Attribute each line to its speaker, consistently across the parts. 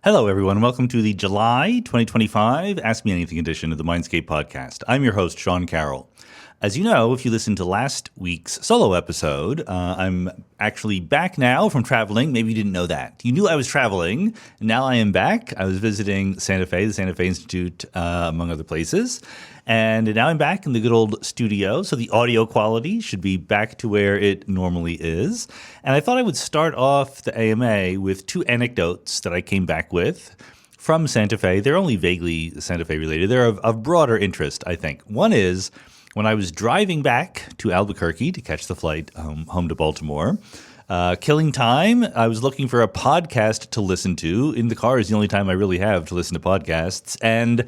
Speaker 1: Hello, everyone. Welcome to the July 2025 Ask Me Anything edition of the Mindscape podcast. I'm your host, Sean Carroll. As you know, if you listened to last week's solo episode, I'm actually back now from traveling. Maybe you didn't know that. You knew I was traveling, and now I am back. I was visiting Santa Fe, the Santa Fe Institute, among other places. And now I'm back in the good old studio, so the audio quality should be back to where it normally is. And I thought I would start off the AMA with two anecdotes that I came back with from Santa Fe. They're only vaguely Santa Fe related. They're of broader interest, I think. One is when I was driving back to Albuquerque to catch the flight home to Baltimore, killing time, I was looking for a podcast to listen to. In the car is the only time I really have to listen to podcasts. And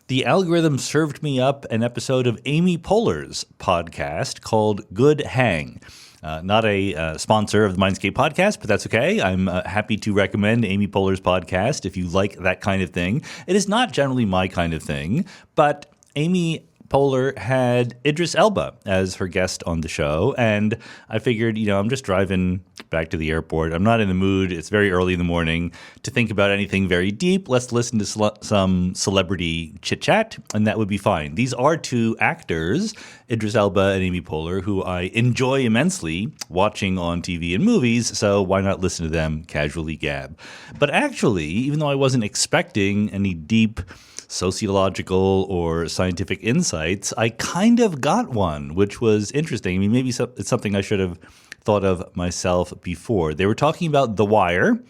Speaker 1: the algorithm served me up an episode of Amy Poehler's podcast called Good Hang. Not a sponsor of the Mindscape podcast, but that's okay. I'm happy to recommend Amy Poehler's podcast if you like that kind of thing. It is not generally my kind of thing, but Amy Poehler had Idris Elba as her guest on the show, and I figured, I'm just driving back to the airport. I'm not in the mood. It's very early in the morning to think about anything very deep. Let's listen to some celebrity chit-chat, and that would be fine. These are two actors, Idris Elba and Amy Poehler, who I enjoy immensely watching on TV and movies, so why not listen to them casually gab? But actually, even though I wasn't expecting any deep sociological or scientific insights, I kind of got one, which was interesting. I mean, maybe it's something I should have thought of myself before. They were talking about The Wire.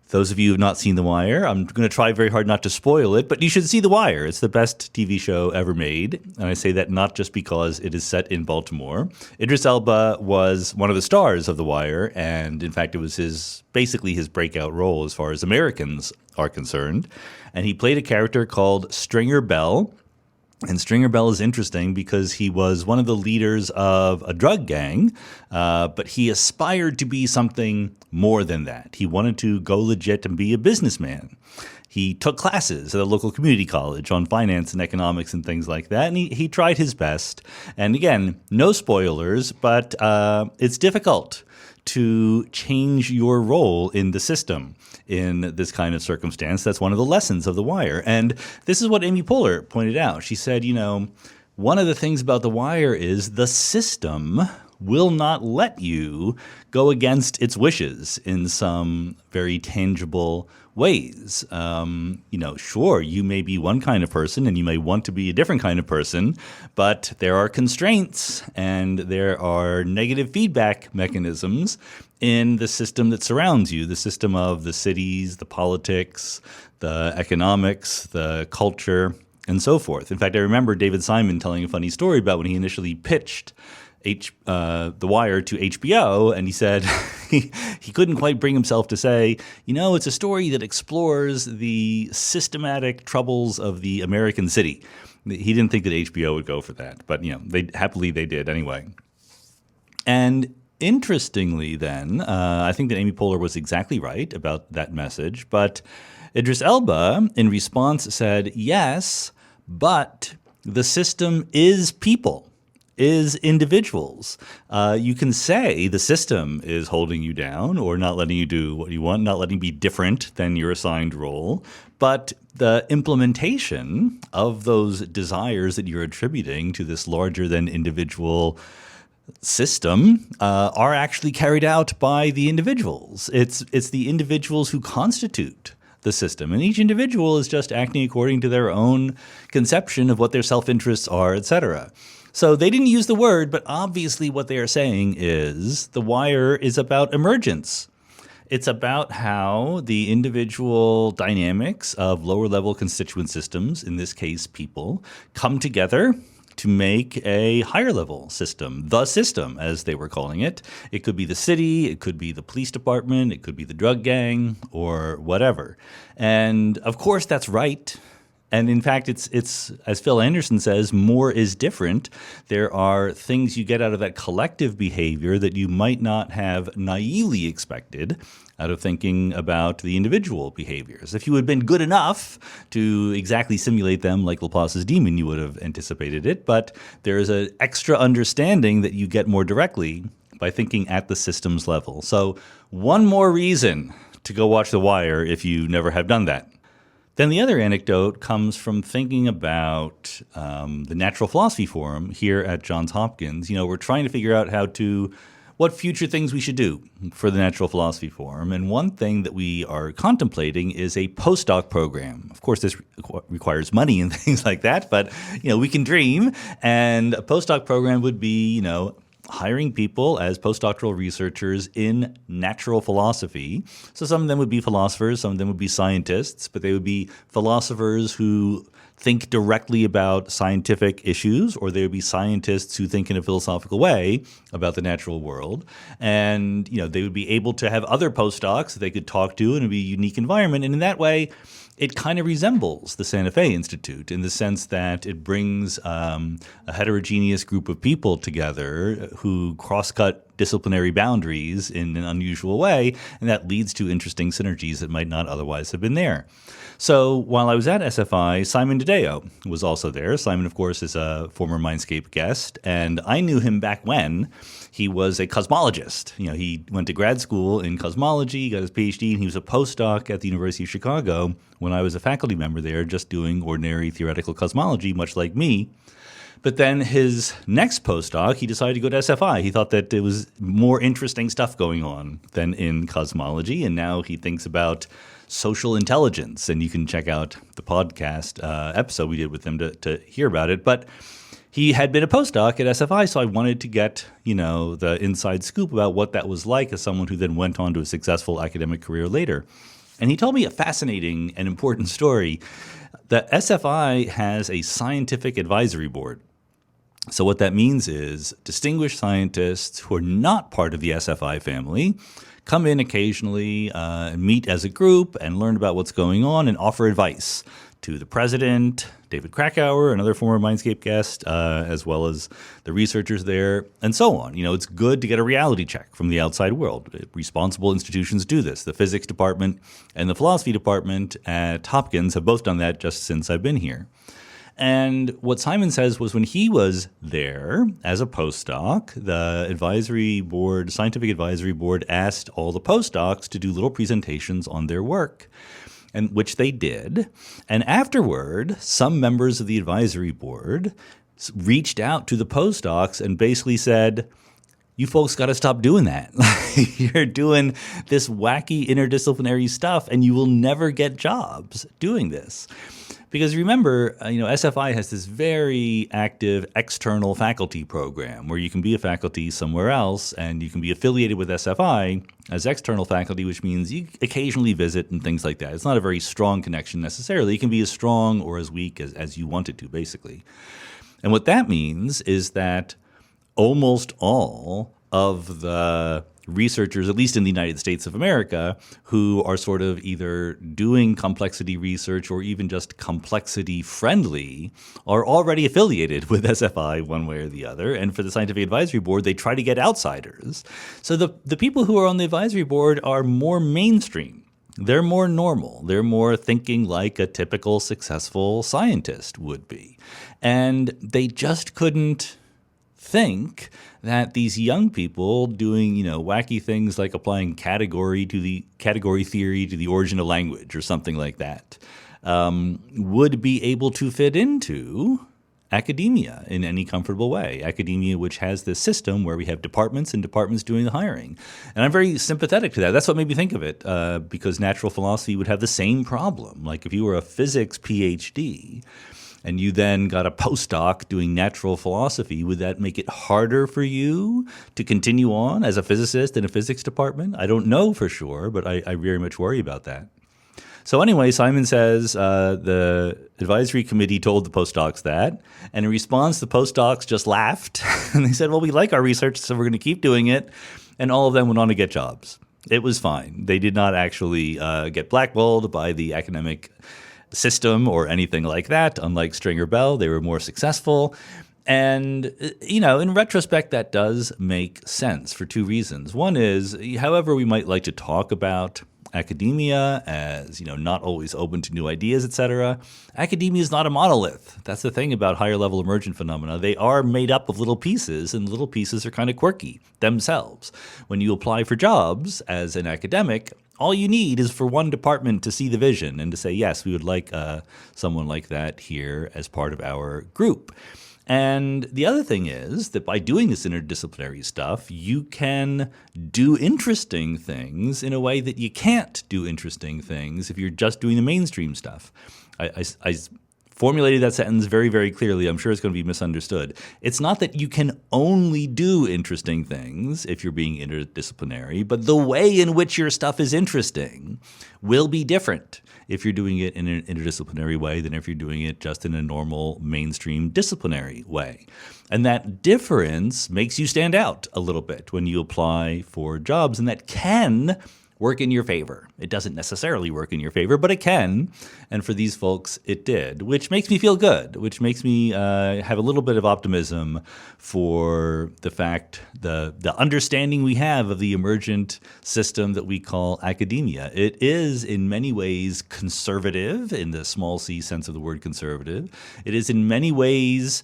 Speaker 1: Those of you who have not seen The Wire, I'm going to try very hard not to spoil it, but you should see The Wire. It's the best TV show ever made, and I say that not just because it is set in Baltimore. Idris Elba was one of the stars of The Wire, and in fact, it was basically his breakout role as far as Americans are concerned. And he played a character called Stringer Bell. And Stringer Bell is interesting because he was one of the leaders of a drug gang, but he aspired to be something more than that. He wanted to go legit and be a businessman. He took classes at a local community college on finance and economics and things like that, and he tried his best. And again, no spoilers, but it's difficult to change your role in the system in this kind of circumstance. That's one of the lessons of The Wire. And this is what Amy Poehler pointed out. She said, one of the things about The Wire is the system will not let you go against its wishes in some very tangible ways. Sure, you may be one kind of person and you may want to be a different kind of person, but there are constraints and there are negative feedback mechanisms in the system that surrounds you, the system of the cities, the politics, the economics, the culture, and so forth. In fact, I remember David Simon telling a funny story about when he initially pitched The Wire to HBO, and he said he couldn't quite bring himself to say, it's a story that explores the systematic troubles of the American city. He didn't think that HBO would go for that, but they did anyway. And interestingly then, I think that Amy Poehler was exactly right about that message, but Idris Elba in response said, yes, but the system is people. Is individuals. You can say the system is holding you down or not letting you do what you want, not letting you be different than your assigned role, but the implementation of those desires that you're attributing to this larger than individual system are actually carried out by the individuals. It's the individuals who constitute the system, and each individual is just acting according to their own conception of what their self-interests are, etc. So they didn't use the word, but obviously what they are saying is The Wire is about emergence. It's about how the individual dynamics of lower-level constituent systems, in this case people, come together to make a higher-level system, the system, as they were calling it. It could be the city, it could be the police department, it could be the drug gang, or whatever. And of course that's right. And in fact, it's as Phil Anderson says, more is different. There are things you get out of that collective behavior that you might not have naively expected out of thinking about the individual behaviors. If you had been good enough to exactly simulate them like Laplace's demon, you would have anticipated it. But there is an extra understanding that you get more directly by thinking at the systems level. So one more reason to go watch The Wire if you never have done that. Then the other anecdote comes from thinking about the Natural Philosophy Forum here at Johns Hopkins. We're trying to figure out what future things we should do for the Natural Philosophy Forum. And one thing that we are contemplating is a postdoc program. Of course, this requires money and things like that, but we can dream. And a postdoc program would be, hiring people as postdoctoral researchers in natural philosophy. So some of them would be philosophers, some of them would be scientists, but they would be philosophers who think directly about scientific issues, or they would be scientists who think in a philosophical way about the natural world. And, they would be able to have other postdocs that they could talk to, and it would be a unique environment. And in that way, it kind of resembles the Santa Fe Institute in the sense that it brings a heterogeneous group of people together who cross-cut disciplinary boundaries in an unusual way, and that leads to interesting synergies that might not otherwise have been there. So while I was at SFI, Simon DeDeo was also there. Simon, of course, is a former Mindscape guest, and I knew him back when he was a cosmologist. He went to grad school in cosmology, got his PhD, and he was a postdoc at the University of Chicago when I was a faculty member there, just doing ordinary theoretical cosmology, much like me. But then his next postdoc, he decided to go to SFI. He thought that there was more interesting stuff going on than in cosmology, and now he thinks about social intelligence. And you can check out the podcast episode we did with him to hear about it. But he had been a postdoc at SFI, so I wanted to get, the inside scoop about what that was like as someone who then went on to a successful academic career later. And he told me a fascinating and important story. The SFI has a scientific advisory board. So what that means is distinguished scientists who are not part of the SFI family come in occasionally, meet as a group and learn about what's going on and offer advice to the president, David Krakauer, another former Mindscape guest, as well as the researchers there, and so on. It's good to get a reality check from the outside world. Responsible institutions do this. The physics department and the philosophy department at Hopkins have both done that just since I've been here. And what Simon says was when he was there as a postdoc, the scientific advisory board asked all the postdocs to do little presentations on their work, and which they did. And afterward, some members of the advisory board reached out to the postdocs and basically said, you folks got to stop doing that. You're doing this wacky interdisciplinary stuff and you will never get jobs doing this. Because remember, SFI has this very active external faculty program where you can be a faculty somewhere else and you can be affiliated with SFI as external faculty, which means you occasionally visit and things like that. It's not a very strong connection necessarily. It can be as strong or as weak as you want it to, basically. And what that means is that almost all of the researchers, at least in the United States of America, who are sort of either doing complexity research or even just complexity friendly, are already affiliated with SFI one way or the other. And for the Scientific Advisory Board, they try to get outsiders. So the people who are on the advisory board are more mainstream. They're more normal. They're more thinking like a typical successful scientist would be. And they just couldn't think that these young people doing, wacky things like applying category theory to the origin of language or something like that would be able to fit into academia in any comfortable way. Academia, which has this system where we have departments and departments doing the hiring. And I'm very sympathetic to that. That's what made me think of it, because natural philosophy would have the same problem. Like if you were a physics PhD and you then got a postdoc doing natural philosophy, would that make it harder for you to continue on as a physicist in a physics department? I don't know for sure, but I very much worry about that. So anyway, Simon says the advisory committee told the postdocs that, and in response, the postdocs just laughed, and they said, well, we like our research, so we're going to keep doing it, and all of them went on to get jobs. It was fine. They did not actually get blackballed by the academic system or anything like that. Unlike Stringer Bell, they were more successful. And, in retrospect, that does make sense for two reasons. One is, however we might like to talk about academia as, not always open to new ideas, etc. Academia is not a monolith. That's the thing about higher level emergent phenomena. They are made up of little pieces, and little pieces are kind of quirky themselves. When you apply for jobs as an academic, All you need is for one department to see the vision and to say, yes, we would like someone like that here as part of our group. And the other thing is that by doing this interdisciplinary stuff, you can do interesting things in a way that you can't do interesting things if you're just doing the mainstream stuff. I formulated that sentence very, very clearly. I'm sure it's going to be misunderstood. It's not that you can only do interesting things if you're being interdisciplinary, but the way in which your stuff is interesting will be different if you're doing it in an interdisciplinary way than if you're doing it just in a normal mainstream disciplinary way. And that difference makes you stand out a little bit when you apply for jobs, and that can work in your favor. It doesn't necessarily work in your favor, but it can. And for these folks, it did, which makes me feel good, which makes me have a little bit of optimism for the fact, the understanding we have of the emergent system that we call academia. It is in many ways conservative in the small c sense of the word conservative. It is in many ways,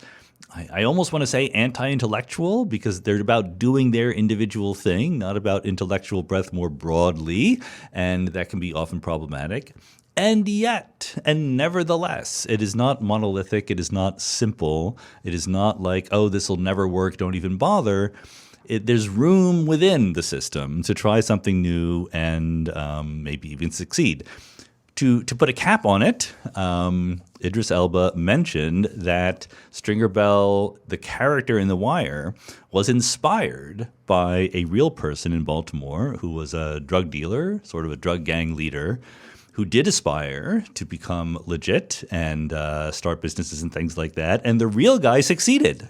Speaker 1: I almost want to say anti-intellectual, because they're about doing their individual thing, not about intellectual breadth more broadly, and that can be often problematic. And yet, and nevertheless, it is not monolithic, it is not simple, it is not like, oh, this will never work, don't even bother. There's room within the system to try something new and maybe even succeed. To put a cap on it, Idris Elba mentioned that Stringer Bell, the character in The Wire, was inspired by a real person in Baltimore who was a drug dealer, sort of a drug gang leader, who did aspire to become legit and start businesses and things like that. And the real guy succeeded.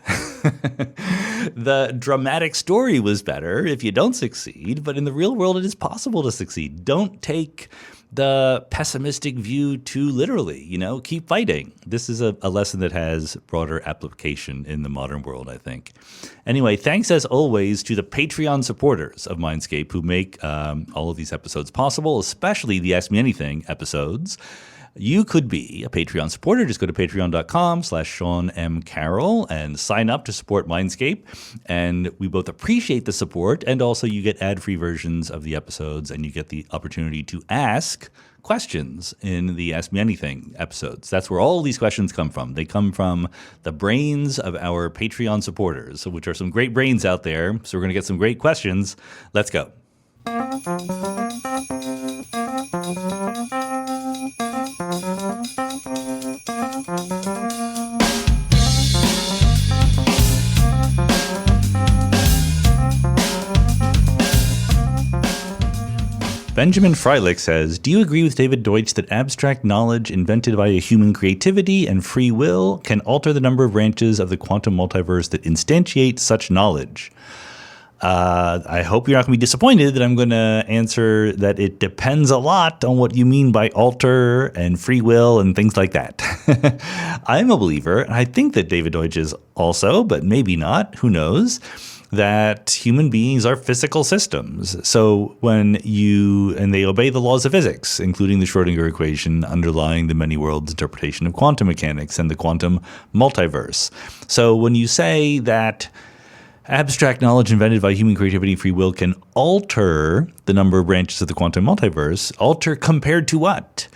Speaker 1: The dramatic story was better if you don't succeed, but in the real world, it is possible to succeed. Don't take the pessimistic view too literally, keep fighting. This is a lesson that has broader application in the modern world, I think. Anyway, thanks as always to the Patreon supporters of Mindscape who make all of these episodes possible, especially the Ask Me Anything episodes. You could be a Patreon supporter. Just go to patreon.com/Sean M. Carroll and sign up to support Mindscape. And we both appreciate the support, and also you get ad-free versions of the episodes, and you get the opportunity to ask questions in the Ask Me Anything episodes. That's where all these questions come from. They come from the brains of our Patreon supporters, which are some great brains out there. So we're going to get some great questions. Let's go. Benjamin Freilich says, do you agree with David Deutsch that abstract knowledge invented via human creativity and free will can alter the number of branches of the quantum multiverse that instantiate such knowledge? I hope you're not going to be disappointed that I'm going to answer that it depends a lot on what you mean by alter and free will and things like that. I'm a believer, and I think that David Deutsch is also, but maybe not, who knows, that human beings are physical systems. So and they obey the laws of physics, including the Schrödinger equation underlying the many worlds interpretation of quantum mechanics and the quantum multiverse. So when you say that abstract knowledge invented by human creativity and free will can alter the number of branches of the quantum multiverse, alter compared to what?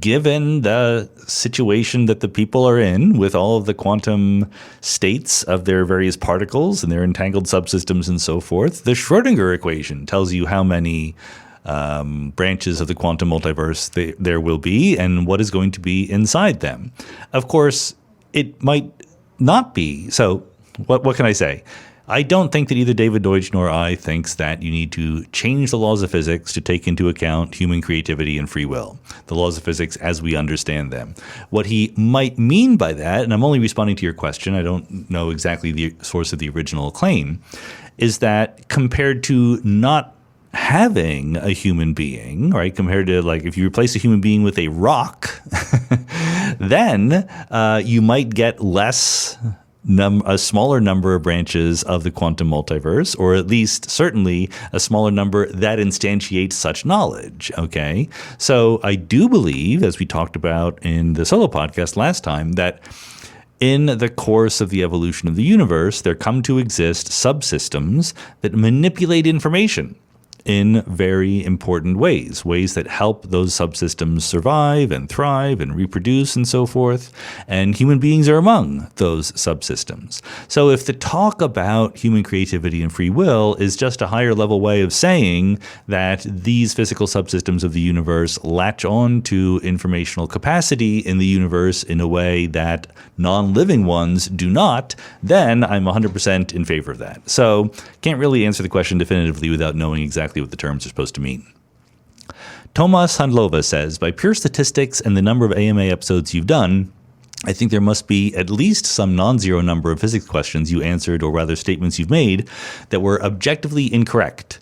Speaker 1: Given the situation that the people are in with all of the quantum states of their various particles and their entangled subsystems and so forth, the Schrödinger equation tells you how many branches of the quantum multiverse there will be and what is going to be inside them. Of course, it might not be. So what can I say? I don't think that either David Deutsch nor I thinks that you need to change the laws of physics to take into account human creativity and free will, the laws of physics as we understand them. What he might mean by that, and I'm only responding to your question, I don't know exactly the source of the original claim, is that compared to not having a human being, right, compared to like if you replace a human being with a rock, then you might get a smaller number of branches of the quantum multiverse, or at least certainly a smaller number that instantiates such knowledge, okay? So I do believe, as we talked about in the solo podcast last time, that in the course of the evolution of the universe, there come to exist subsystems that manipulate information in very important ways that help those subsystems survive and thrive and reproduce and so forth. And human beings are among those subsystems. So if the talk about human creativity and free will is just a higher level way of saying that these physical subsystems of the universe latch on to informational capacity in the universe in a way that non-living ones do not, then I'm 100% in favor of that. So can't really answer the question definitively without knowing exactly what the terms are supposed to mean. Tomas Hanlova says, by pure statistics and the number of AMA episodes you've done, I think there must be at least some non-zero number of physics questions you answered, or rather statements you've made, that were objectively incorrect.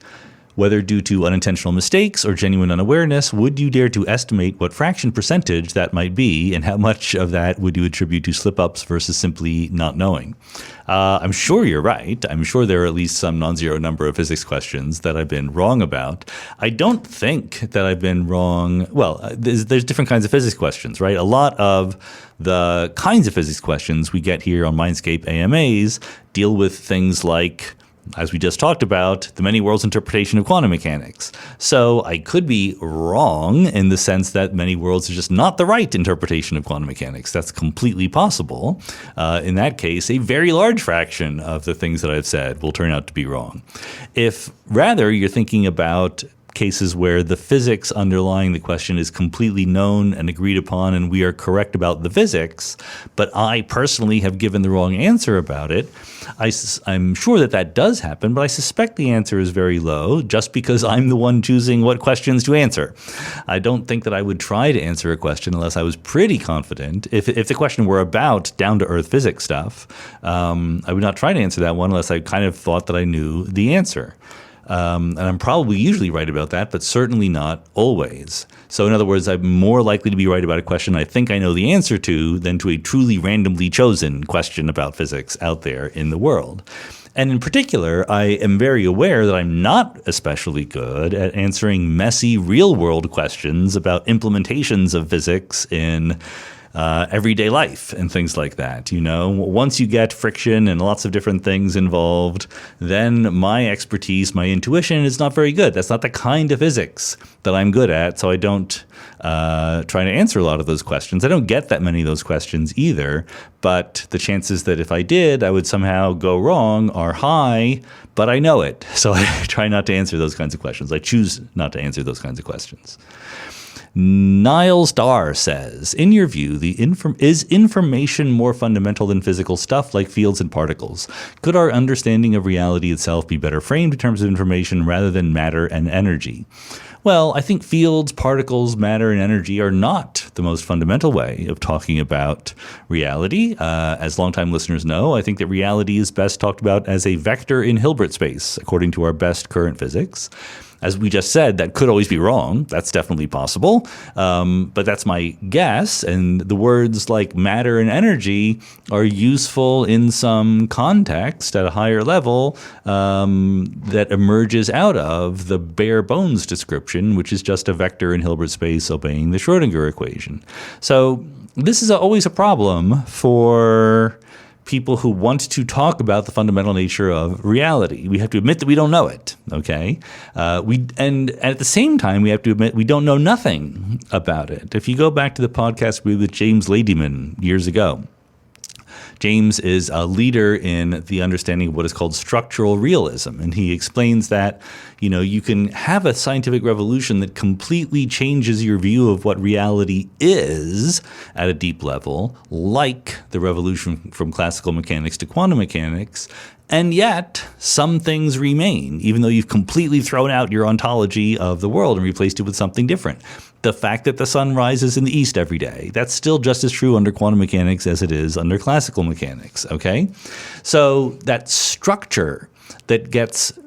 Speaker 1: Whether due to unintentional mistakes or genuine unawareness, would you dare to estimate what fraction percentage that might be, and how much of that would you attribute to slip-ups versus simply not knowing? I'm sure you're right. I'm sure there are at least some non-zero number of physics questions that I've been wrong about. I don't think that I've been wrong. Well, there's different kinds of physics questions, right? A lot of the kinds of physics questions we get here on Mindscape AMAs deal with things like, as we just talked about, the many worlds interpretation of quantum mechanics. So I could be wrong in the sense that many worlds are just not the right interpretation of quantum mechanics. That's completely possible. In that case, a very large fraction of the things that I've said will turn out to be wrong. If rather you're thinking about cases where the physics underlying the question is completely known and agreed upon and we are correct about the physics, but I personally have given the wrong answer about it, I'm sure that that does happen, but I suspect the answer is very low just because I'm the one choosing what questions to answer. I don't think that I would try to answer a question unless I was pretty confident. If the question were about down-to-earth physics stuff, I would not try to answer that one unless I kind of thought that I knew the answer. And I'm probably usually right about that, but certainly not always. So in other words, I'm more likely to be right about a question I think I know the answer to than to a truly randomly chosen question about physics out there in the world. And in particular, I am very aware that I'm not especially good at answering messy real-world questions about implementations of physics in everyday life and things like that. You know, once you get friction and lots of different things involved, then my expertise, my intuition is not very good. That's not the kind of physics that I'm good at. So I don't try to answer a lot of those questions. I don't get that many of those questions either. But the chances that if I did, I would somehow go wrong are high, but I know it. So I try not to answer those kinds of questions. I choose not to answer those kinds of questions. Nile Star says, in your view, is information more fundamental than physical stuff like fields and particles? Could our understanding of reality itself be better framed in terms of information rather than matter and energy? Well, I think fields, particles, matter, and energy are not the most fundamental way of talking about reality. As longtime listeners know, I think that reality is best talked about as a vector in Hilbert space, according to our best current physics. As we just said, that could always be wrong. That's definitely possible. But that's my guess. And the words like matter and energy are useful in some context at a higher level that emerges out of the bare bones description, which is just a vector in Hilbert space obeying the Schrödinger equation. So this is always a problem for people who want to talk about the fundamental nature of reality. We have to admit that we don't know it, okay? And at the same time, we have to admit we don't know nothing about it. If you go back to the podcast with James Ladyman years ago, James is a leader in the understanding of what is called structural realism. And he explains that, you know, you can have a scientific revolution that completely changes your view of what reality is at a deep level, like the revolution from classical mechanics to quantum mechanics. And yet, some things remain, even though you've completely thrown out your ontology of the world and replaced it with something different. The fact that the sun rises in the east every day, that's still just as true under quantum mechanics as it is under classical mechanics, okay? So that structure that gets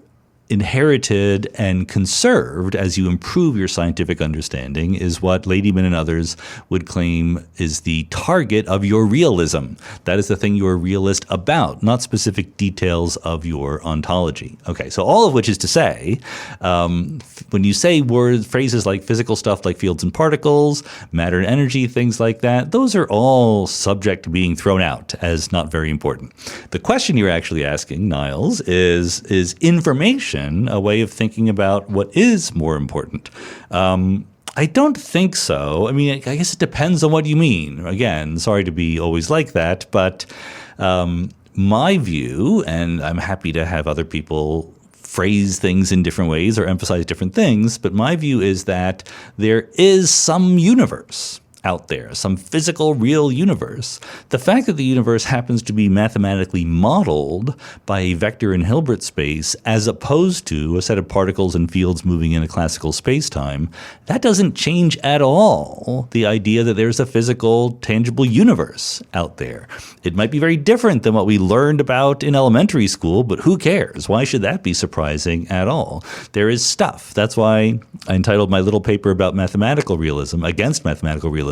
Speaker 1: inherited and conserved as you improve your scientific understanding is what Ladyman and others would claim is the target of your realism. That is the thing you're a realist about, not specific details of your ontology. Okay, so all of which is to say, when you say phrases like physical stuff like fields and particles, matter and energy, things like that, those are all subject to being thrown out as not very important. The question you're actually asking, Niles, is information position a way of thinking about what is more important? I don't think so. I mean, I guess it depends on what you mean. Again, sorry to be always like that, but my view, and I'm happy to have other people phrase things in different ways or emphasize different things, but my view is that there is some universe out there, some physical, real universe. The fact that the universe happens to be mathematically modeled by a vector in Hilbert space as opposed to a set of particles and fields moving in a classical space-time, that doesn't change at all the idea that there's a physical, tangible universe out there. It might be very different than what we learned about in elementary school, but who cares? Why should that be surprising at all? There is stuff. That's why I entitled my little paper about mathematical realism, against mathematical realism,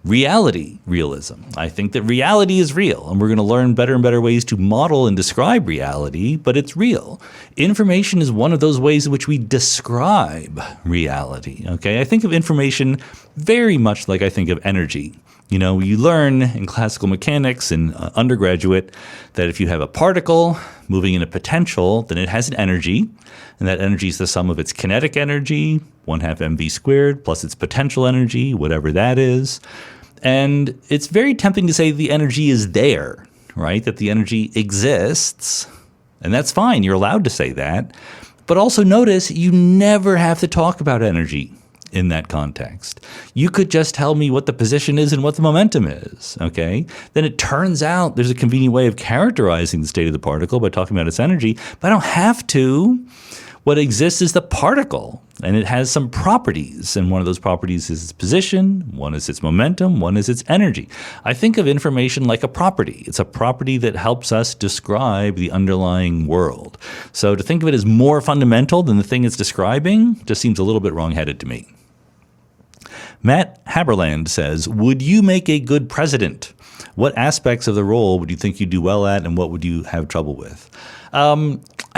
Speaker 1: reality realism. I think that reality is real, and we're going to learn better and better ways to model and describe reality, but it's real. Information is one of those ways in which we describe reality. Okay, I think of information very much like I think of energy. You know, you learn in classical mechanics in undergraduate that if you have a particle moving in a potential, then it has an energy, and that energy is the sum of its kinetic energy, 1/2 mv squared, plus its potential energy, whatever that is. And it's very tempting to say the energy is there, right? That the energy exists, and that's fine. You're allowed to say that. But also notice you never have to talk about energy in that context. You could just tell me what the position is and what the momentum is, okay? Then it turns out there's a convenient way of characterizing the state of the particle by talking about its energy, but I don't have to. What exists is the particle, and it has some properties, and one of those properties is its position, one is its momentum, one is its energy. I think of information like a property. It's a property that helps us describe the underlying world. So to think of it as more fundamental than the thing it's describing just seems a little bit wrong-headed to me. Matt Haberland says, would you make a good president? What aspects of the role would you think you'd do well at, and what would you have trouble with?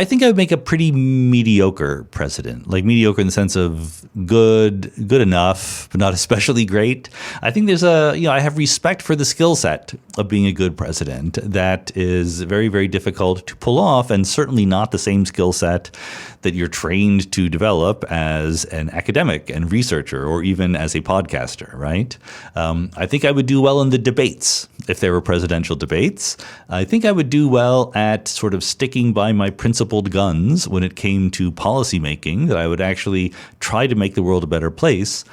Speaker 1: I think I would make a pretty mediocre president, like mediocre in the sense of good enough, but not especially great. I think I have respect for the skill set of being a good president that is very, very difficult to pull off, and certainly not the same skill set that you're trained to develop as an academic and researcher, or even as a podcaster, right? I think I would do well in the debates, if there were presidential debates. I think I would do well at sort of sticking by my principled guns when it came to policymaking, that I would actually try to make the world a better place.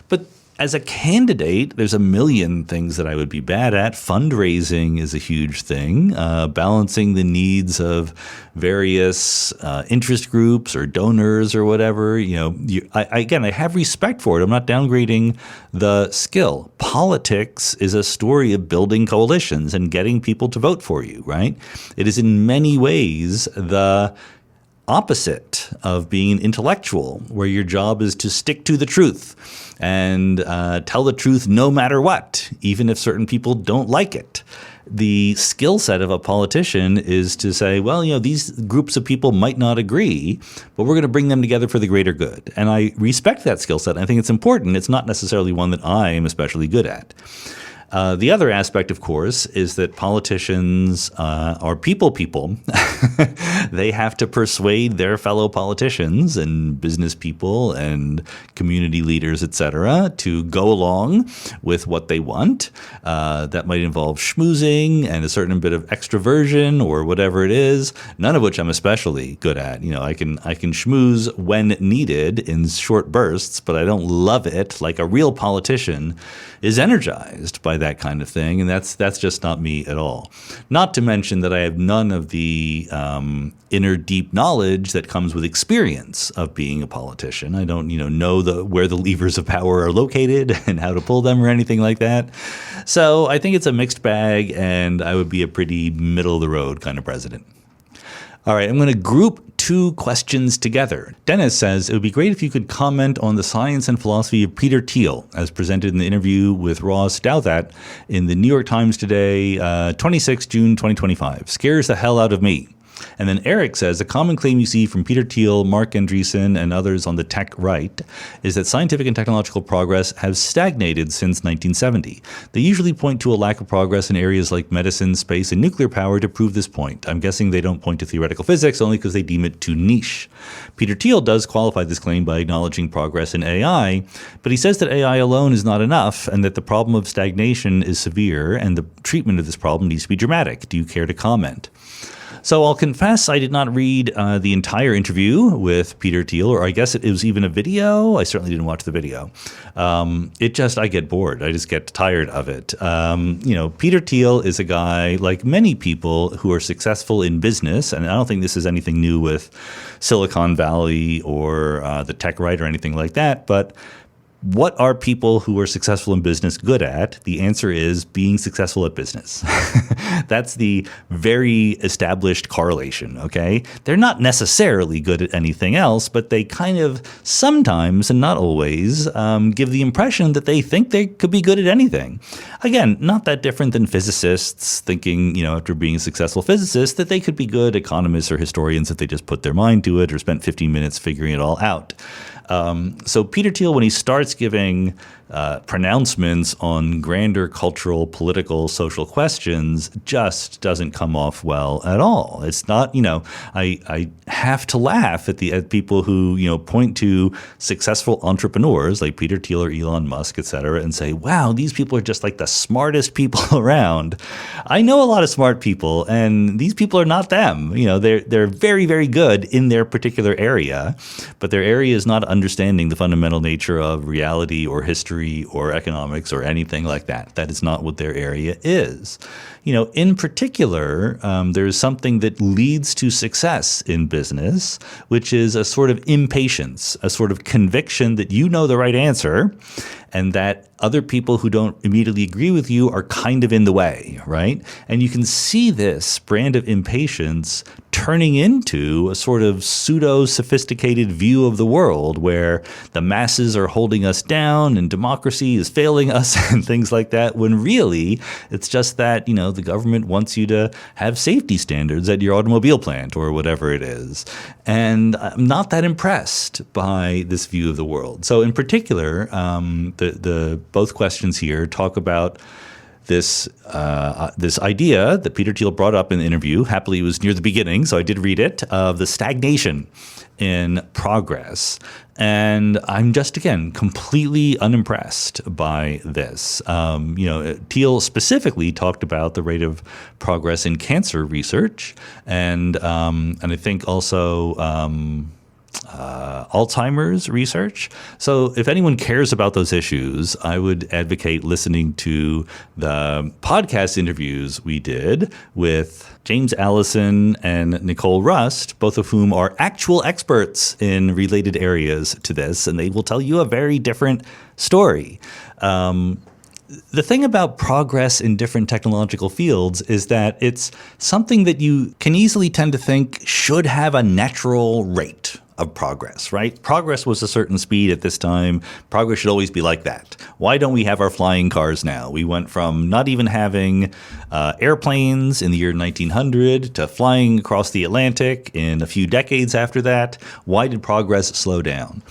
Speaker 1: But as a candidate, there's a million things that I would be bad at. Fundraising is a huge thing. Balancing the needs of various interest groups or donors or whatever. I have respect for it. I'm not downgrading the skill. Politics is a story of building coalitions and getting people to vote for you, right? It is in many ways the opposite of being an intellectual, where your job is to stick to the truth and tell the truth no matter what, even if certain people don't like it. The skill set of a politician is to say, well, these groups of people might not agree, but we're going to bring them together for the greater good. And I respect that skill set. I think it's important. It's not necessarily one that I am especially good at. The other aspect, of course, is that politicians are people. They have to persuade their fellow politicians and business people and community leaders, etc., to go along with what they want. That might involve schmoozing and a certain bit of extroversion or whatever it is, none of which I'm especially good at. I can schmooze when needed in short bursts, but I don't love it like a real politician is energized by that kind of thing, and that's just not me at all. Not to mention that I have none of the inner deep knowledge that comes with experience of being a politician. I don't know where the levers of power are located and how to pull them or anything like that. So I think it's a mixed bag, and I would be a pretty middle of the road kind of president. All right, I'm going to group two questions together. Dennis says, it would be great if you could comment on the science and philosophy of Peter Teal, as presented in the interview with Ross Douthat in the New York Times today, 26 June 2025. Scares the hell out of me. And then Eric says, a common claim you see from Peter Teal, Mark Andreessen, and others on the tech right is that scientific and technological progress has stagnated since 1970. They usually point to a lack of progress in areas like medicine, space, and nuclear power to prove this point. I'm guessing they don't point to theoretical physics only because they deem it too niche. Peter Teal does qualify this claim by acknowledging progress in AI, but he says that AI alone is not enough and that the problem of stagnation is severe and the treatment of this problem needs to be dramatic. Do you care to comment? So I'll confess I did not read the entire interview with Peter Teal, or I guess it was even a video. I certainly didn't watch the video. I get bored. I just get tired of it. Peter Teal is a guy, like many people who are successful in business, and I don't think this is anything new with Silicon Valley or the tech right or anything like that, but what are people who are successful in business good at? The answer is being successful at business. That's the very established correlation, okay? They're not necessarily good at anything else, but they kind of sometimes, and not always, give the impression that they think they could be good at anything. Again, not that different than physicists thinking, after being a successful physicist, that they could be good economists or historians if they just put their mind to it or spent 15 minutes figuring it all out. So Peter Teal, when he starts giving pronouncements on grander cultural, political, social questions, just doesn't come off well at all. It's not, I have to laugh at people who, point to successful entrepreneurs like Peter Teal or Elon Musk, et cetera, and say, wow, these people are just like the smartest people around. I know a lot of smart people, and these people are not them. They're very, very good in their particular area, but their area is not understanding the fundamental nature of reality or history or economics or anything like that. That is not what their area is. In particular, there's something that leads to success in business, which is a sort of impatience, a sort of conviction that you know the right answer and that other people who don't immediately agree with you are kind of in the way, right? And you can see this brand of impatience turning into a sort of pseudo-sophisticated view of the world where the masses are holding us down and democracy is failing us and things like that, when really it's just that, the government wants you to have safety standards at your automobile plant or whatever it is. And I'm not that impressed by this view of the world. So in particular, the both questions here talk about this idea that Peter Teal brought up in the interview. Happily, it was near the beginning, so I did read it, of the stagnation in progress. And I'm just, again, completely unimpressed by this. Teal specifically talked about the rate of progress in cancer research, and I think also Alzheimer's research. So if anyone cares about those issues, I would advocate listening to the podcast interviews we did with James Allison and Nicole Rust, both of whom are actual experts in related areas to this, and they will tell you a very different story. The thing about progress in different technological fields is that it's something that you can easily tend to think should have a natural rate of progress, right? Progress was a certain speed at this time. Progress should always be like that. Why don't we have our flying cars now? We went from not even having airplanes in the year 1900 to flying across the Atlantic in a few decades after that. Why did progress slow down?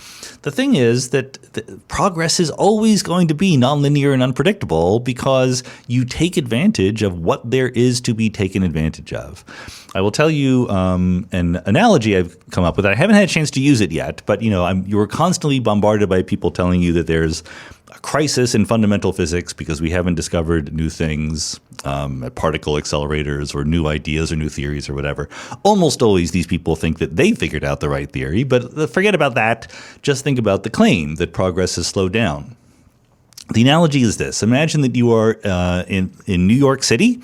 Speaker 1: The thing is that progress is always going to be nonlinear and unpredictable because you take advantage of what there is to be taken advantage of. I will tell you an analogy I've come up with. I haven't had a chance to use it yet, but you were constantly bombarded by people telling you that there's a crisis in fundamental physics because we haven't discovered new things at particle accelerators or new ideas or new theories or whatever. Almost always these people think that they figured out the right theory, but forget about that. Just think about the claim that progress has slowed down. The analogy is this. Imagine that you are in New York City,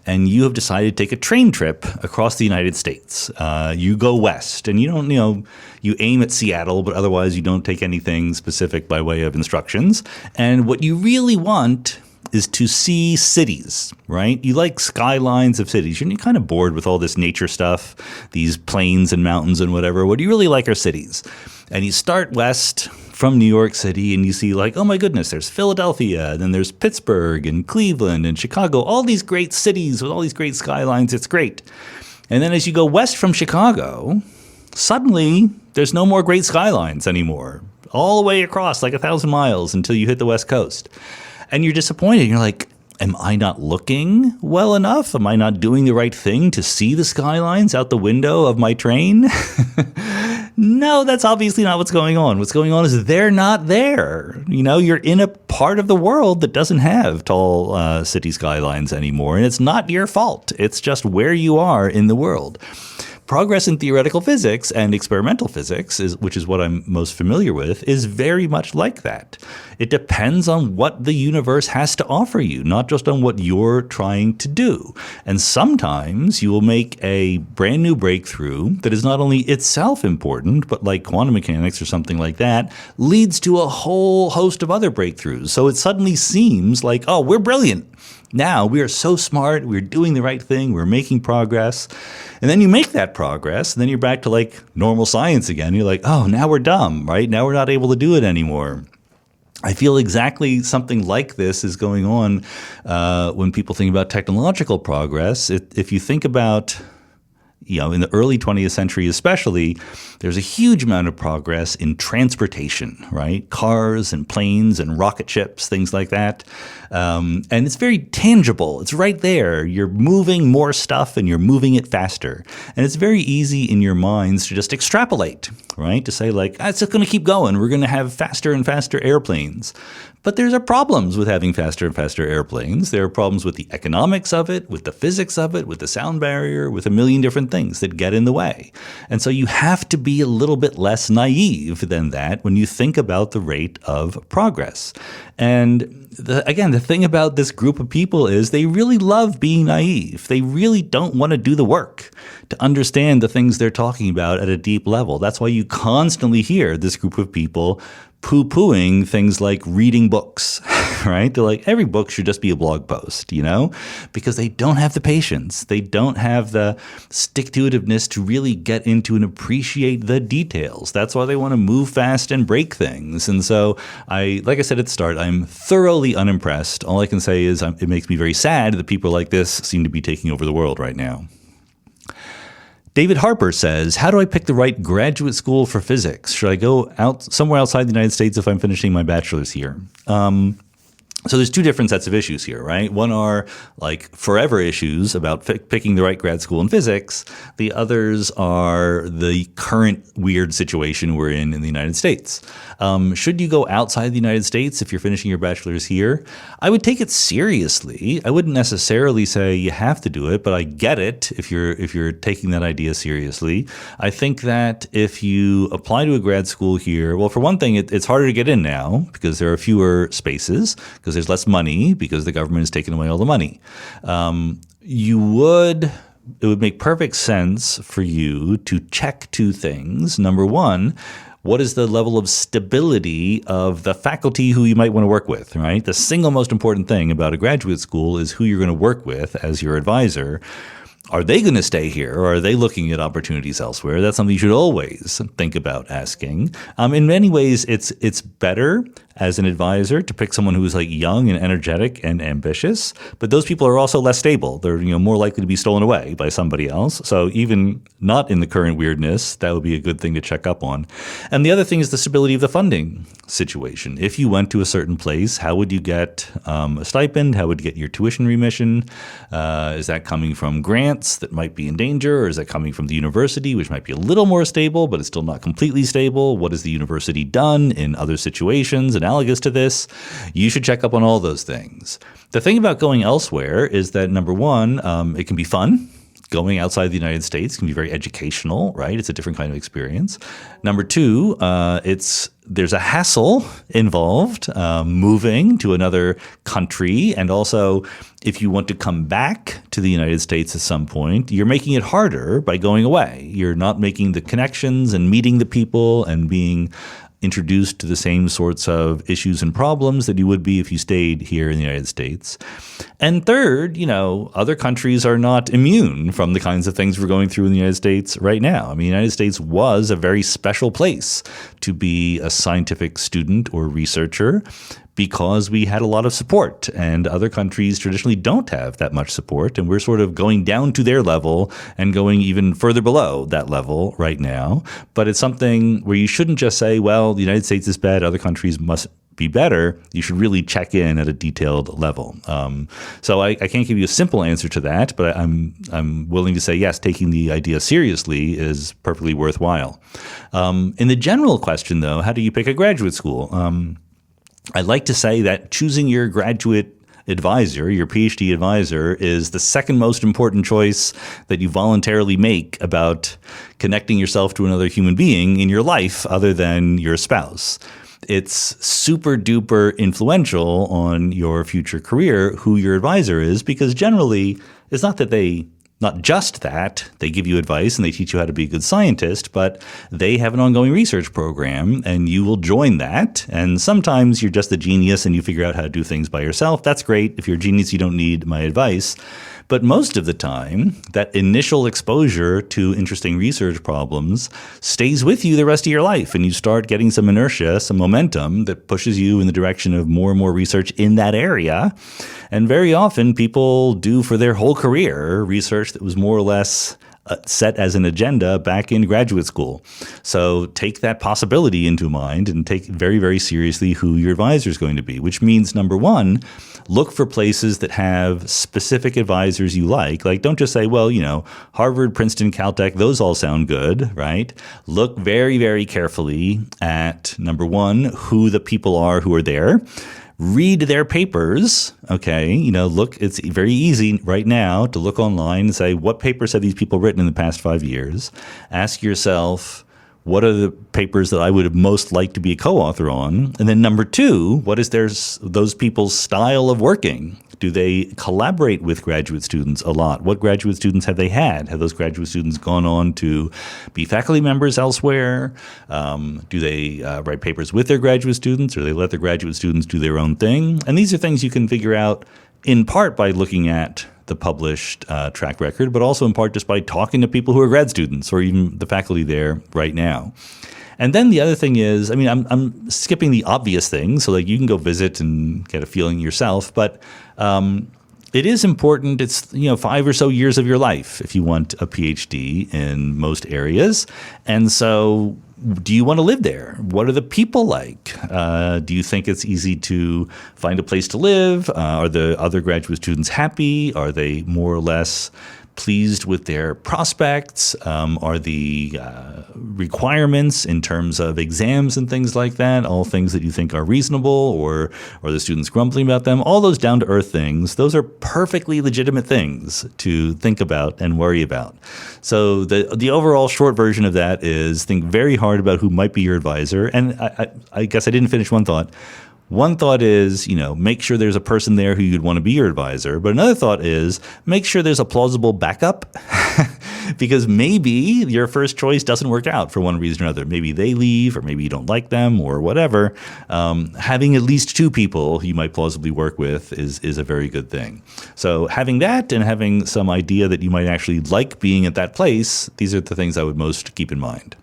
Speaker 1: and you have decided to take a train trip across the United States. You go west, and you don't, you aim at Seattle, but otherwise you don't take anything specific by way of instructions. And what you really want is to see cities, right? You like skylines of cities. You're kind of bored with all this nature stuff, these plains and mountains and whatever. What do you really like are cities. And you start west from New York City and you see like, oh my goodness, there's Philadelphia, and then there's Pittsburgh and Cleveland and Chicago, all these great cities with all these great skylines. It's great. And then as you go west from Chicago, suddenly there's no more great skylines anymore, all the way across like 1,000 miles until you hit the West Coast. And you're disappointed. You're like, am I not looking well enough? Am I not doing the right thing to see the skylines out the window of my train? No, that's obviously not what's going on. What's going on is they're not there. You're in a part of the world that doesn't have tall city skylines anymore, and it's not your fault. It's just where you are in the world. Progress in theoretical physics and experimental physics, which is what I'm most familiar with, is very much like that. It depends on what the universe has to offer you, not just on what you're trying to do. And sometimes you will make a brand new breakthrough that is not only itself important, but like quantum mechanics or something like that, leads to a whole host of other breakthroughs. So it suddenly seems like, oh, we're brilliant. Now we are so smart, we're doing the right thing, we're making progress. And then you make that progress, and then you're back to like normal science again. You're like, oh, now we're dumb, right? Now we're not able to do it anymore. I feel exactly something like this is going on when people think about technological progress. If you think about, in the early 20th century especially, there's a huge amount of progress in transportation, right? Cars and planes and rocket ships, things like that. And it's very tangible. It's right there. You're moving more stuff and you're moving it faster. And it's very easy in your minds to just extrapolate, right? To say like, it's just going to keep going. We're going to have faster and faster airplanes. But there's problems with having faster and faster airplanes. There are problems with the economics of it, with the physics of it, with the sound barrier, with a million different things that get in the way. And so you have to be a little bit less naive than that when you think about the rate of progress. And again, the thing about this group of people is they really love being naive. They really don't want to do the work to understand the things they're talking about at a deep level. That's why you constantly hear this group of people poo-pooing things like reading books, right? They're like, every book should just be a blog post, because they don't have the patience. They don't have the stick-to-itiveness to really get into and appreciate the details. That's why they want to move fast and break things. And so like I said at the start, I'm thoroughly unimpressed. All I can say is it makes me very sad that people like this seem to be taking over the world right now. David Harper says, how do I pick the right graduate school for physics? Should I go out somewhere outside the United States if I'm finishing my bachelor's here? So there's two different sets of issues here, right? One are like forever issues about picking the right grad school in physics. The others are the current weird situation we're in the United States. Should you go outside the United States if you're finishing your bachelor's here? I would take it seriously. I wouldn't necessarily say you have to do it, but I get it if you're taking that idea seriously. I think that if you apply to a grad school here, well, for one thing, it's harder to get in now because there are fewer spaces, because there's less money, because the government has taken away all the money. It would make perfect sense for you to check two things. Number one, what is the level of stability of the faculty who you might want to work with, right? The single most important thing about a graduate school is who you're going to work with as your advisor. Are they going to stay here, or are they looking at opportunities elsewhere? That's something you should always think about asking. In many ways, it's better as an advisor to pick someone who is like young and energetic and ambitious, but those people are also less stable. They're more likely to be stolen away by somebody else. So even not in the current weirdness, that would be a good thing to check up on. And the other thing is the stability of the funding situation. If you went to a certain place, how would you get a stipend? How would you get your tuition remission? Is that coming from grants that might be in danger, or is that coming from the university, which might be a little more stable, but it's still not completely stable? What has the university done in other situations analogous to this? You should check up on all those things. The thing about going elsewhere is that, number one, it can be fun. Going outside the United States can be very educational, right? It's a different kind of experience. Number two, there's a hassle involved moving to another country. And also, if you want to come back to the United States at some point, you're making it harder by going away. You're not making the connections and meeting the people and being introduced to the same sorts of issues and problems that you would be if you stayed here in the United States. And third, other countries are not immune from the kinds of things we're going through in the United States right now. I mean, the United States was a very special place to be a scientific student or researcher because we had a lot of support, and other countries traditionally don't have that much support, and we're sort of going down to their level and going even further below that level right now. But it's something where you shouldn't just say, well, the United States is bad, other countries must be better. You should really check in at a detailed level. So I can't give you a simple answer to that, but I'm willing to say yes, taking the idea seriously is perfectly worthwhile. In the general question, though, how do you pick a graduate school? I'd like to say that choosing your graduate advisor, your PhD advisor, is the second most important choice that you voluntarily make about connecting yourself to another human being in your life other than your spouse. It's super duper influential on your future career who your advisor is, because generally it's not just that they give you advice and they teach you how to be a good scientist, but they have an ongoing research program and you will join that. And sometimes you're just a genius and you figure out how to do things by yourself. That's great. If you're a genius, you don't need my advice. But most of the time, that initial exposure to interesting research problems stays with you the rest of your life, and you start getting some inertia, some momentum that pushes you in the direction of more and more research in that area. And very often people do for their whole career research that was more or less set as an agenda back in graduate school. So take that possibility into mind and take very, very seriously who your advisor is going to be, which means, number one, look for places that have specific advisors you like. Like, don't just say, well, Harvard, Princeton, Caltech, those all sound good, right? Look very, very carefully at, number one, who the people are who are there. Read their papers, okay? Look, it's very easy right now to look online and say, what papers have these people written in the past 5 years? Ask yourself, what are the papers that I would have most liked to be a co-author on? And then number two, what is those people's style of working? Do they collaborate with graduate students a lot? What graduate students have they had? Have those graduate students gone on to be faculty members elsewhere? Do they write papers with their graduate students, or do they let their graduate students do their own thing? And these are things you can figure out in part by looking at the published track record, but also in part just by talking to people who are grad students or even the faculty there right now. And then the other thing is, I'm skipping the obvious things, so like you can go visit and get a feeling yourself, but it is important. It's 5 or so years of your life if you want a PhD in most areas. And so do you want to live there? What are the people like? Do you think it's easy to find a place to live? Are the other graduate students happy? Are they more or less pleased with their prospects? Are the requirements in terms of exams and things like that all things that you think are reasonable, or are the students grumbling about them? All those down-to-earth things, those are perfectly legitimate things to think about and worry about. So the overall short version of that is think very hard about who might be your advisor. And I guess I didn't finish one thought. One thought is, make sure there's a person there who you'd want to be your advisor. But another thought is make sure there's a plausible backup because maybe your first choice doesn't work out for one reason or another. Maybe they leave, or maybe you don't like them, or whatever. Having at least two people who you might plausibly work with is a very good thing. So having that and having some idea that you might actually like being at that place, these are the things I would most keep in mind.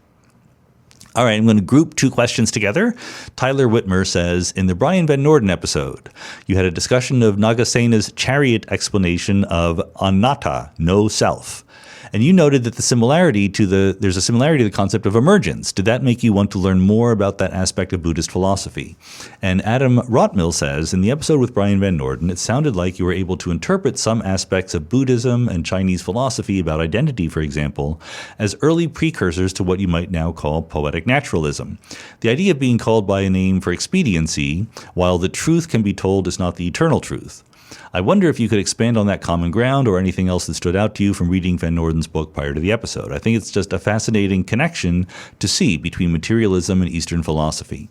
Speaker 1: All right, I'm going to group two questions together. Tyler Whitmer says, in the Brian Van Norden episode, you had a discussion of Nagasena's chariot explanation of anatta, no self. And you noted that there's a similarity to the concept of emergence. Did that make you want to learn more about that aspect of Buddhist philosophy? And Adam Rotmill says, in the episode with Brian Van Norden, it sounded like you were able to interpret some aspects of Buddhism and Chinese philosophy about identity, for example, as early precursors to what you might now call poetic naturalism. The idea of being called by a name for expediency, while the truth can be told is not the eternal truth. I wonder if you could expand on that common ground or anything else that stood out to you from reading Van Norden's book prior to the episode. I think it's just a fascinating connection to see between materialism and Eastern philosophy.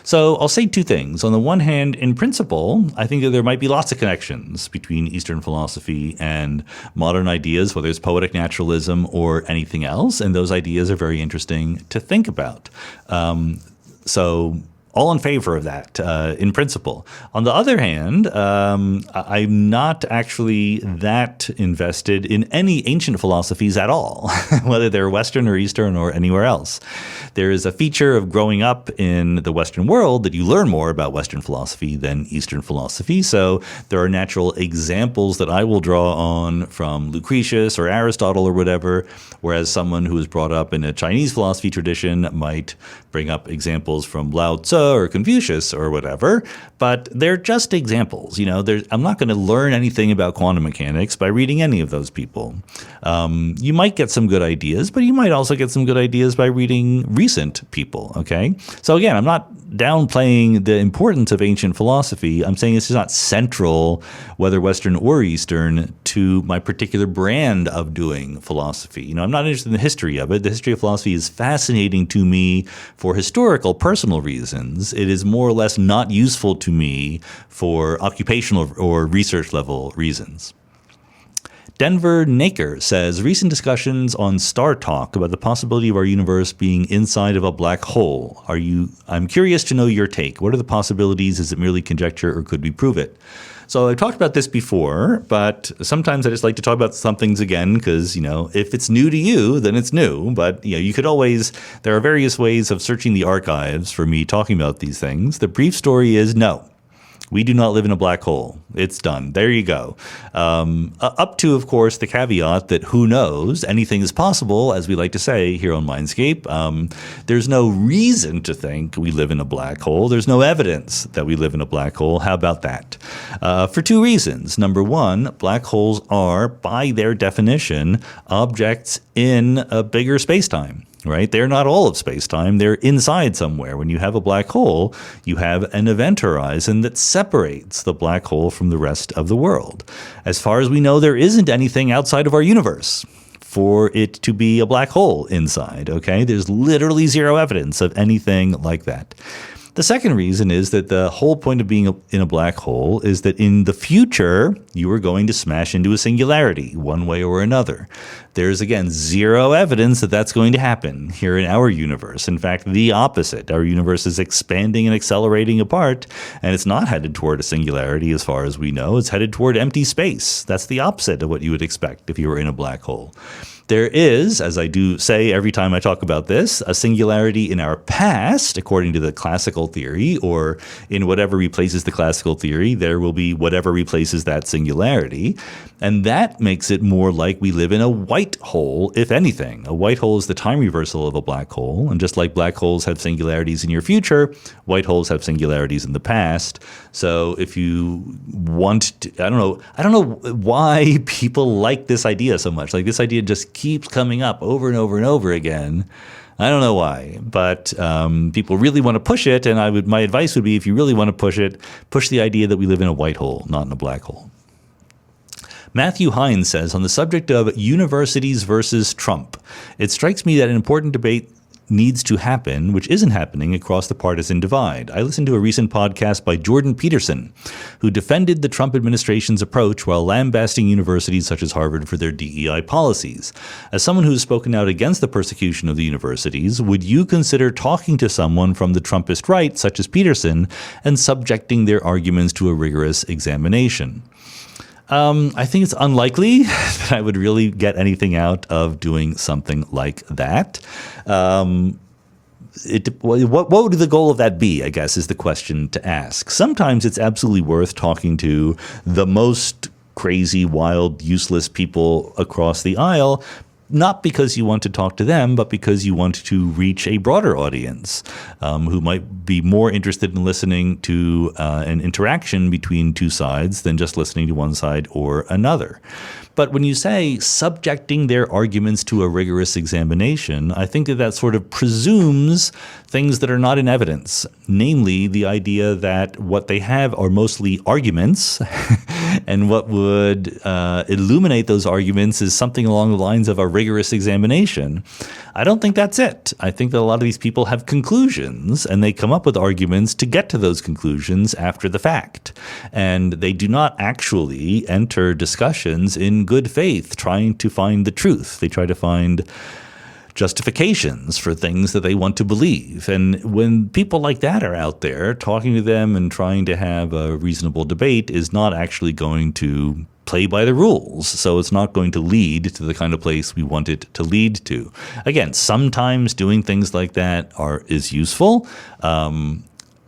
Speaker 1: So I'll say two things. On the one hand, in principle, I think that there might be lots of connections between Eastern philosophy and modern ideas, whether it's poetic naturalism or anything else, and those ideas are very interesting to think about. So all in favor of that in principle. On the other hand, I'm not actually that invested in any ancient philosophies at all, whether they're Western or Eastern or anywhere else. There is a feature of growing up in the Western world that you learn more about Western philosophy than Eastern philosophy. So there are natural examples that I will draw on from Lucretius or Aristotle or whatever, whereas someone who was brought up in a Chinese philosophy tradition might bring up examples from Lao Tzu or Confucius or whatever, but they're just examples. I'm not going to learn anything about quantum mechanics by reading any of those people. You might get some good ideas, but you might also get some good ideas by reading recent people, okay? So again, I'm not downplaying the importance of ancient philosophy. I'm saying it's just not central, whether Western or Eastern, to my particular brand of doing philosophy. I'm not interested in the history of it. The history of philosophy is fascinating to me for historical, personal reasons. It is more or less not useful to me for occupational or research level reasons. Denver Naker says, recent discussions on Star Talk about the possibility of our universe being inside of a black hole. I'm curious to know your take. What are the possibilities? Is it merely conjecture or could we prove it? So I talked about this before, but sometimes I just like to talk about some things again because, if it's new to you, then it's new. But, you could always, there are various ways of searching the archives for me talking about these things. The brief story is no. We do not live in a black hole. It's done. There you go. Up to, of course, the caveat that who knows, anything is possible, as we like to say here on Mindscape. There's no reason to think we live in a black hole. There's no evidence that we live in a black hole. How about that? For two reasons. Number one, black holes are, by their definition, objects in a bigger space-time. Right? They're not all of space-time. They're inside somewhere. When you have a black hole, you have an event horizon that separates the black hole from the rest of the world. As far as we know, there isn't anything outside of our universe for it to be a black hole inside. Okay? There's literally zero evidence of anything like that. The second reason is that the whole point of being in a black hole is that in the future, you are going to smash into a singularity one way or another. There's, again, zero evidence that that's going to happen here in our universe. In fact, the opposite. Our universe is expanding and accelerating apart, and it's not headed toward a singularity as far as we know. It's headed toward empty space. That's the opposite of what you would expect if you were in a black hole. There is, as I do say every time I talk about this, a singularity in our past, according to the classical theory, or in whatever replaces the classical theory, there will be whatever replaces that singularity. And that makes it more like we live in a white hole, if anything. A white hole is the time reversal of a black hole. And just like black holes have singularities in your future, white holes have singularities in the past. So if you want to, I don't know why people like this idea so much. Like this idea just keeps coming up over and over and over again. I don't know why, but people really want to push it. And my advice would be, if you really want to push it, push the idea that we live in a white hole, not in a black hole. Matthew Hines says, on the subject of universities versus Trump, it strikes me that an important debate needs to happen, which isn't happening across the partisan divide. I listened to a recent podcast by Jordan Peterson, who defended the Trump administration's approach while lambasting universities such as Harvard for their DEI policies. As someone who's spoken out against the persecution of the universities, would you consider talking to someone from the Trumpist right, such as Peterson, and subjecting their arguments to a rigorous examination? I think it's unlikely that I would really get anything out of doing something like that. What would the goal of that be, I guess, is the question to ask. Sometimes it's absolutely worth talking to the most crazy, wild, useless people across the aisle, not because you want to talk to them, but because you want to reach a broader audience who might be more interested in listening to an interaction between two sides than just listening to one side or another. But when you say subjecting their arguments to a rigorous examination, I think that sort of presumes things that are not in evidence, namely the idea that what they have are mostly arguments, and what would illuminate those arguments is something along the lines of a rigorous examination. I don't think that's it. I think that a lot of these people have conclusions, and they come up with arguments to get to those conclusions after the fact. And they do not actually enter discussions in good faith, trying to find the truth. They try justifications for things that they want to believe. And when people like that are out there, talking to them and trying to have a reasonable debate is not actually going to play by the rules. So it's not going to lead to the kind of place we want it to lead to. Again, sometimes doing things like that is useful.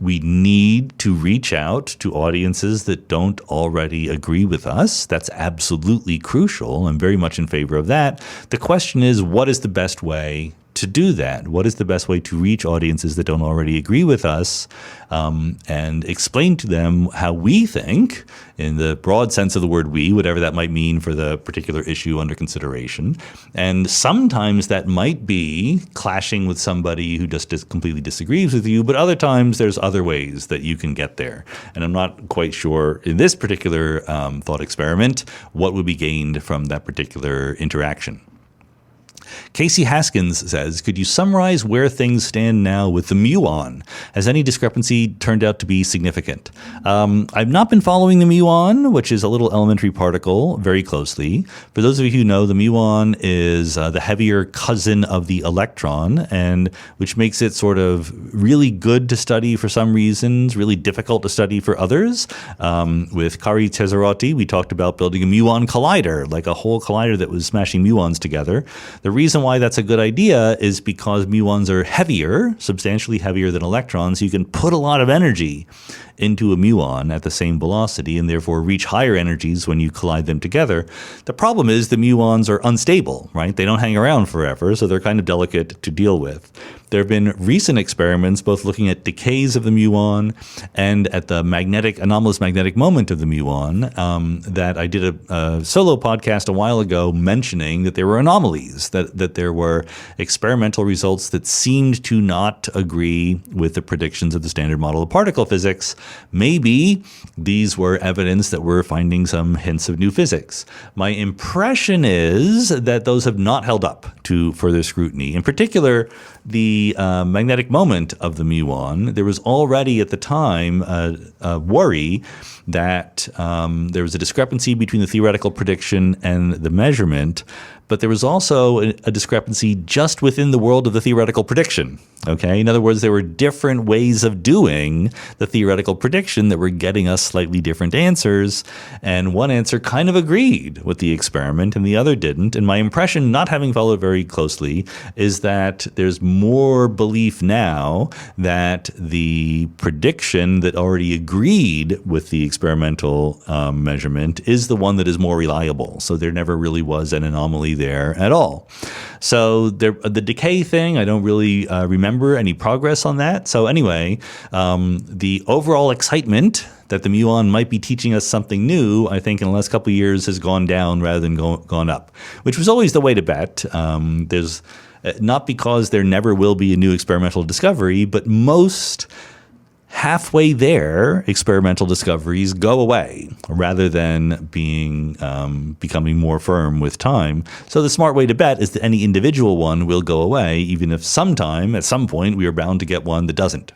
Speaker 1: We need to reach out to audiences that don't already agree with us. That's absolutely crucial. I'm very much in favor of that. The question is, what is the best way to do that? What is the best way to reach audiences that don't already agree with us, and explain to them how we think, in the broad sense of the word we, whatever that might mean for the particular issue under consideration. And sometimes that might be clashing with somebody who just completely disagrees with you, but other times there's other ways that you can get there. And I'm not quite sure in this particular thought experiment what would be gained from that particular interaction. Casey Haskins says, could you summarize where things stand now with the muon? Has any discrepancy turned out to be significant? I've not been following the muon, which is a little elementary particle, very closely. For those of you who know, the muon is the heavier cousin of the electron, and which makes it sort of really good to study for some reasons, really difficult to study for others. With Kari Tesarotti, we talked about building a muon collider, like a whole collider that was smashing muons together. The reason why that's a good idea is because muons are heavier, substantially heavier than electrons. You can put a lot of energy into a muon at the same velocity and therefore reach higher energies when you collide them together. The problem is the muons are unstable, right? They don't hang around forever, so they're kind of delicate to deal with. There have been recent experiments both looking at decays of the muon and at the anomalous magnetic moment of the muon that I did a solo podcast a while ago mentioning that there were anomalies, that there were experimental results that seemed to not agree with the predictions of the standard model of particle physics. Maybe these were evidence that we're finding some hints of new physics. My impression is that those have not held up to further scrutiny. In particular, the magnetic moment of the muon, there was already at the time a worry that there was a discrepancy between the theoretical prediction and the measurement, but there was also a discrepancy just within the world of the theoretical prediction. Okay, in other words, there were different ways of doing the theoretical prediction that were getting us slightly different answers, and one answer kind of agreed with the experiment and the other didn't. And my impression, not having followed very closely, is that there's more belief now that the prediction that already agreed with the experimental measurement is the one that is more reliable. So there never really was an anomaly there at all. So the decay thing, I don't really remember any progress on that. So anyway, the overall excitement that the muon might be teaching us something new, I think in the last couple of years has gone down rather than gone up, which was always the way to bet. There's not because there never will be a new experimental discovery, but most halfway there experimental discoveries go away rather than becoming more firm with time. So the smart way to bet is that any individual one will go away, even if at some point, we are bound to get one that doesn't.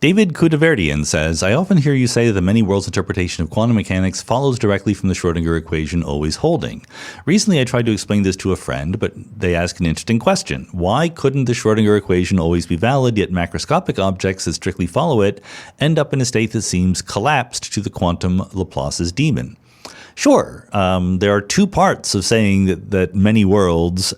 Speaker 1: David Kudaverdian says, I often hear you say that the many worlds interpretation of quantum mechanics follows directly from the Schrödinger equation always holding. Recently, I tried to explain this to a friend, but they asked an interesting question. Why couldn't the Schrödinger equation always be valid, yet macroscopic objects that strictly follow it end up in a state that seems collapsed to the quantum Laplace's demon? Sure. There are two parts of saying that many worlds,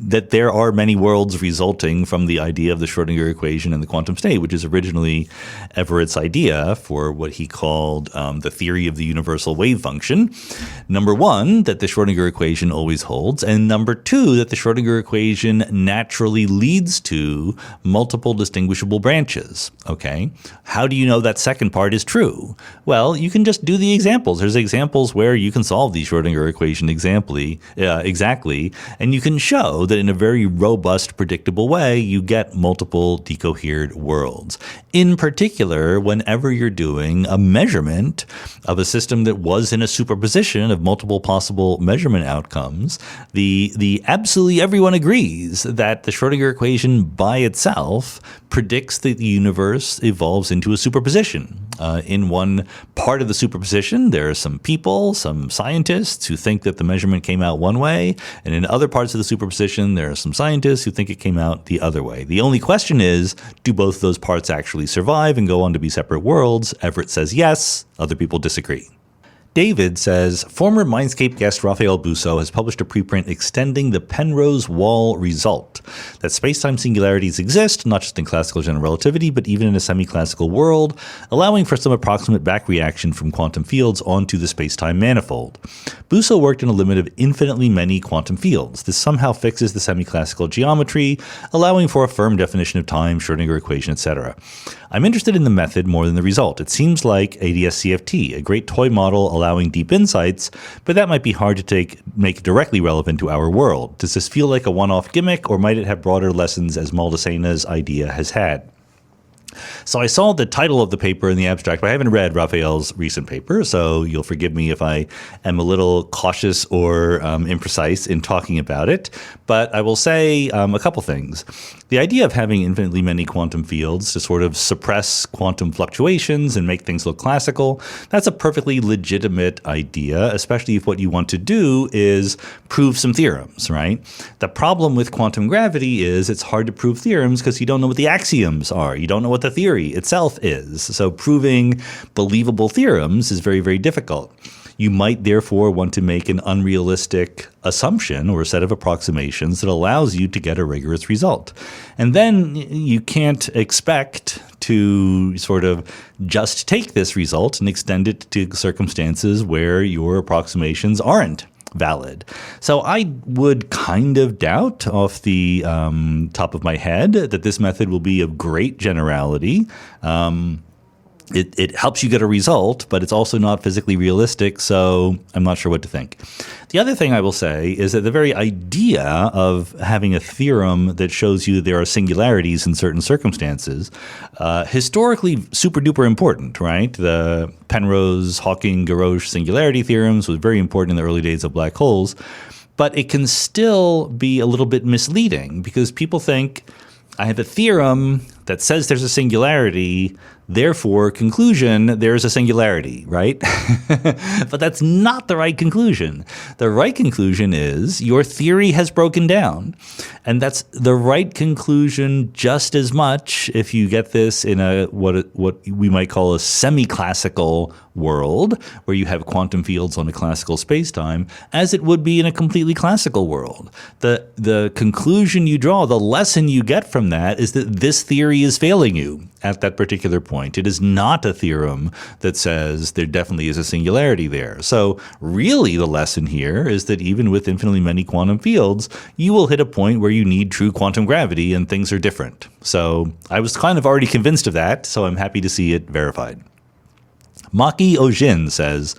Speaker 1: that there are many worlds resulting from the idea of the Schrödinger equation and the quantum state, which is originally Everett's idea for what he called the theory of the universal wave function. Number one, that the Schrödinger equation always holds, and number two, that the Schrödinger equation naturally leads to multiple distinguishable branches. Okay, how do you know that second part is true? Well, you can just do the examples. There's examples where you can solve the Schrödinger equation exactly, and you can show that in a very robust, predictable way, you get multiple decohered worlds. In particular, whenever you're doing a measurement of a system that was in a superposition of multiple possible measurement outcomes, the absolutely everyone agrees that the Schrödinger equation by itself predicts that the universe evolves into a superposition. In one part part of the superposition, there are some people, some scientists who think that the measurement came out one way, and in other parts of the superposition, there are some scientists who think it came out the other way. The only question is, do both those parts actually survive and go on to be separate worlds? Everett says yes, other people disagree. David says, former Mindscape guest Raphael Busso has published a preprint extending the Penrose wall result, that spacetime singularities exist, not just in classical general relativity, but even in a semi-classical world, allowing for some approximate back reaction from quantum fields onto the spacetime manifold. Busso worked in a limit of infinitely many quantum fields. This somehow fixes the semi-classical geometry, allowing for a firm definition of time, Schrödinger equation, etc. I'm interested in the method more than the result. It seems like ADS-CFT, a great toy model allowing deep insights, but that might be hard to make directly relevant to our world. Does this feel like a one-off gimmick, or might it have broader lessons as Maldasena's idea has had? So I saw the title of the paper in the abstract, but I haven't read Raphael's recent paper, so you'll forgive me if I am a little cautious or imprecise in talking about it. But I will say a couple things. The idea of having infinitely many quantum fields to sort of suppress quantum fluctuations and make things look classical, that's a perfectly legitimate idea, especially if what you want to do is prove some theorems, right? The problem with quantum gravity is it's hard to prove theorems because you don't know what the axioms are. You don't know what the theory itself is. So proving believable theorems is very, very difficult. You might therefore want to make an unrealistic assumption or a set of approximations that allows you to get a rigorous result. And then you can't expect to sort of just take this result and extend it to circumstances where your approximations aren't valid. So I would kind of doubt off the top of my head that this method will be of great generality. It helps you get a result, but it's also not physically realistic, so I'm not sure what to think. The other thing I will say is that the very idea of having a theorem that shows you that there are singularities in certain circumstances, historically super duper important, right? The Penrose, Hawking, Garrosh singularity theorems was very important in the early days of black holes, but it can still be a little bit misleading because people think, I have a theorem that says there's a singularity, therefore, conclusion, there's a singularity, right? But that's not the right conclusion. The right conclusion is your theory has broken down. And that's the right conclusion just as much if you get this in a what we might call a semi-classical world, where you have quantum fields on a classical spacetime, as it would be in a completely classical world. The conclusion you draw, the lesson you get from that is that this theory is failing you at that particular point. It is not a theorem that says there definitely is a singularity there. So really the lesson here is that even with infinitely many quantum fields, you will hit a point where you need true quantum gravity and things are different. So I was kind of already convinced of that, so I'm happy to see it verified. Maki Ojin says,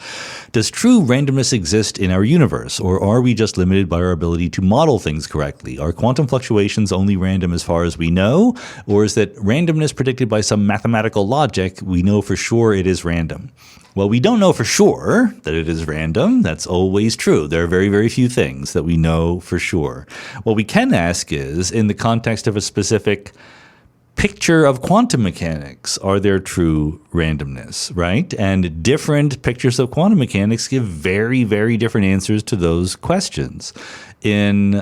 Speaker 1: does true randomness exist in our universe, or are we just limited by our ability to model things correctly? Are quantum fluctuations only random as far as we know, or is that randomness predicted by some mathematical logic we know for sure it is random? Well, we don't know for sure that it is random. That's always true. There are very, very few things that we know for sure. What we can ask is, in the context of a specific picture of quantum mechanics, are there true randomness, right? And different pictures of quantum mechanics give very, very different answers to those questions. In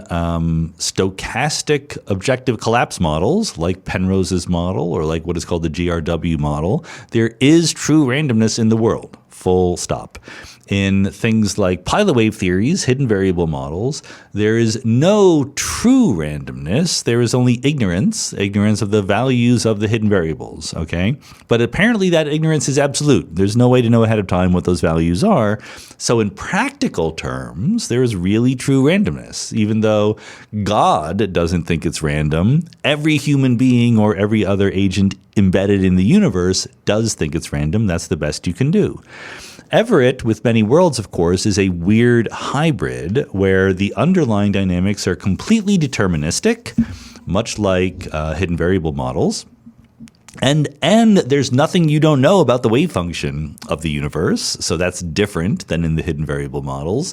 Speaker 1: stochastic objective collapse models, like Penrose's model or like what is called the GRW model, there is true randomness in the world, full stop. In things like pilot wave theories, hidden variable models, there is no true randomness. There is only ignorance of the values of the hidden variables, okay? But apparently that ignorance is absolute. There's no way to know ahead of time what those values are. So in practical terms, there is really true randomness. Even though God doesn't think it's random, every human being or every other agent embedded in the universe does think it's random. That's the best you can do. Everett, with many worlds, of course, is a weird hybrid where the underlying dynamics are completely deterministic, much like hidden variable models. And there's nothing you don't know about the wave function of the universe, so that's different than in the hidden variable models.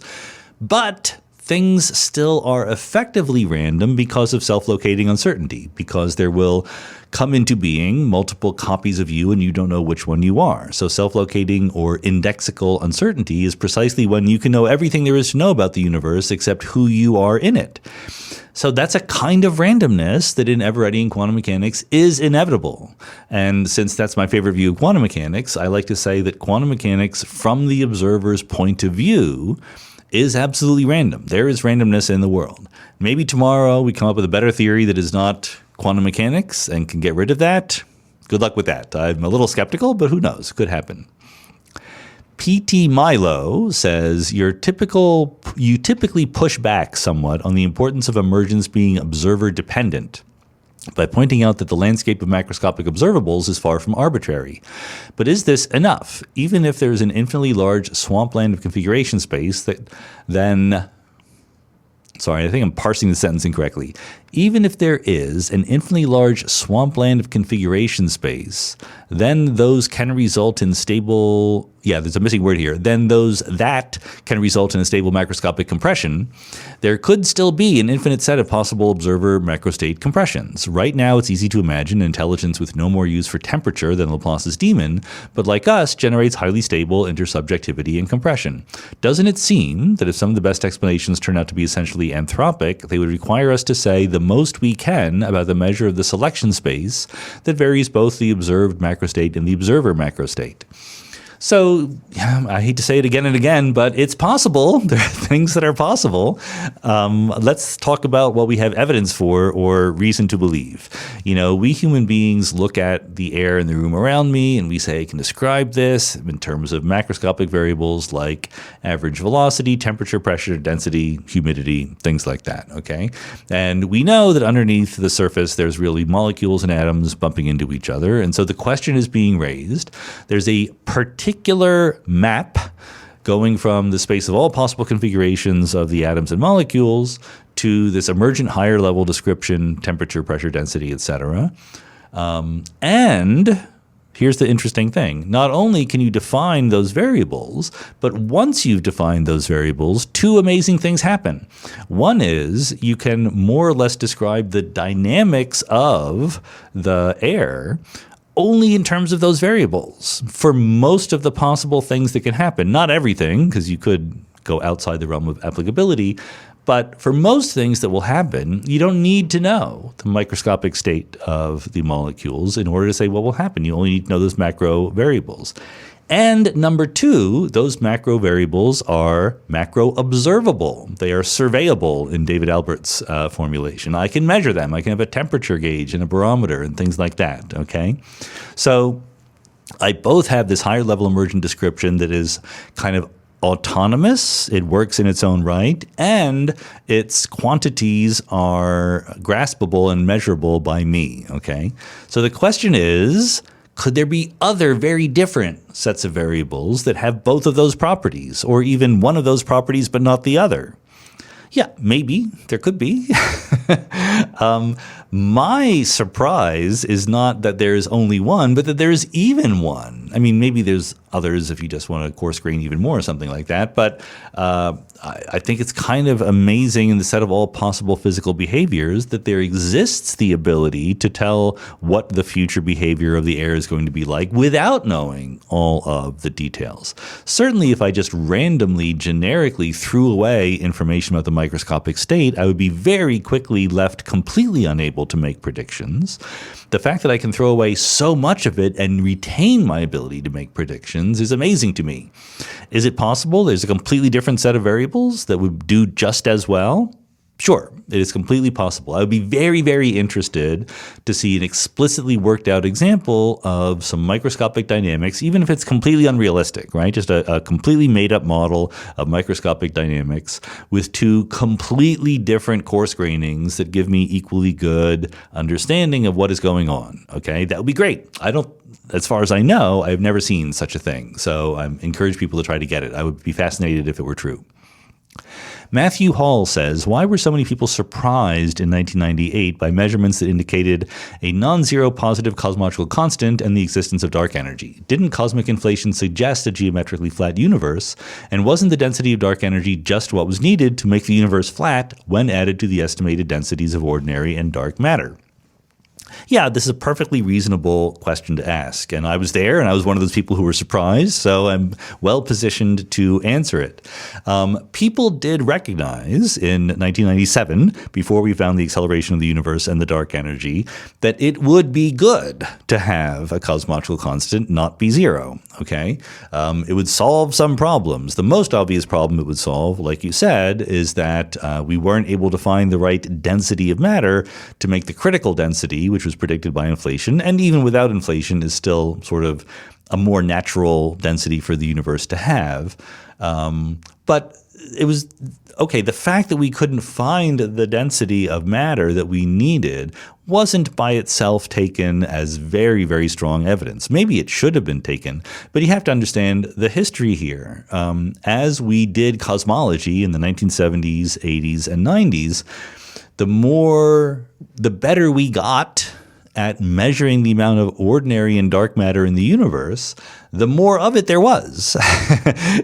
Speaker 1: But things still are effectively random because of self-locating uncertainty, because there will come into being multiple copies of you and you don't know which one you are. So self-locating or indexical uncertainty is precisely when you can know everything there is to know about the universe except who you are in it. So that's a kind of randomness that in Everettian quantum mechanics is inevitable. And since that's my favorite view of quantum mechanics, I like to say that quantum mechanics from the observer's point of view is absolutely random. There is randomness in the world. Maybe tomorrow we come up with a better theory that is not quantum mechanics and can get rid of that. Good luck with that. I'm a little skeptical, but who knows? Could happen. PT Milo says you typically push back somewhat on the importance of emergence being observer dependent by pointing out that the landscape of macroscopic observables is far from arbitrary. But is this enough? Even if there is an infinitely large swampland of configuration space, Sorry, I think I'm parsing the sentence incorrectly. Even if there is an infinitely large swampland of configuration space, then those can result in stable... Yeah, there's a missing word here. Then those that can result in a stable macroscopic compression. There could still be an infinite set of possible observer macrostate compressions. Right now, it's easy to imagine intelligence with no more use for temperature than Laplace's demon, but like us, generates highly stable intersubjectivity and compression. Doesn't it seem that if some of the best explanations turn out to be essentially anthropic, they would require us to say the most we can about the measure of the selection space that varies both the observed macrostate and the observer macrostate? So I hate to say it again and again, but it's possible. There are things that are possible. Let's talk about what we have evidence for or reason to believe. We human beings look at the air in the room around me and we say, I can describe this in terms of macroscopic variables like average velocity, temperature, pressure, density, humidity, things like that. Okay. And we know that underneath the surface, there's really molecules and atoms bumping into each other. And so the question is being raised. There's a particular map going from the space of all possible configurations of the atoms and molecules to this emergent higher level description, temperature, pressure, density, etc. And here's the interesting thing. Not only can you define those variables, but once you've defined those variables, two amazing things happen. One is you can more or less describe the dynamics of the air only in terms of those variables for most of the possible things that can happen. Not everything, because you could go outside the realm of applicability, but for most things that will happen, you don't need to know the microscopic state of the molecules in order to say what will happen. You only need to know those macro variables. And number two, those macro variables are macro observable. They are surveyable in David Albert's formulation. I can measure them. I can have a temperature gauge and a barometer and things like that, okay? So I both have this higher level emergent description that is kind of autonomous, it works in its own right, and its quantities are graspable and measurable by me, okay? So the question is, could there be other very different sets of variables that have both of those properties, or even one of those properties but not the other? Yeah, maybe. There could be. My surprise is not that there's only one, but that there's even one. I mean, maybe there's others if you just want to coarse grain even more or something like that. But I think it's kind of amazing in the set of all possible physical behaviors that there exists the ability to tell what the future behavior of the air is going to be like without knowing all of the details. Certainly, if I just randomly, generically threw away information about the microscopic state, I would be very quickly left completely unable to make predictions. The fact that I can throw away so much of it and retain my ability to make predictions is amazing to me. Is it possible there's a completely different set of variables that would do just as well? Sure, it is completely possible. I would be very, very interested to see an explicitly worked out example of some microscopic dynamics, even if it's completely unrealistic, right? Just a completely made up model of microscopic dynamics with two completely different coarse grainings that give me equally good understanding of what is going on, okay? That would be great. As far as I know, I've never seen such a thing. So I encourage people to try to get it. I would be fascinated if it were true. Matthew Hall says, why were so many people surprised in 1998 by measurements that indicated a non-zero positive cosmological constant and the existence of dark energy? Didn't cosmic inflation suggest a geometrically flat universe? And wasn't the density of dark energy just what was needed to make the universe flat when added to the estimated densities of ordinary and dark matter? Yeah, this is a perfectly reasonable question to ask. And I was there, and I was one of those people who were surprised, so I'm well positioned to answer it. People did recognize in 1997, before we found the acceleration of the universe and the dark energy, that it would be good to have a cosmological constant not be zero. Okay, it would solve some problems. The most obvious problem it would solve, like you said, is that we weren't able to find the right density of matter to make the critical density, which was predicted by inflation, and even without inflation is still sort of a more natural density for the universe to have. But it was okay. The fact that we couldn't find the density of matter that we needed wasn't by itself taken as very, very strong evidence. Maybe it should have been taken, but you have to understand the history here. As we did cosmology in the 1970s, 80s, and 90s, the better we got at measuring the amount of ordinary and dark matter in the universe, the more of it there was.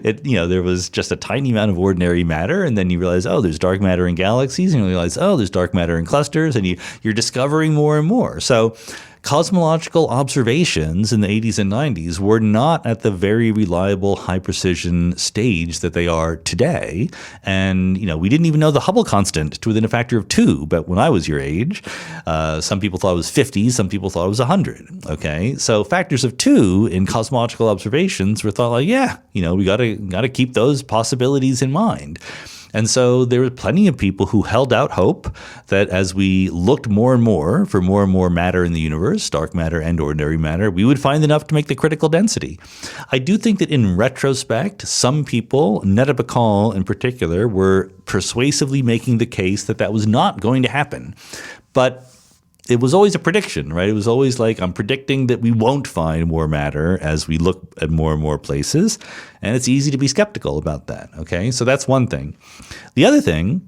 Speaker 1: There was just a tiny amount of ordinary matter, and then you realize, oh, there's dark matter in galaxies, and you realize, oh, there's dark matter in clusters, and you're discovering more and more. So cosmological observations in the 80s and 90s were not at the very reliable, high-precision stage that they are today. And, we didn't even know the Hubble constant to within a factor of 2. But when I was your age, some people thought it was 50, some people thought it was 100. Okay, so factors of 2 in cosmological observations were thought like, we got to keep those possibilities in mind. And so there were plenty of people who held out hope that as we looked more and more for more and more matter in the universe, dark matter and ordinary matter, we would find enough to make the critical density. I do think that in retrospect, some people, Netta Bakal in particular, were persuasively making the case that that was not going to happen. But it was always a prediction, right? It was always like, I'm predicting that we won't find more matter as we look at more and more places. And it's easy to be skeptical about that, okay? So that's one thing. The other thing,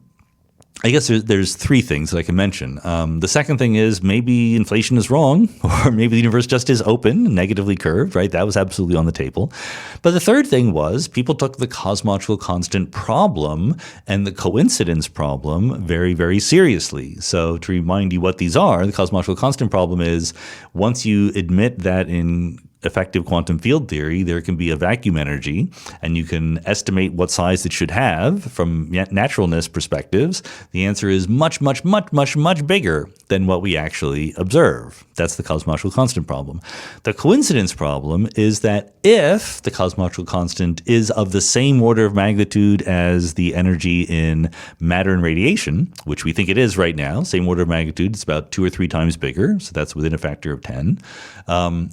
Speaker 1: I guess there's three things that I can mention. The second thing is maybe inflation is wrong, or maybe the universe just is open, negatively curved, right? That was absolutely on the table. But the third thing was people took the cosmological constant problem and the coincidence problem very, very seriously. So to remind you what these are, the cosmological constant problem is once you admit that in effective quantum field theory, there can be a vacuum energy, and you can estimate what size it should have from naturalness perspectives. The answer is much, much, much, much, much bigger than what we actually observe. That's the cosmological constant problem. The coincidence problem is that if the cosmological constant is of the same order of magnitude as the energy in matter and radiation, which we think it is right now, same order of magnitude, it's about 2 or 3 times bigger, so that's within a factor of 10.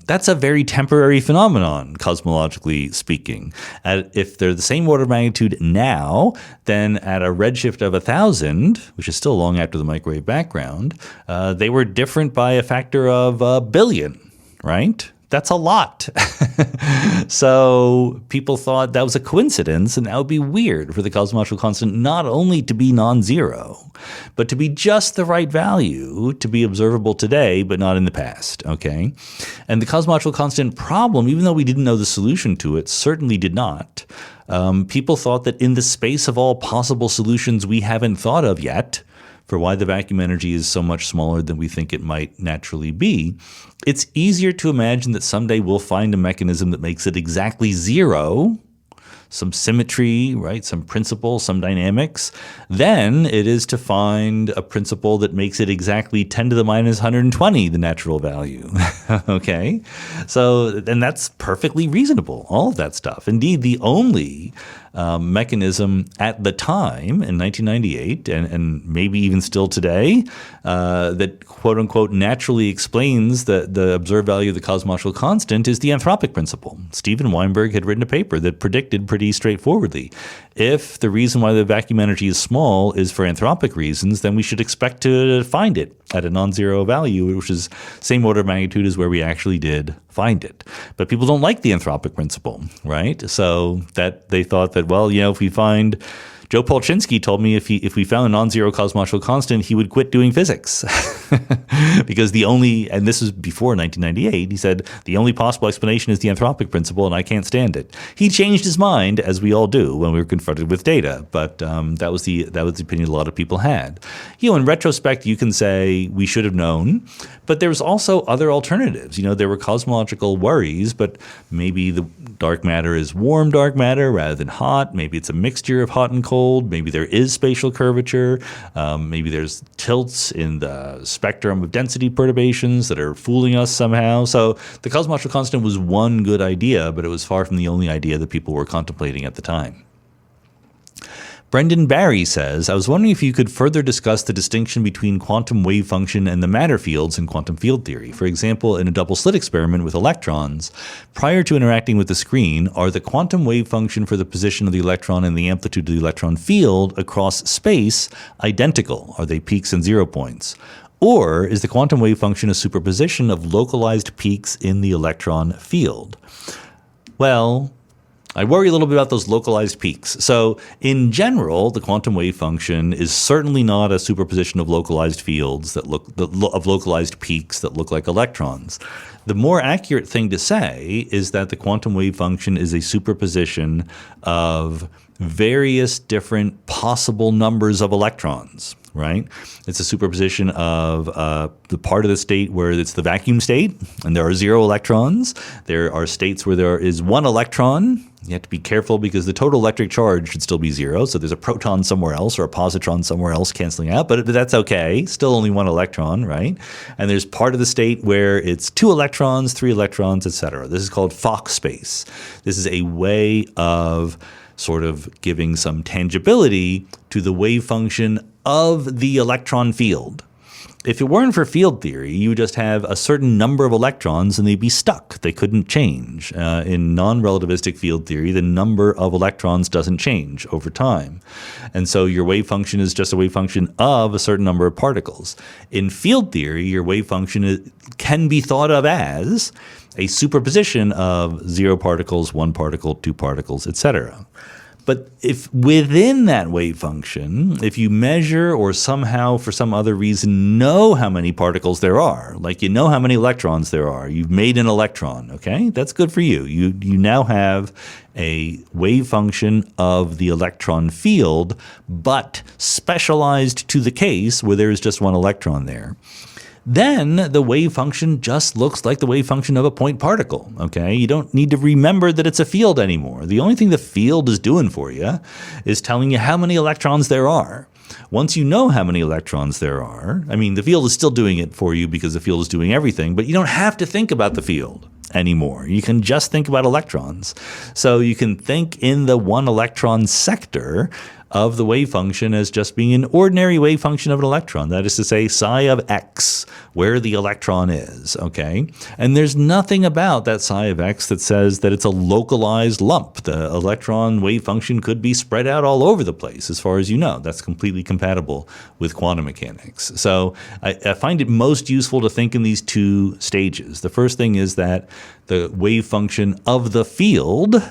Speaker 1: That's a very temporary phenomenon, cosmologically speaking. If they're the same order of magnitude now, then at a redshift of 1,000, which is still long after the microwave background, they were different by a factor of a billion, right? That's a lot. So people thought that was a coincidence, and that would be weird for the cosmological constant not only to be non-zero, but to be just the right value to be observable today, but not in the past, okay? And the cosmological constant problem, even though we didn't know the solution to it, certainly did not. People thought that in the space of all possible solutions we haven't thought of yet, for why the vacuum energy is so much smaller than we think it might naturally be, it's easier to imagine that someday we'll find a mechanism that makes it exactly zero, some symmetry, right, some principle, some dynamics, than it is to find a principle that makes it exactly 10 to the minus 120, the natural value, okay? So, and that's perfectly reasonable, all of that stuff. Indeed, the only mechanism at the time in 1998 and maybe even still today that quote unquote naturally explains the observed value of the cosmological constant is the anthropic principle. Steven Weinberg had written a paper that predicted pretty straightforwardly, if the reason why the vacuum energy is small is for anthropic reasons, then we should expect to find it at a non-zero value, which is same order of magnitude as where we actually did find it. But people don't like the anthropic principle, right? So that they thought that, well, if we find Joe Polchinski told me if we found a non-zero cosmological constant, he would quit doing physics. Because and this was before 1998, he said, the only possible explanation is the anthropic principle, and I can't stand it. He changed his mind, as we all do when we were confronted with data, but that was the opinion a lot of people had. In retrospect, you can say we should have known, but there was also other alternatives. There were cosmological worries, but maybe the dark matter is warm dark matter rather than hot. Maybe it's a mixture of hot and cold. Maybe there is spatial curvature. Maybe there's tilts in the spectrum of density perturbations that are fooling us somehow. So the cosmological constant was one good idea, but it was far from the only idea that people were contemplating at the time. Brendan Barry says, I was wondering if you could further discuss the distinction between quantum wave function and the matter fields in quantum field theory. For example, in a double slit experiment with electrons, prior to interacting with the screen, are the quantum wave function for the position of the electron and the amplitude of the electron field across space identical? Are they peaks and 0 points? Or is the quantum wave function a superposition of localized peaks in the electron field? Well, I worry a little bit about those localized peaks. So in general, the quantum wave function is certainly not a superposition of localized fields of localized peaks that look like electrons. The more accurate thing to say is that the quantum wave function is a superposition of various different possible numbers of electrons, right? It's a superposition of the part of the state where it's the vacuum state, and there are 0 electrons. There are states where there is 1 electron. You have to be careful because the total electric charge should still be 0. So there's a proton somewhere else or a positron somewhere else canceling out, but that's okay. Still only 1 electron, right? And there's part of the state where it's 2 electrons, 3 electrons, etc. This is called Fock space. This is a way of sort of giving some tangibility to the wave function of the electron field. If it weren't for field theory, you would just have a certain number of electrons and they'd be stuck. They couldn't change. In non-relativistic field theory, the number of electrons doesn't change over time. And so your wave function is just a wave function of a certain number of particles. In field theory, your wave function can be thought of as a superposition of 0 particles, 1 particle, 2 particles, etc. But if within that wave function, if you measure or somehow for some other reason know how many particles there are, like you know how many electrons there are, you've made an electron, okay? That's good for you. You now have a wave function of the electron field, but specialized to the case where there is just 1 electron there. Then the wave function just looks like the wave function of a point particle, okay? You don't need to remember that it's a field anymore. The only thing the field is doing for you is telling you how many electrons there are. Once you know how many electrons there are, the field is still doing it for you because the field is doing everything, but you don't have to think about the field anymore. You can just think about electrons. So you can think in the 1 electron sector of the wave function as just being an ordinary wave function of an electron. That is to say, psi of x, where the electron is, okay? And there's nothing about that psi of x that says that it's a localized lump. The electron wave function could be spread out all over the place, as far as you know. That's completely compatible with quantum mechanics. So I find it most useful to think in these 2 stages. The first thing is that the wave function of the field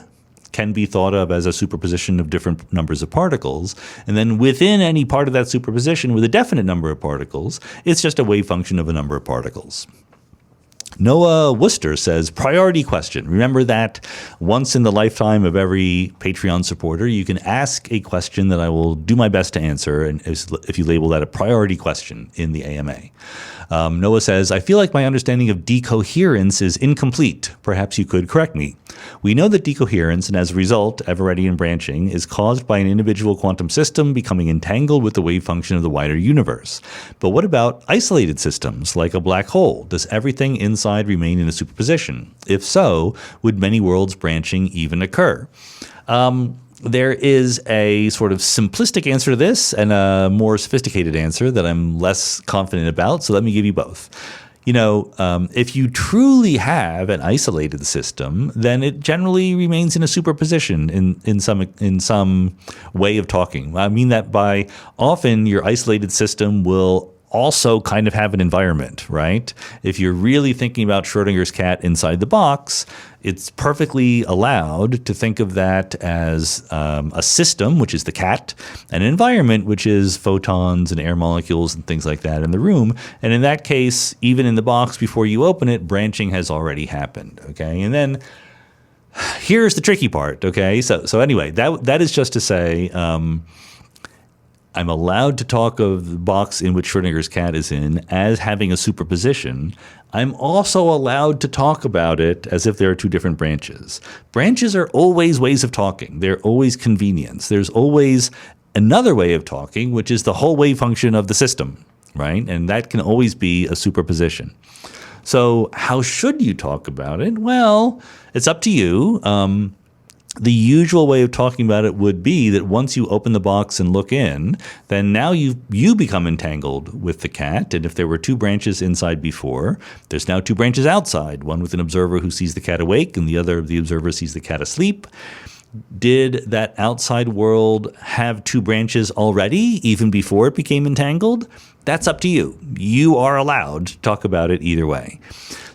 Speaker 1: can be thought of as a superposition of different numbers of particles. And then within any part of that superposition with a definite number of particles, it's just a wave function of a number of particles. Noah Worcester says, priority question. Remember that once in the lifetime of every Patreon supporter, you can ask a question that I will do my best to answer, and if you label that a priority question in the AMA. Noah says, I feel like my understanding of decoherence is incomplete. Perhaps you could correct me. We know that decoherence, and as a result, Everettian branching, is caused by an individual quantum system becoming entangled with the wave function of the wider universe. But what about isolated systems, like a black hole? Does everything inside remain in a superposition? If so, would many worlds branching even occur? There is a sort of simplistic answer to this and a more sophisticated answer that I'm less confident about, so let me give you both. If you truly have an isolated system, then it generally remains in a superposition in some way of talking. I mean that by often your isolated system will also kind of have an environment, right? If you're really thinking about Schrodinger's cat inside the box, it's perfectly allowed to think of that as a system, which is the cat, and an environment, which is photons and air molecules and things like that in the room. And in that case, even in the box, before you open it, branching has already happened, okay? And then here's the tricky part, okay? So anyway, that is just to say, I'm allowed to talk of the box in which Schrodinger's cat is in as having a superposition. I'm also allowed to talk about it as if there are two different branches. Branches are always ways of talking. They're always convenience. There's always another way of talking, which is the whole wave function of the system, right? And that can always be a superposition. So how should you talk about it? Well, it's up to you. The usual way of talking about it would be that once you open the box and look in, then now you become entangled with the cat. And if there were two branches inside before, there's now two branches outside, one with an observer who sees the cat awake and the other, the observer, sees the cat asleep. Did that outside world have two branches already, even before it became entangled? That's up to you. You are allowed to talk about it either way.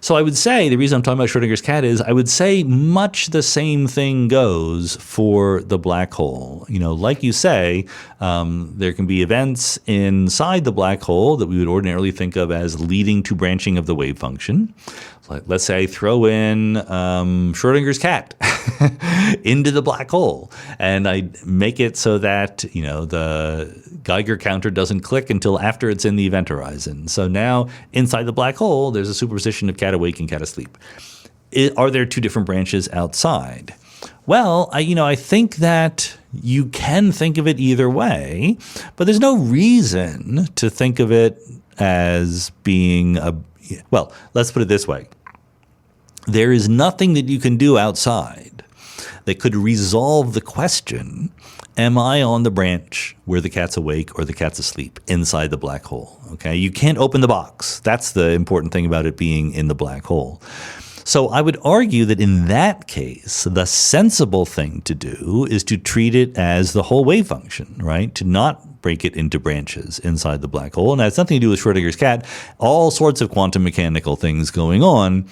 Speaker 1: So I would say, the reason I'm talking about Schrodinger's cat is, I would say much the same thing goes for the black hole. You know, like you say, there can be events inside the black hole that we would ordinarily think of as leading to branching of the wave function. Let's say I throw in Schrodinger's cat into the black hole, and I make it so that, you know, the Geiger counter doesn't click until after it's in the event horizon. So now inside the black hole, there's a superposition of cat awake and cat asleep. Are there two different branches outside? Well, I think that you can think of it either way, but there's no reason to think of it as being well, let's put it this way. There is nothing that you can do outside that could resolve the question, am I on the branch where the cat's awake or the cat's asleep inside the black hole? Okay, you can't open the box. That's the important thing about it being in the black hole. So I would argue that in that case, the sensible thing to do is to treat it as the whole wave function, right? To not break it into branches inside the black hole. And that has nothing to do with Schrodinger's cat. All sorts of quantum mechanical things going on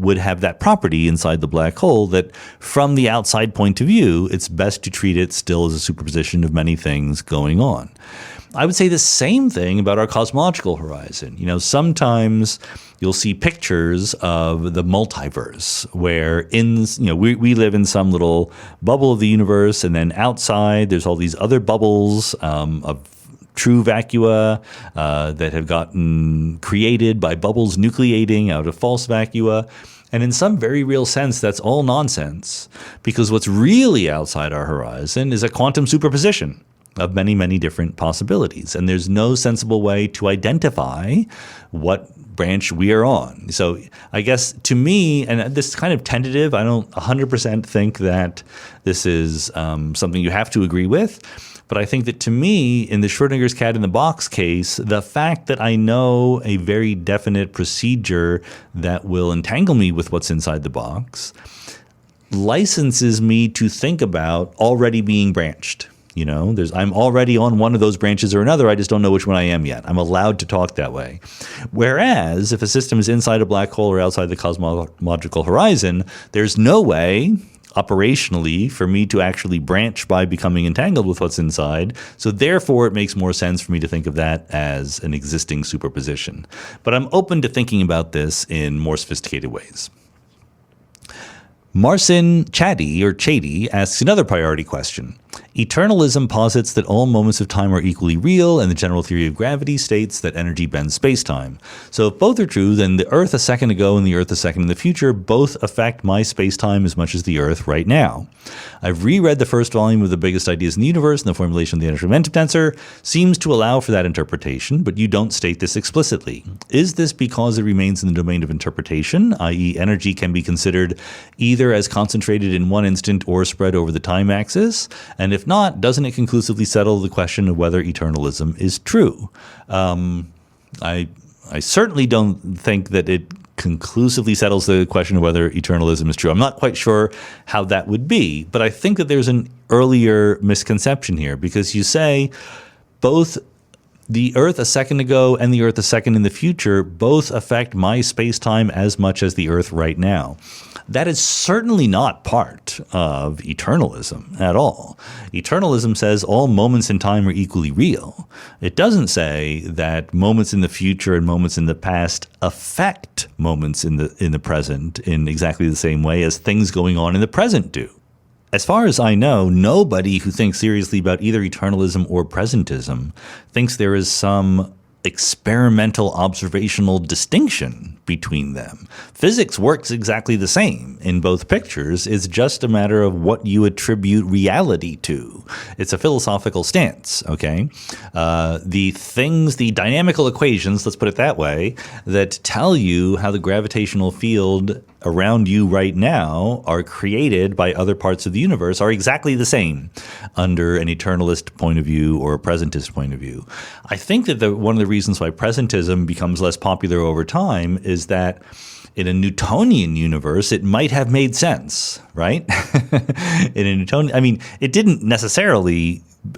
Speaker 1: would have that property inside the black hole that from the outside point of view, it's best to treat it still as a superposition of many things going on. I would say the same thing about our cosmological horizon. You know, sometimes you'll see pictures of the multiverse where we live in some little bubble of the universe, and then outside there's all these other bubbles of true vacua that have gotten created by bubbles nucleating out of false vacua. And in some very real sense, that's all nonsense, because what's really outside our horizon is a quantum superposition of many, many different possibilities. And there's no sensible way to identify what branch we are on. So I guess to me, and this is kind of tentative, I don't 100% think that this is something you have to agree with, but I think that to me, in the Schrodinger's cat in the box case, the fact that I know a very definite procedure that will entangle me with what's inside the box licenses me to think about already being branched. You know, I'm already on one of those branches or another. I just don't know which one I am yet. I'm allowed to talk that way. Whereas if a system is inside a black hole or outside the cosmological horizon, there's no way operationally for me to actually branch by becoming entangled with what's inside. So therefore, it makes more sense for me to think of that as an existing superposition. But I'm open to thinking about this in more sophisticated ways. Marcin Chady asks another priority question. Eternalism posits that all moments of time are equally real, and the general theory of gravity states that energy bends spacetime. So if both are true, then the Earth a second ago and the Earth a second in the future both affect my spacetime as much as the Earth right now. I've reread the first volume of The Biggest Ideas in the Universe, and the formulation of the energy momentum tensor seems to allow for that interpretation, but you don't state this explicitly. Is this because it remains in the domain of interpretation, i.e. energy can be considered either as concentrated in one instant or spread over the time axis? And if not, doesn't it conclusively settle the question of whether eternalism is true? I certainly don't think that it conclusively settles the question of whether eternalism is true. I'm not quite sure how that would be, but I think that there's an earlier misconception here, because you say both the Earth a second ago and the Earth a second in the future both affect my space-time as much as the Earth right now. That is certainly not part of eternalism at all. Eternalism says all moments in time are equally real. It doesn't say that moments in the future and moments in the past affect moments in the present in exactly the same way as things going on in the present do. As far as I know, nobody who thinks seriously about either eternalism or presentism thinks there is some experimental observational distinction between them. Physics works exactly the same in both pictures. It's just a matter of what you attribute reality to. It's a philosophical stance, okay? The dynamical equations, let's put it that way, that tell you how the gravitational field around you right now are created by other parts of the universe are exactly the same under an eternalist point of view or a presentist point of view. I think that one of the reasons why presentism becomes less popular over time is that in a Newtonian universe, it might have made sense, right? In a Newtonian, I mean,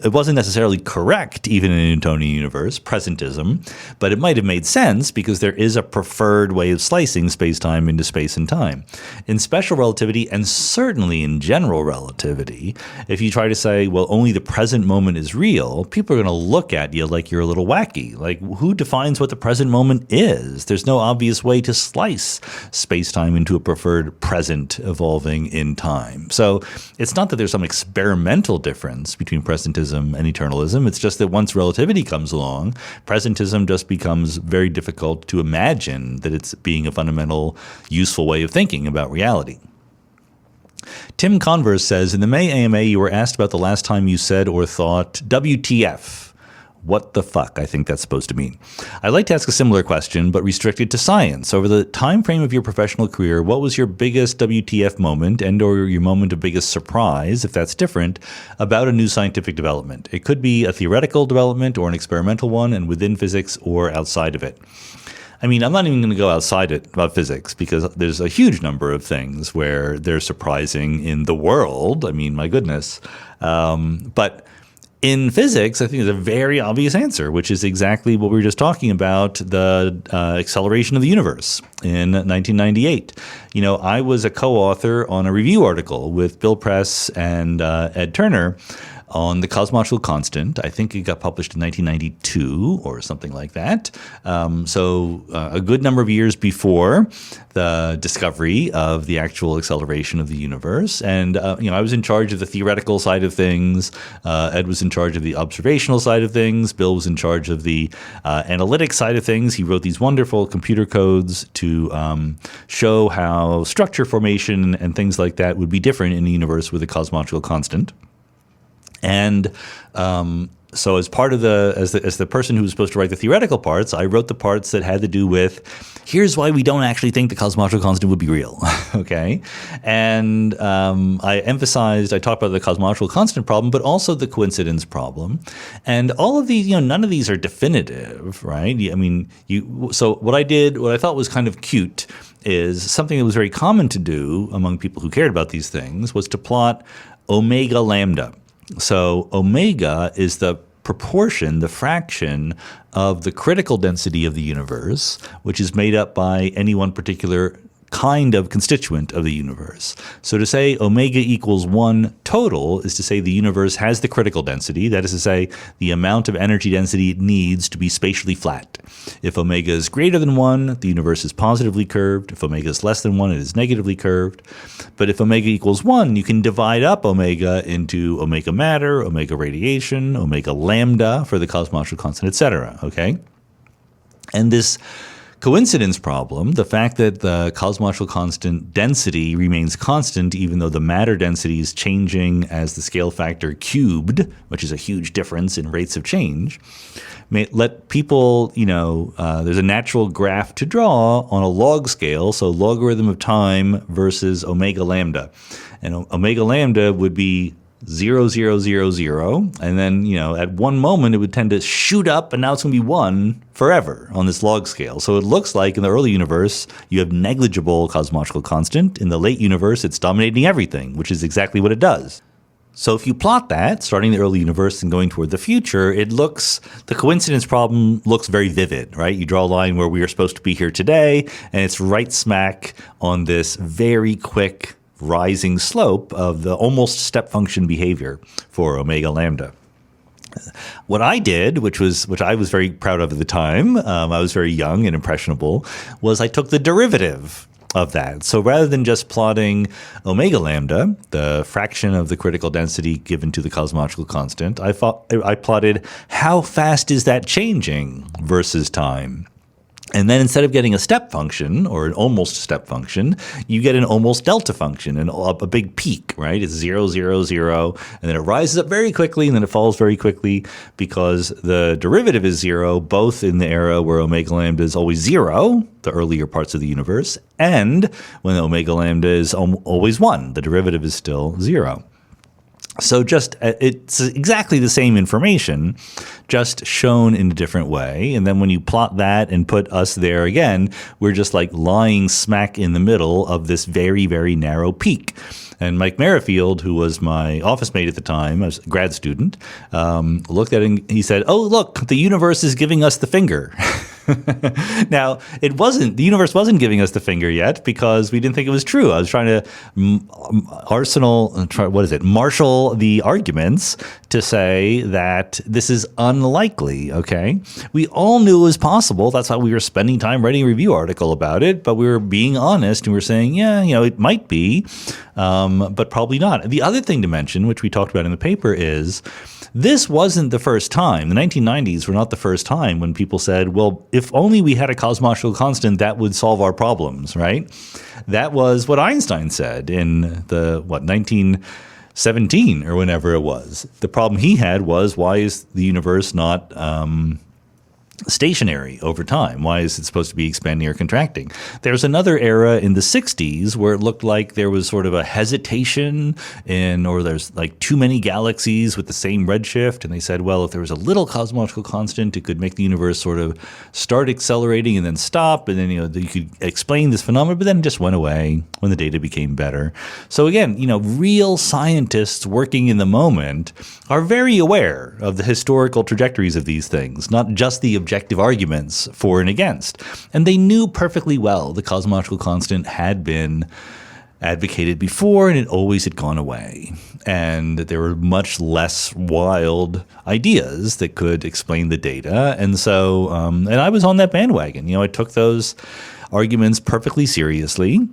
Speaker 1: it wasn't necessarily correct even in a Newtonian universe, presentism, but it might have made sense because there is a preferred way of slicing space-time into space and time. In special relativity, and certainly in general relativity, if you try to say, well, only the present moment is real, people are going to look at you like you're a little wacky. Like, who defines what the present moment is? There's no obvious way to slice space-time into a preferred present evolving in time. So it's not that there's some experimental difference between presentism and eternalism. It's just that once relativity comes along, presentism just becomes very difficult to imagine that it's being a fundamental, useful way of thinking about reality. Tim Converse says, in the May AMA, you were asked about the last time you said or thought, WTF. What the fuck, I think that's supposed to mean. I'd like to ask a similar question, but restricted to science. Over the time frame of your professional career, what was your biggest WTF moment and or your moment of biggest surprise, if that's different, about a new scientific development? It could be a theoretical development or an experimental one, and within physics or outside of it. I mean, I'm not even going to go outside it about physics because there's a huge number of things where they're surprising in the world. I mean, my goodness. But in physics, I think there's a very obvious answer, which is exactly what we were just talking about, the acceleration of the universe in 1998. You know, I was a co-author on a review article with Bill Press and Ed Turner on the cosmological constant. I think it got published in 1992 or something like that. So a good number of years before the discovery of the actual acceleration of the universe. And, I was in charge of the theoretical side of things. Ed was in charge of the observational side of things. Bill was in charge of the analytic side of things. He wrote these wonderful computer codes to show how structure formation and things like that would be different in a universe with a cosmological constant. And so as part of as the person who was supposed to write the theoretical parts, I wrote the parts that had to do with, here's why we don't actually think the cosmological constant would be real, okay? And I talked about the cosmological constant problem, but also the coincidence problem. And all of these, none of these are definitive, right? I mean, so what I thought was kind of cute is something that was very common to do among people who cared about these things was to plot omega lambda. So omega is the proportion, the fraction of the critical density of the universe, which is made up by any one particular kind of constituent of the universe. So to say omega equals 1 total is to say the universe has the critical density, that is to say the amount of energy density it needs to be spatially flat. If omega is greater than 1, the universe is positively curved. If omega is less than 1, it is negatively curved. But if omega equals 1, you can divide up omega into omega matter, omega radiation, omega lambda for the cosmological constant, etc. Okay? And this coincidence problem, the fact that the cosmological constant density remains constant even though the matter density is changing as the scale factor cubed, which is a huge difference in rates of change, may let people, there's a natural graph to draw on a log scale, so logarithm of time versus omega lambda. And omega lambda would be 0, 0, 0, 0, and then, at one moment it would tend to shoot up, and now it's going to be 1 forever on this log scale. So it looks like in the early universe you have negligible cosmological constant. In the late universe it's dominating everything, which is exactly what it does. So if you plot that, starting the early universe and going toward the future, the coincidence problem looks very vivid, right? You draw a line where we are supposed to be here today, and it's right smack on this very quick rising slope of the almost step function behavior for omega lambda. What I did, which I was very proud of at the time, I was very young and impressionable, was I took the derivative of that. So rather than just plotting omega lambda, the fraction of the critical density given to the cosmological constant, I plotted how fast is that changing versus time. And then instead of getting a step function or an almost step function, you get an almost delta function and a big peak, right? It's 0, 0, 0, and then it rises up very quickly and then it falls very quickly because the derivative is 0, both in the era where omega lambda is always 0, the earlier parts of the universe, and when omega lambda is always 1, the derivative is still 0. So it's exactly the same information, just shown in a different way. And then when you plot that and put us there again, we're just like lying smack in the middle of this very, very narrow peak. And Mike Merrifield, who was my office mate at the time, I was a grad student, looked at it and he said, "Oh, look, the universe is giving us the finger." Now, the universe wasn't giving us the finger yet because we didn't think it was true. I was trying to marshal the arguments to say that this is unlikely, okay? We all knew it was possible. That's why we were spending time writing a review article about it, but we were being honest and we were saying, yeah, it might be, but probably not. The other thing to mention, which we talked about in the paper, is this wasn't the first time. The 1990s were not the first time when people said, well, if only we had a cosmological constant, that would solve our problems, right? That was what Einstein said in 1917 or whenever it was. The problem he had was, why is the universe not stationary over time? Why is it supposed to be expanding or contracting? There's another era in the 60s where it looked like there was sort of a hesitation or there's like too many galaxies with the same redshift. And they said, well, if there was a little cosmological constant, it could make the universe sort of start accelerating and then stop. And then, you could explain this phenomenon, but then it just went away when the data became better. So again, real scientists working in the moment are very aware of the historical trajectories of these things, not just the objective arguments for and against. And they knew perfectly well the cosmological constant had been advocated before and it always had gone away. And that there were much less wild ideas that could explain the data. And so, and I was on that bandwagon. I took those arguments perfectly seriously.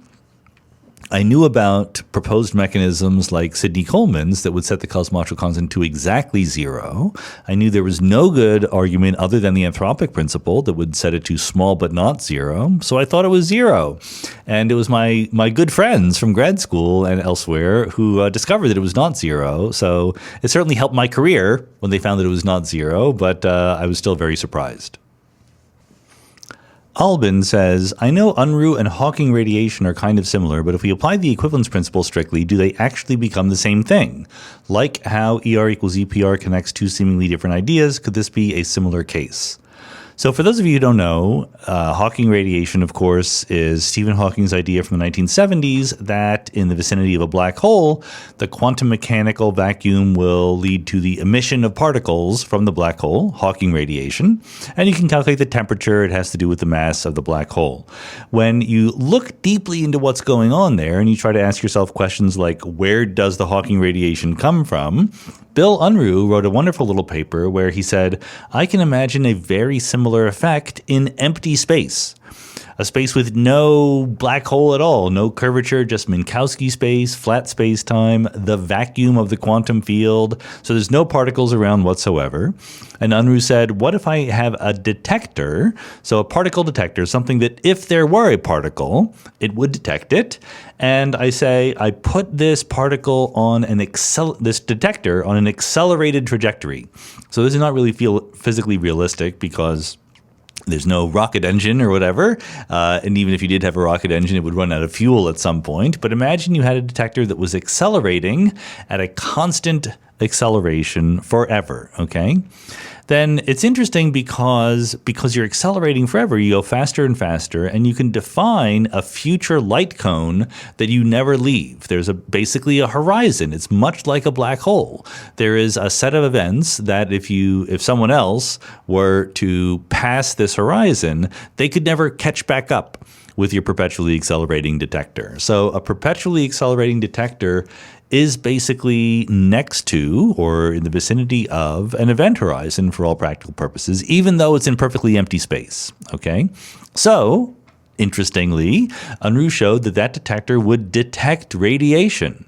Speaker 1: I knew about proposed mechanisms like Sidney Coleman's that would set the cosmological constant to exactly 0. I knew there was no good argument other than the anthropic principle that would set it to small but not 0. So I thought it was 0. And it was my good friends from grad school and elsewhere who discovered that it was not 0. So it certainly helped my career when they found that it was not 0, but I was still very surprised. Albin says, I know Unruh and Hawking radiation are kind of similar, but if we apply the equivalence principle strictly, do they actually become the same thing? Like how ER equals EPR connects two seemingly different ideas, could this be a similar case? So for those of you who don't know, Hawking radiation, of course, is Stephen Hawking's idea from the 1970s that in the vicinity of a black hole, the quantum mechanical vacuum will lead to the emission of particles from the black hole, Hawking radiation, and you can calculate the temperature. It has to do with the mass of the black hole. When you look deeply into what's going on there and you try to ask yourself questions like, where does the Hawking radiation come from? Bill Unruh wrote a wonderful little paper where he said, I can imagine a very similar effect in empty space. A space with no black hole at all, no curvature, just Minkowski space, flat space-time, the vacuum of the quantum field. So there's no particles around whatsoever. And Unruh said, what if I have a detector, so a particle detector, something that if there were a particle, it would detect it. And I say, I put this particle on this detector on an accelerated trajectory. So this is not really physically realistic because there's no rocket engine or whatever. And even if you did have a rocket engine, it would run out of fuel at some point. But imagine you had a detector that was accelerating at a constant acceleration forever, okay? Then it's interesting because you're accelerating forever, you go faster and faster, and you can define a future light cone that you never leave. There's basically a horizon. It's much like a black hole. There is a set of events that if someone else were to pass this horizon, they could never catch back up with your perpetually accelerating detector. So a perpetually accelerating detector is basically next to or in the vicinity of an event horizon for all practical purposes, even though it's in perfectly empty space, okay? So, interestingly, Unruh showed that detector would detect radiation,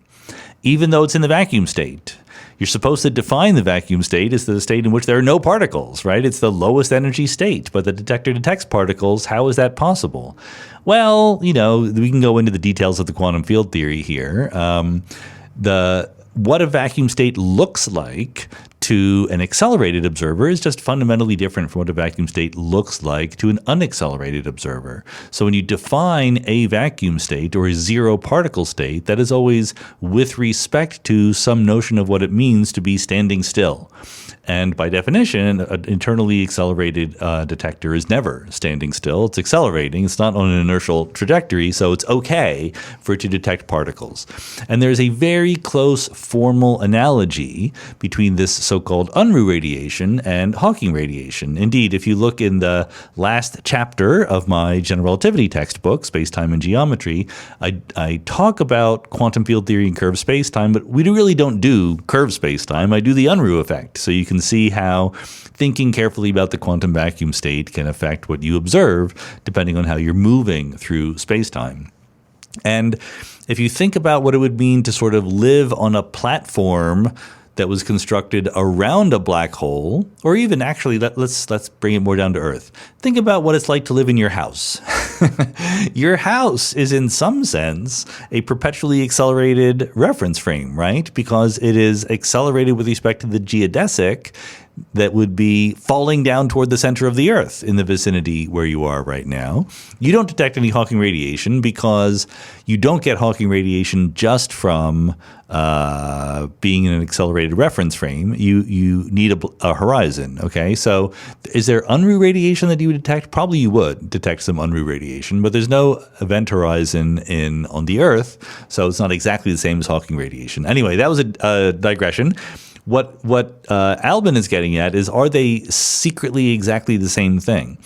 Speaker 1: even though it's in the vacuum state. You're supposed to define the vacuum state as the state in which there are no particles, right? It's the lowest energy state, but the detector detects particles. How is that possible? Well, we can go into the details of the quantum field theory here. What a vacuum state looks like to an accelerated observer is just fundamentally different from what a vacuum state looks like to an unaccelerated observer. So when you define a vacuum state or a zero particle state, that is always with respect to some notion of what it means to be standing still. And by definition, an internally accelerated detector is never standing still. It's accelerating. It's not on an inertial trajectory, so it's okay for it to detect particles. And there's a very close formal analogy between this so-called Unruh radiation and Hawking radiation. Indeed, if you look in the last chapter of my general relativity textbook, Space-Time and Geometry, I talk about quantum field theory and curved space-time, but we really don't do curved space-time. I do the Unruh effect, so you can see how thinking carefully about the quantum vacuum state can affect what you observe depending on how you're moving through space-time. And if you think about what it would mean to sort of live on a platform that was constructed around a black hole, or even actually, let's bring it more down to earth. Think about what it's like to live in your house. Your house is in some sense a perpetually accelerated reference frame, right? Because it is accelerated with respect to the geodesic that would be falling down toward the center of the Earth in the vicinity where you are right now. You don't detect any Hawking radiation because you don't get Hawking radiation just from being in an accelerated reference frame. You need a horizon, okay? So is there Unruh radiation that you would detect? Probably you would detect some Unruh radiation, but there's no event horizon on the Earth, so it's not exactly the same as Hawking radiation. Anyway, that was a digression. What Albin is getting at is, are they secretly exactly the same thing?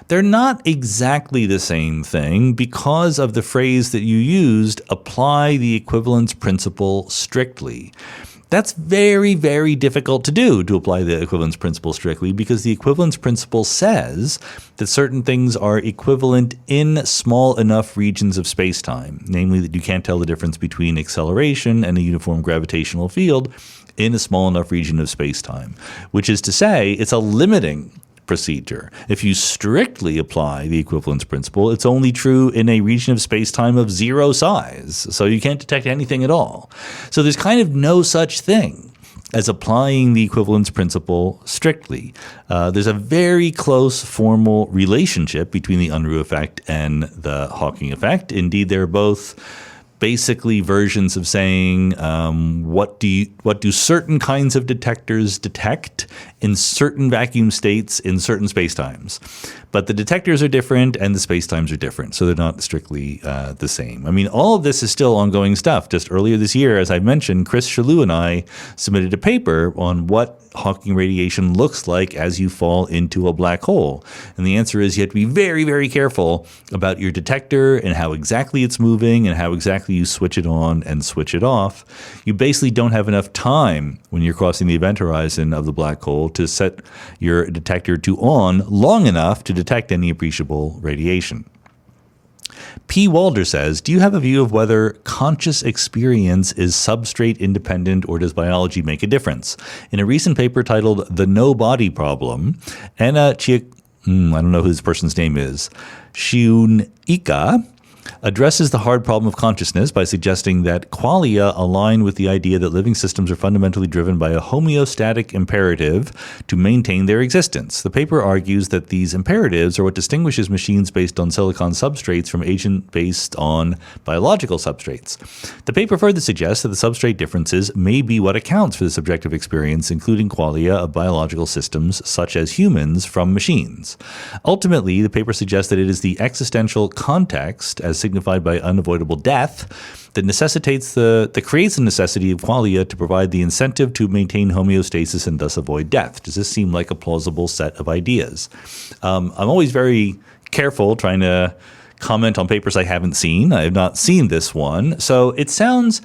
Speaker 1: They're not exactly the same thing because of the phrase that you used, apply the equivalence principle strictly. That's very, very difficult to do, to apply the equivalence principle strictly, because the equivalence principle says that certain things are equivalent in small enough regions of space-time, namely that you can't tell the difference between acceleration and a uniform gravitational field in a small enough region of space-time, which is to say it's a limiting procedure. If you strictly apply the equivalence principle, it's only true in a region of space-time of zero size, so you can't detect anything at all. So there's kind of no such thing as applying the equivalence principle strictly. There's a very close formal relationship between the Unruh effect and the Hawking effect. Indeed, they're both basically versions of saying what do certain kinds of detectors detect in certain vacuum states in certain spacetimes. But the detectors are different and the spacetimes are different, so they're not strictly the same. I mean, all of this is still ongoing stuff. Just earlier this year, as I mentioned, Chris Chalou and I submitted a paper on what Hawking radiation looks like as you fall into a black hole. And the answer is you have to be very, very careful about your detector and how exactly it's moving and how exactly you switch it on and switch it off. You basically don't have enough time when you're crossing the event horizon of the black hole to set your detector to on long enough to detect any appreciable radiation. P. Walder says, do you have a view of whether conscious experience is substrate independent or does biology make a difference? In a recent paper titled The No Body Problem, Anna I don't know who this person's name is, Shiunika addresses the hard problem of consciousness by suggesting that qualia align with the idea that living systems are fundamentally driven by a homeostatic imperative to maintain their existence. The paper argues that these imperatives are what distinguishes machines based on silicon substrates from agents based on biological substrates. The paper further suggests that the substrate differences may be what accounts for the subjective experience, including qualia of biological systems such as humans from machines. Ultimately, the paper suggests that it is the existential context, as signified by unavoidable death, that creates the necessity of qualia to provide the incentive to maintain homeostasis and thus avoid death. Does this seem like a plausible set of ideas? I'm always very careful trying to comment on papers I haven't seen. I have not seen this one. So it sounds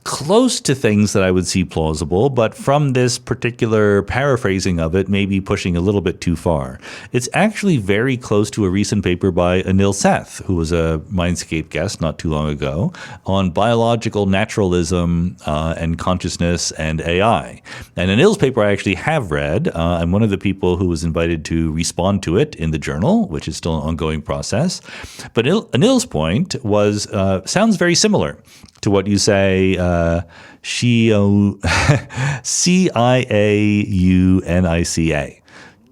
Speaker 1: close to things that I would see plausible, but from this particular paraphrasing of it, maybe pushing a little bit too far. It's actually very close to a recent paper by Anil Seth, who was a Mindscape guest not too long ago, on biological naturalism and consciousness and AI. And Anil's paper I actually have read. I'm one of the people who was invited to respond to it in the journal, which is still an ongoing process. But Anil's point was sounds very similar to what you say, Ciaunica,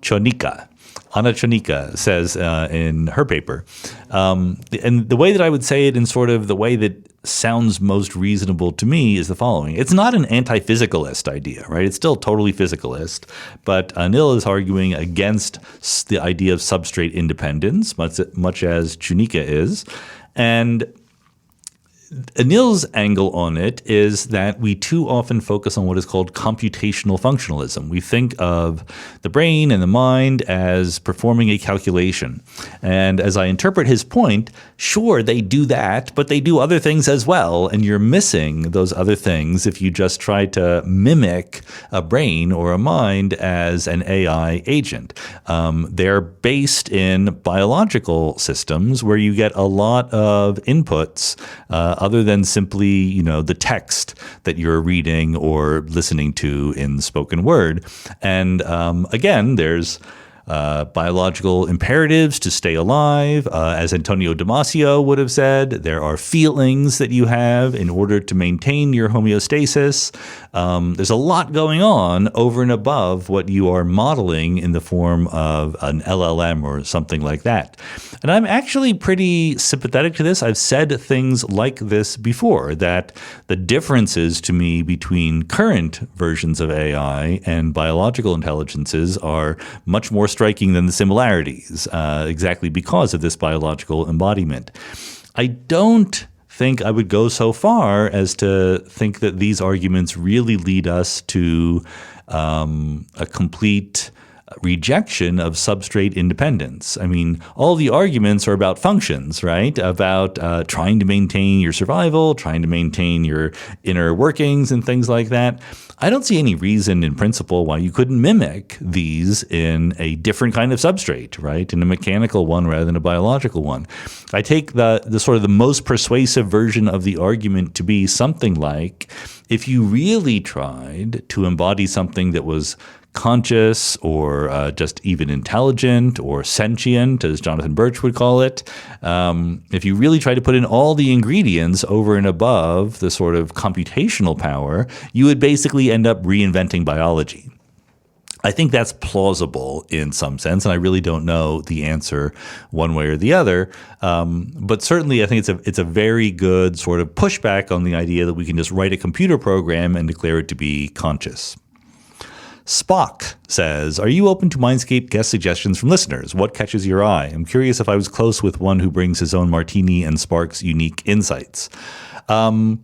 Speaker 1: Chonica. Anna Chonica says in her paper. And the way that I would say it in sort of the way that sounds most reasonable to me is the following. It's not an anti-physicalist idea, right? It's still totally physicalist, but Anil is arguing against the idea of substrate independence, much as Chonica is. And Anil's angle on it is that we too often focus on what is called computational functionalism. We think of the brain and the mind as performing a calculation. And as I interpret his point, sure, they do that, but they do other things as well. And you're missing those other things if you just try to mimic a brain or a mind as an AI agent. They're based in biological systems where you get a lot of inputs other than simply, the text that you're reading or listening to in spoken word. And again, there's biological imperatives to stay alive. As Antonio Damasio would have said, there are feelings that you have in order to maintain your homeostasis. There's a lot going on over and above what you are modeling in the form of an LLM or something like that. And I'm actually pretty sympathetic to this. I've said things like this before, that the differences to me between current versions of AI and biological intelligences are much more striking than the similarities, exactly because of this biological embodiment. I don't think I would go so far as to think that these arguments really lead us to a complete rejection of substrate independence. I mean, all the arguments are about functions, right? About trying to maintain your survival, trying to maintain your inner workings and things like that. I don't see any reason in principle why you couldn't mimic these in a different kind of substrate, right? In a mechanical one rather than a biological one. I take the sort of the most persuasive version of the argument to be something like, if you really tried to embody something that was conscious or just even intelligent or sentient, as Jonathan Birch would call it, if you really try to put in all the ingredients over and above the sort of computational power, you would basically end up reinventing biology. I think that's plausible in some sense, and I really don't know the answer one way or the other. But certainly I think it's a very good sort of pushback on the idea that we can just write a computer program and declare it to be conscious. Spock says, are you open to Mindscape guest suggestions from listeners? What catches your eye? I'm curious if I was close with one who brings his own martini and sparks unique insights. I'm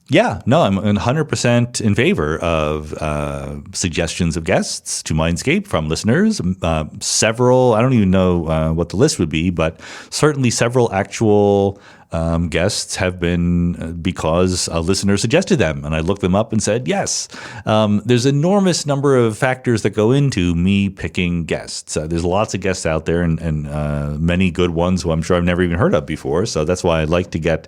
Speaker 1: 100% in favor of suggestions of guests to Mindscape from listeners. Several, I don't even know what the list would be, but certainly several actual guests have been because a listener suggested them, and I looked them up and said yes. There's an enormous number of factors that go into me picking guests. There's lots of guests out there, and many good ones who I'm sure I've never even heard of before, so that's why I like to get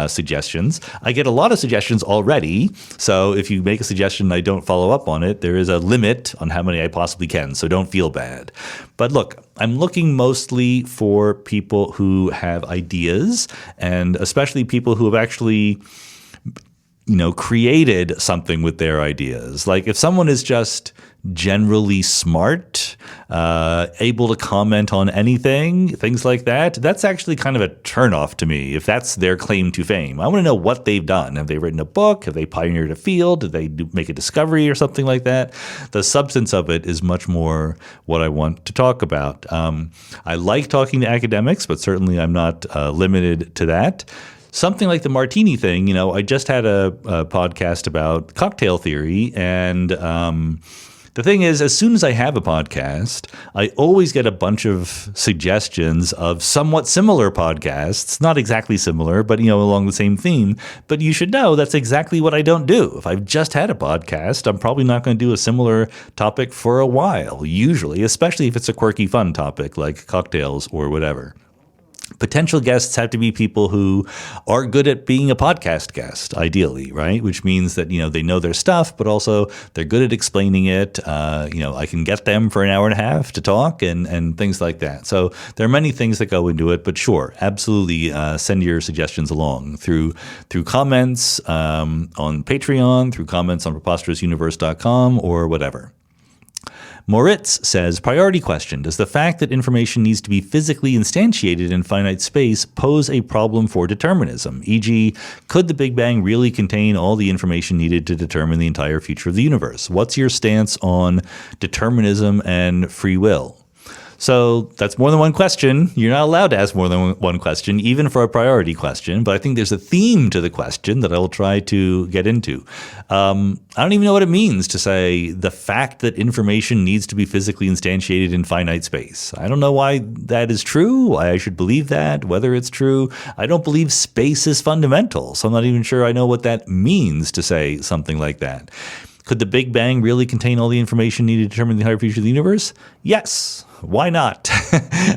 Speaker 1: suggestions. I get a lot of suggestions already, so if you make a suggestion and I don't follow up on it, there is a limit on how many I possibly can, so don't feel bad. But look, I'm looking mostly for people who have ideas, and especially people who have actually created something with their ideas. Like if someone is just generally smart, able to comment on anything, things like that, that's actually kind of a turnoff to me if that's their claim to fame. I want to know what they've done. Have they written a book? Have they pioneered a field? Did they make a discovery or something like that? The substance of it is much more what I want to talk about. I like talking to academics, but certainly I'm not limited to that. Something like the martini thing, I just had a podcast about cocktail theory, and the thing is, as soon as I have a podcast, I always get a bunch of suggestions of somewhat similar podcasts, not exactly similar, but along the same theme. But you should know that's exactly what I don't do. If I've just had a podcast, I'm probably not going to do a similar topic for a while, usually, especially if it's a quirky, fun topic like cocktails or whatever. Potential guests have to be people who are good at being a podcast guest, ideally, right? Which means that, they know their stuff, but also they're good at explaining it. I can get them for an hour and a half to talk and things like that. So there are many things that go into it, but sure, absolutely send your suggestions along through comments on Patreon, through comments on preposterousuniverse.com or whatever. Moritz says, priority question. Does the fact that information needs to be physically instantiated in finite space pose a problem for determinism? E.g., could the Big Bang really contain all the information needed to determine the entire future of the universe? What's your stance on determinism and free will? So that's more than one question. You're not allowed to ask more than one question, even for a priority question. But I think there's a theme to the question that I will try to get into. I don't even know what it means to say the fact that information needs to be physically instantiated in finite space. I don't know why that is true, why I should believe that, whether it's true. I don't believe space is fundamental, so I'm not even sure I know what that means to say something like that. Could the Big Bang really contain all the information needed to determine the entire future of the universe? Yes. Why not?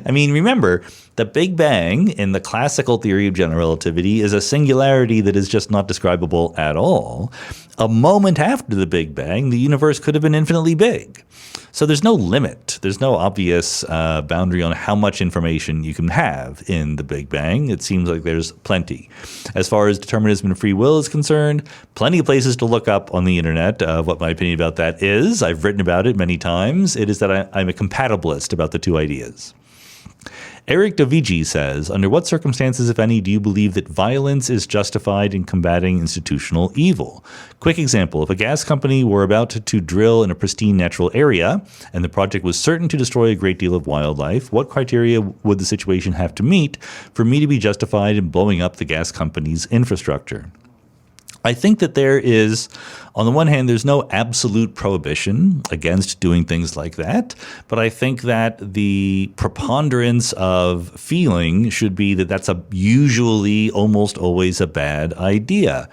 Speaker 1: I mean, remember, the Big Bang in the classical theory of general relativity is a singularity that is just not describable at all. A moment after the Big Bang, the universe could have been infinitely big. So there's no limit. There's no obvious boundary on how much information you can have in the Big Bang. It seems like there's plenty. As far as determinism and free will is concerned, plenty of places to look up on the internet what my opinion about that is. I've written about it many times. It is that I'm a compatibilist about the two ideas. Eric Dovigi says, under what circumstances, if any, do you believe that violence is justified in combating institutional evil? Quick example, if a gas company were about to drill in a pristine natural area and the project was certain to destroy a great deal of wildlife, what criteria would the situation have to meet for me to be justified in blowing up the gas company's infrastructure? I think that there is, on the one hand, there's no absolute prohibition against doing things like that, but I think that the preponderance of feeling should be that that's usually almost always a bad idea.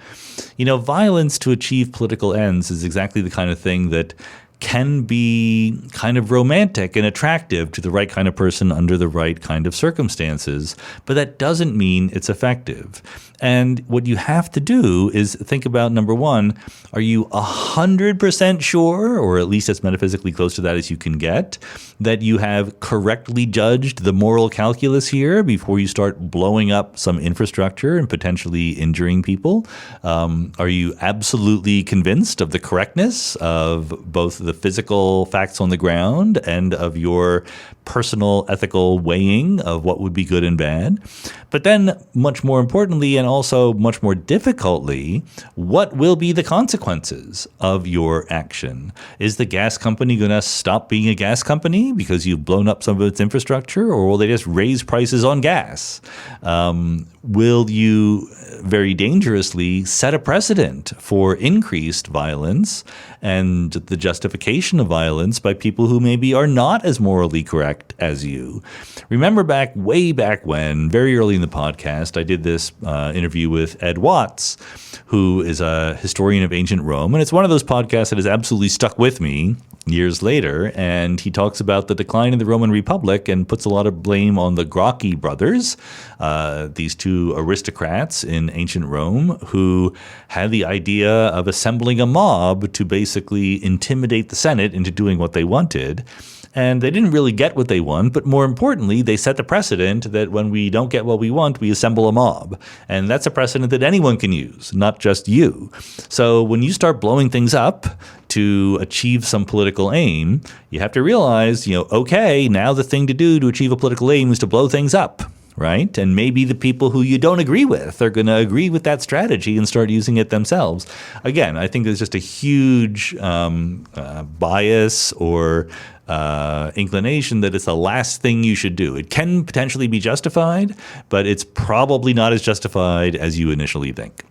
Speaker 1: Violence to achieve political ends is exactly the kind of thing that can be kind of romantic and attractive to the right kind of person under the right kind of circumstances, but that doesn't mean it's effective. And what you have to do is think about, number one, are you 100% sure, or at least as metaphysically close to that as you can get, that you have correctly judged the moral calculus here before you start blowing up some infrastructure and potentially injuring people? Are you absolutely convinced of the correctness of both the physical facts on the ground and of your personal ethical weighing of what would be good and bad? But then, much more importantly, and also much more difficultly, what will be the consequences of your action? Is the gas company going to stop being a gas company because you've blown up some of its infrastructure, or will they just raise prices on gas? Will you very dangerously set a precedent for increased violence and the justification of violence by people who maybe are not as morally correct as you? Remember way back when, very early in the podcast, I did this interview with Ed Watts, who is a historian of ancient Rome. And it's one of those podcasts that has absolutely stuck with me years later, and he talks about the decline of the Roman Republic and puts a lot of blame on the Gracchi brothers, these two aristocrats in ancient Rome who had the idea of assembling a mob to basically intimidate the Senate into doing what they wanted. And they didn't really get what they want, but more importantly, they set the precedent that when we don't get what we want, we assemble a mob. And that's a precedent that anyone can use, not just you. So when you start blowing things up to achieve some political aim, you have to realize, okay, now the thing to do to achieve a political aim is to blow things up. Right? And maybe the people who you don't agree with are going to agree with that strategy and start using it themselves. Again, I think there's just a huge bias or inclination that it's the last thing you should do. It can potentially be justified, but it's probably not as justified as you initially think.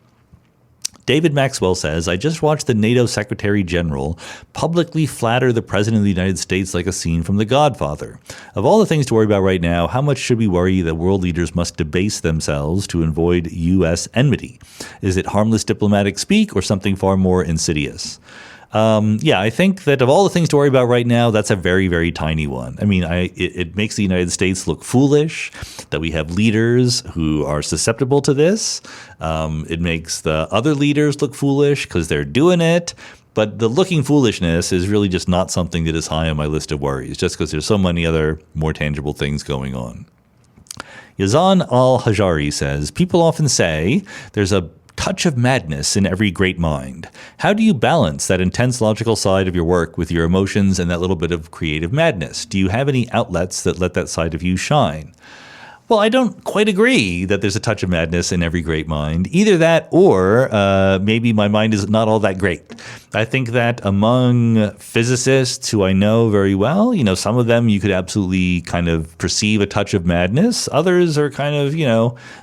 Speaker 1: David Maxwell says, I just watched the NATO Secretary General publicly flatter the President of the United States like a scene from The Godfather. Of all the things to worry about right now, how much should we worry that world leaders must debase themselves to avoid U.S. enmity? Is it harmless diplomatic speak or something far more insidious? I think that of all the things to worry about right now, that's a very, very tiny one. I mean, it makes the United States look foolish that we have leaders who are susceptible to this. It makes the other leaders look foolish because they're doing it. But the looking foolishness is really just not something that is high on my list of worries, just because there's so many other more tangible things going on. Yazan al-Hajari says, people often say there's a touch of madness in every great mind. How do you balance that intense logical side of your work with your emotions and that little bit of creative madness? Do you have any outlets that let that side of you shine? Well, I don't quite agree that there's a touch of madness in every great mind. Either that or maybe my mind is not all that great. I think that among physicists who I know very well, some of them you could absolutely kind of perceive a touch of madness. Others are kind of,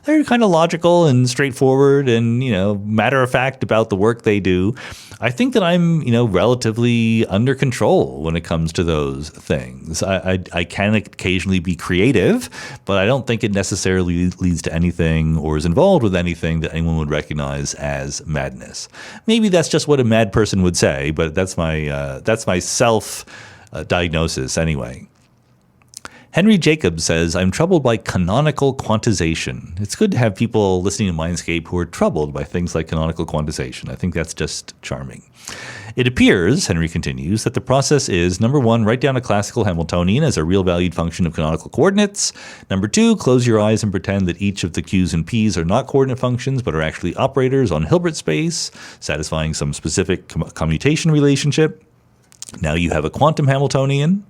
Speaker 1: they're kind of logical and straightforward and, matter of fact about the work they do. I think that I'm, relatively under control when it comes to those things. I can occasionally be creative, but I don't think it necessarily leads to anything or is involved with anything that anyone would recognize as madness. Maybe that's just what a mad person would say, but that's my self diagnosis anyway. Henry Jacobs says, I'm troubled by canonical quantization. It's good to have people listening to Mindscape who are troubled by things like canonical quantization. I think that's just charming. It appears, Henry continues, that the process is, number one, write down a classical Hamiltonian as a real valued function of canonical coordinates. Number two, close your eyes and pretend that each of the Q's and P's are not coordinate functions, but are actually operators on Hilbert space, satisfying some specific commutation relationship. Now you have a quantum Hamiltonian.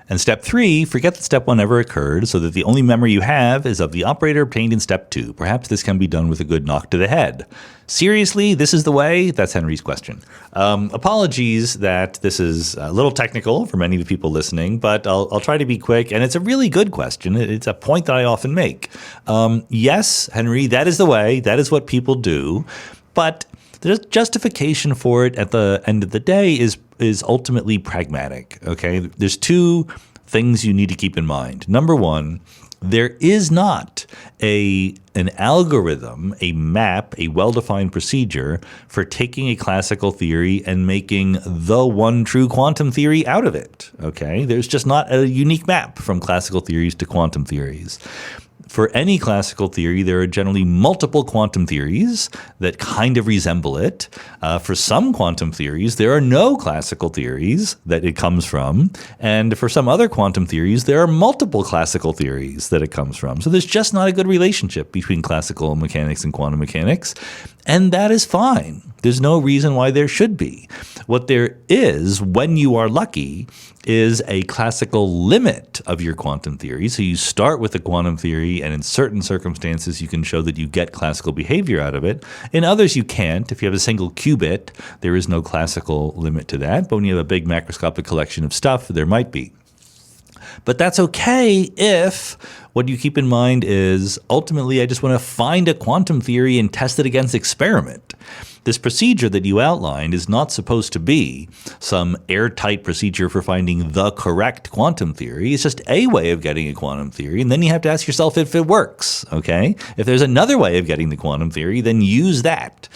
Speaker 1: And step 3, forget that step 1 ever occurred so that the only memory you have is of the operator obtained in step 2. Perhaps this can be done with a good knock to the head. Seriously, this is the way? That's Henry's question. Apologies that this is a little technical for many of the people listening, but I'll try to be quick. And it's a really good question. It's a point that I often make. Yes, Henry, that is the way. That is what people do. But the justification for it at the end of the day is ultimately pragmatic, okay? There's two things you need to keep in mind. Number one, there is not an algorithm, a map, a well-defined procedure for taking a classical theory and making the one true quantum theory out of it, okay? There's just not a unique map from classical theories to quantum theories. For any classical theory, there are generally multiple quantum theories that kind of resemble it. For some quantum theories, there are no classical theories that it comes from. And for some other quantum theories, there are multiple classical theories that it comes from. So there's just not a good relationship between classical mechanics and quantum mechanics. And that is fine. There's no reason why there should be. What there is, when you are lucky, is a classical limit of your quantum theory. So you start with a quantum theory, and in certain circumstances, you can show that you get classical behavior out of it. In others, you can't. If you have a single qubit, there is no classical limit to that. But when you have a big macroscopic collection of stuff, there might be. But that's okay if what you keep in mind is ultimately I just want to find a quantum theory and test it against experiment. This procedure that you outlined is not supposed to be some airtight procedure for finding the correct quantum theory. It's just a way of getting a quantum theory, and then you have to ask yourself if it works, okay? If there's another way of getting the quantum theory, then use that.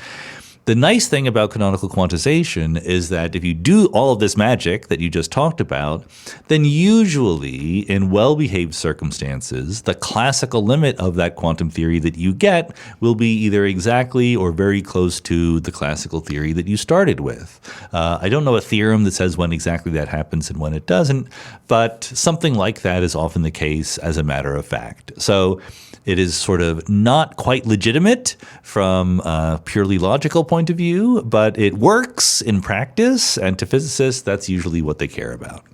Speaker 1: The nice thing about canonical quantization is that if you do all of this magic that you just talked about, then usually in well-behaved circumstances, the classical limit of that quantum theory that you get will be either exactly or very close to the classical theory that you started with. I don't know a theorem that says when exactly that happens and when it doesn't, but something like that is often the case as a matter of fact. So it is sort of not quite legitimate from a purely logical point of view, but it works in practice, and to physicists, that's usually what they care about.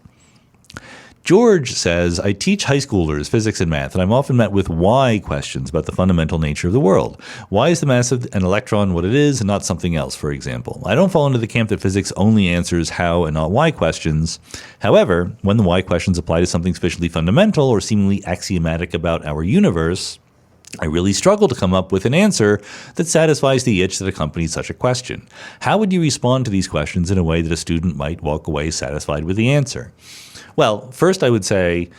Speaker 1: George says, I teach high schoolers physics and math, and I'm often met with why questions about the fundamental nature of the world. Why is the mass of an electron what it is and not something else, for example? I don't fall into the camp that physics only answers how and not why questions. However, when the why questions apply to something sufficiently fundamental or seemingly axiomatic about our universe, I really struggle to come up with an answer that satisfies the itch that accompanies such a question. How would you respond to these questions in a way that a student might walk away satisfied with the answer? Well, first I would say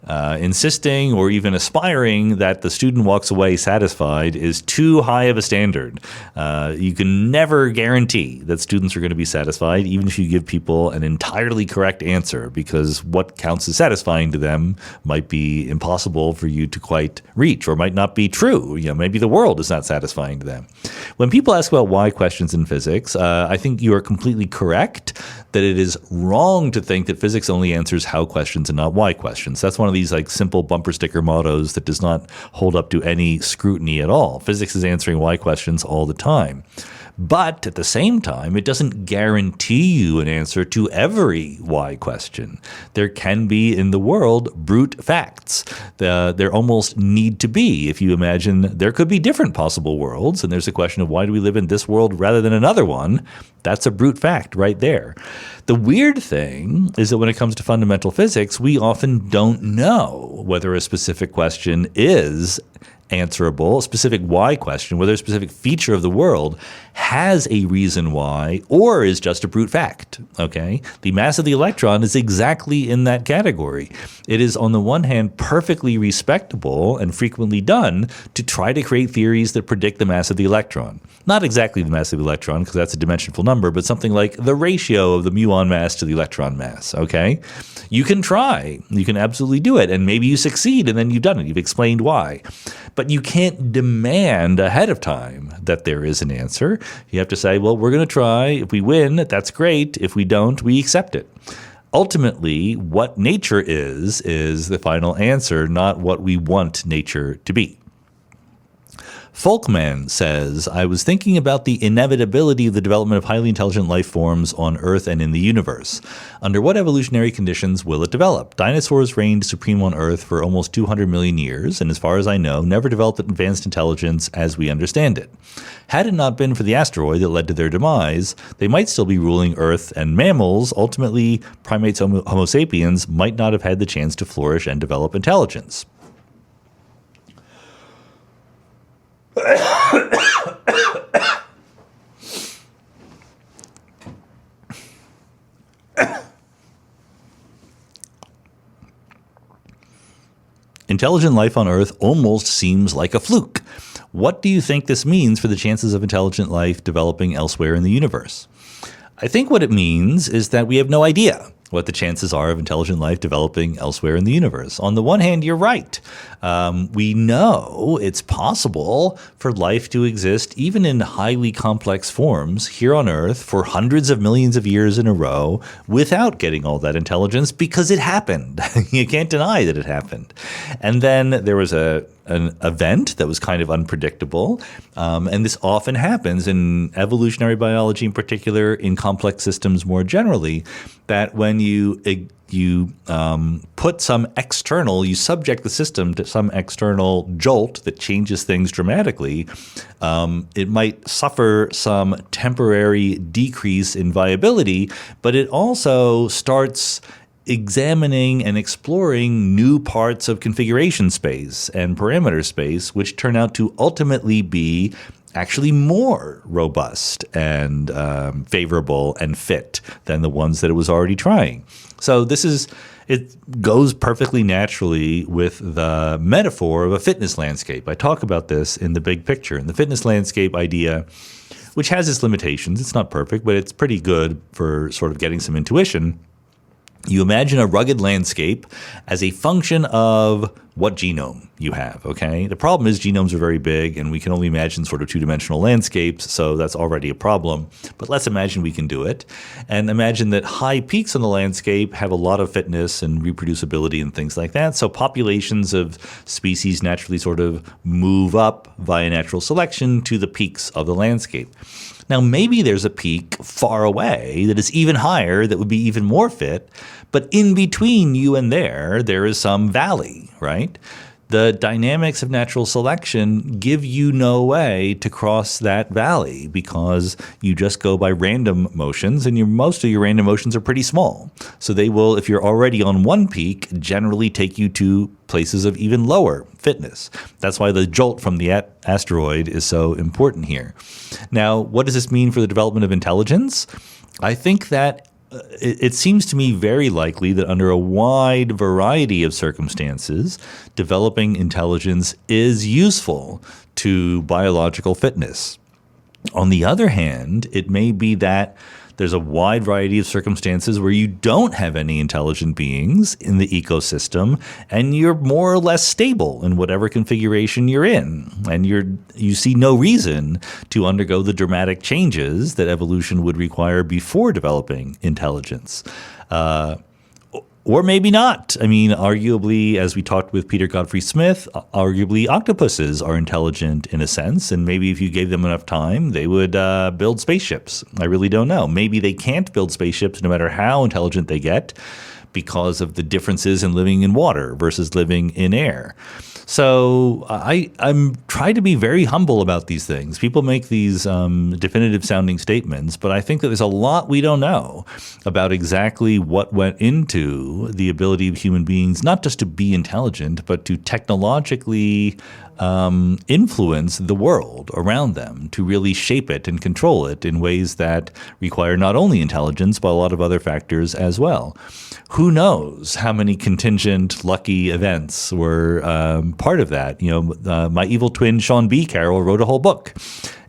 Speaker 1: insisting or even aspiring that the student walks away satisfied is too high of a standard. You can never guarantee that students are going to be satisfied, even if you give people an entirely correct answer, because what counts as satisfying to them might be impossible for you to quite reach, or might not be true. Maybe the world is not satisfying to them. When people ask about why questions in physics, I think you are completely correct that it is wrong to think that physics only answers how questions and not why questions. That's one of these simple bumper sticker mottos that does not hold up to any scrutiny at all. Physics is answering why questions all the time. But at the same time, it doesn't guarantee you an answer to every why question. There can be in the world brute facts. There almost need to be. If you imagine there could be different possible worlds, and there's a question of why do we live in this world rather than another one, that's a brute fact right there. The weird thing is that when it comes to fundamental physics, we often don't know whether a specific question is answerable, a specific why question, whether a specific feature of the world has a reason why or is just a brute fact, okay? The mass of the electron is exactly in that category. It is, on the one hand, perfectly respectable and frequently done to try to create theories that predict the mass of the electron. Not exactly the mass of the electron, because that's a dimensional number, but something like the ratio of the muon mass to the electron mass, okay? You can try. You can absolutely do it, and maybe you succeed, and then you've done it. You've explained why. But you can't demand ahead of time that there is an answer. You have to say, well, we're going to try. If we win, that's great. If we don't, we accept it. Ultimately, what nature is the final answer, not what we want nature to be. Folkman says, I was thinking about the inevitability of the development of highly intelligent life forms on Earth and in the universe. Under what evolutionary conditions will it develop? Dinosaurs reigned supreme on Earth for almost 200 million years, and as far as I know, never developed advanced intelligence as we understand it. Had it not been for the asteroid that led to their demise, they might still be ruling Earth, and mammals, ultimately primates Homo sapiens, might not have had the chance to flourish and develop intelligence. Intelligent life on Earth almost seems like a fluke. What do you think this means for the chances of intelligent life developing elsewhere in the universe? I think what it means is that we have no idea what the chances are of intelligent life developing elsewhere in the universe. On the one hand, you're right. We know it's possible for life to exist even in highly complex forms here on Earth for hundreds of millions of years in a row without getting all that intelligence, because it happened. You can't deny that it happened. And then there was an event that was kind of unpredictable. And this often happens in evolutionary biology in particular, in complex systems more generally, that when you put some external, you subject the system to some external jolt that changes things dramatically, it might suffer some temporary decrease in viability, but it also starts examining and exploring new parts of configuration space and parameter space, which turn out to ultimately be actually more robust and favorable and fit than the ones that it was already trying. So it goes perfectly naturally with the metaphor of a fitness landscape. I talk about this in the big picture. In the fitness landscape idea, which has its limitations. It's not perfect, but it's pretty good for sort of getting some intuition. You imagine a rugged landscape as a function of what genome you have, okay? The problem is genomes are very big, and we can only imagine sort of two-dimensional landscapes, so that's already a problem. But let's imagine we can do it, and imagine that high peaks on the landscape have a lot of fitness and reproducibility and things like that, so populations of species naturally sort of move up via natural selection to the peaks of the landscape. Now, maybe there's a peak far away that is even higher, that would be even more fit, but in between you and there is some valley, right? The dynamics of natural selection give you no way to cross that valley because you just go by random motions, and most of your random motions are pretty small. So they will, if you're already on one peak, generally take you to places of even lower fitness. That's why the jolt from the asteroid is so important here. Now, what does this mean for the development of intelligence? I think that it seems to me very likely that under a wide variety of circumstances, developing intelligence is useful to biological fitness. On the other hand, it may be that there's a wide variety of circumstances where you don't have any intelligent beings in the ecosystem, and you're more or less stable in whatever configuration you're in, and you see no reason to undergo the dramatic changes that evolution would require before developing intelligence. Or maybe not. I mean, arguably, as we talked with Peter Godfrey Smith, arguably octopuses are intelligent in a sense, and maybe if you gave them enough time, they would build spaceships. I really don't know. Maybe they can't build spaceships no matter how intelligent they get because of the differences in living in water versus living in air. So I'm trying to be very humble about these things. People make these definitive sounding statements, but I think that there's a lot we don't know about exactly what went into the ability of human beings, not just to be intelligent, but to technologically influence the world around them, to really shape it and control it in ways that require not only intelligence, but a lot of other factors as well. Who knows how many contingent lucky events were part of that? You know, my evil twin, Sean B. Carroll, wrote a whole book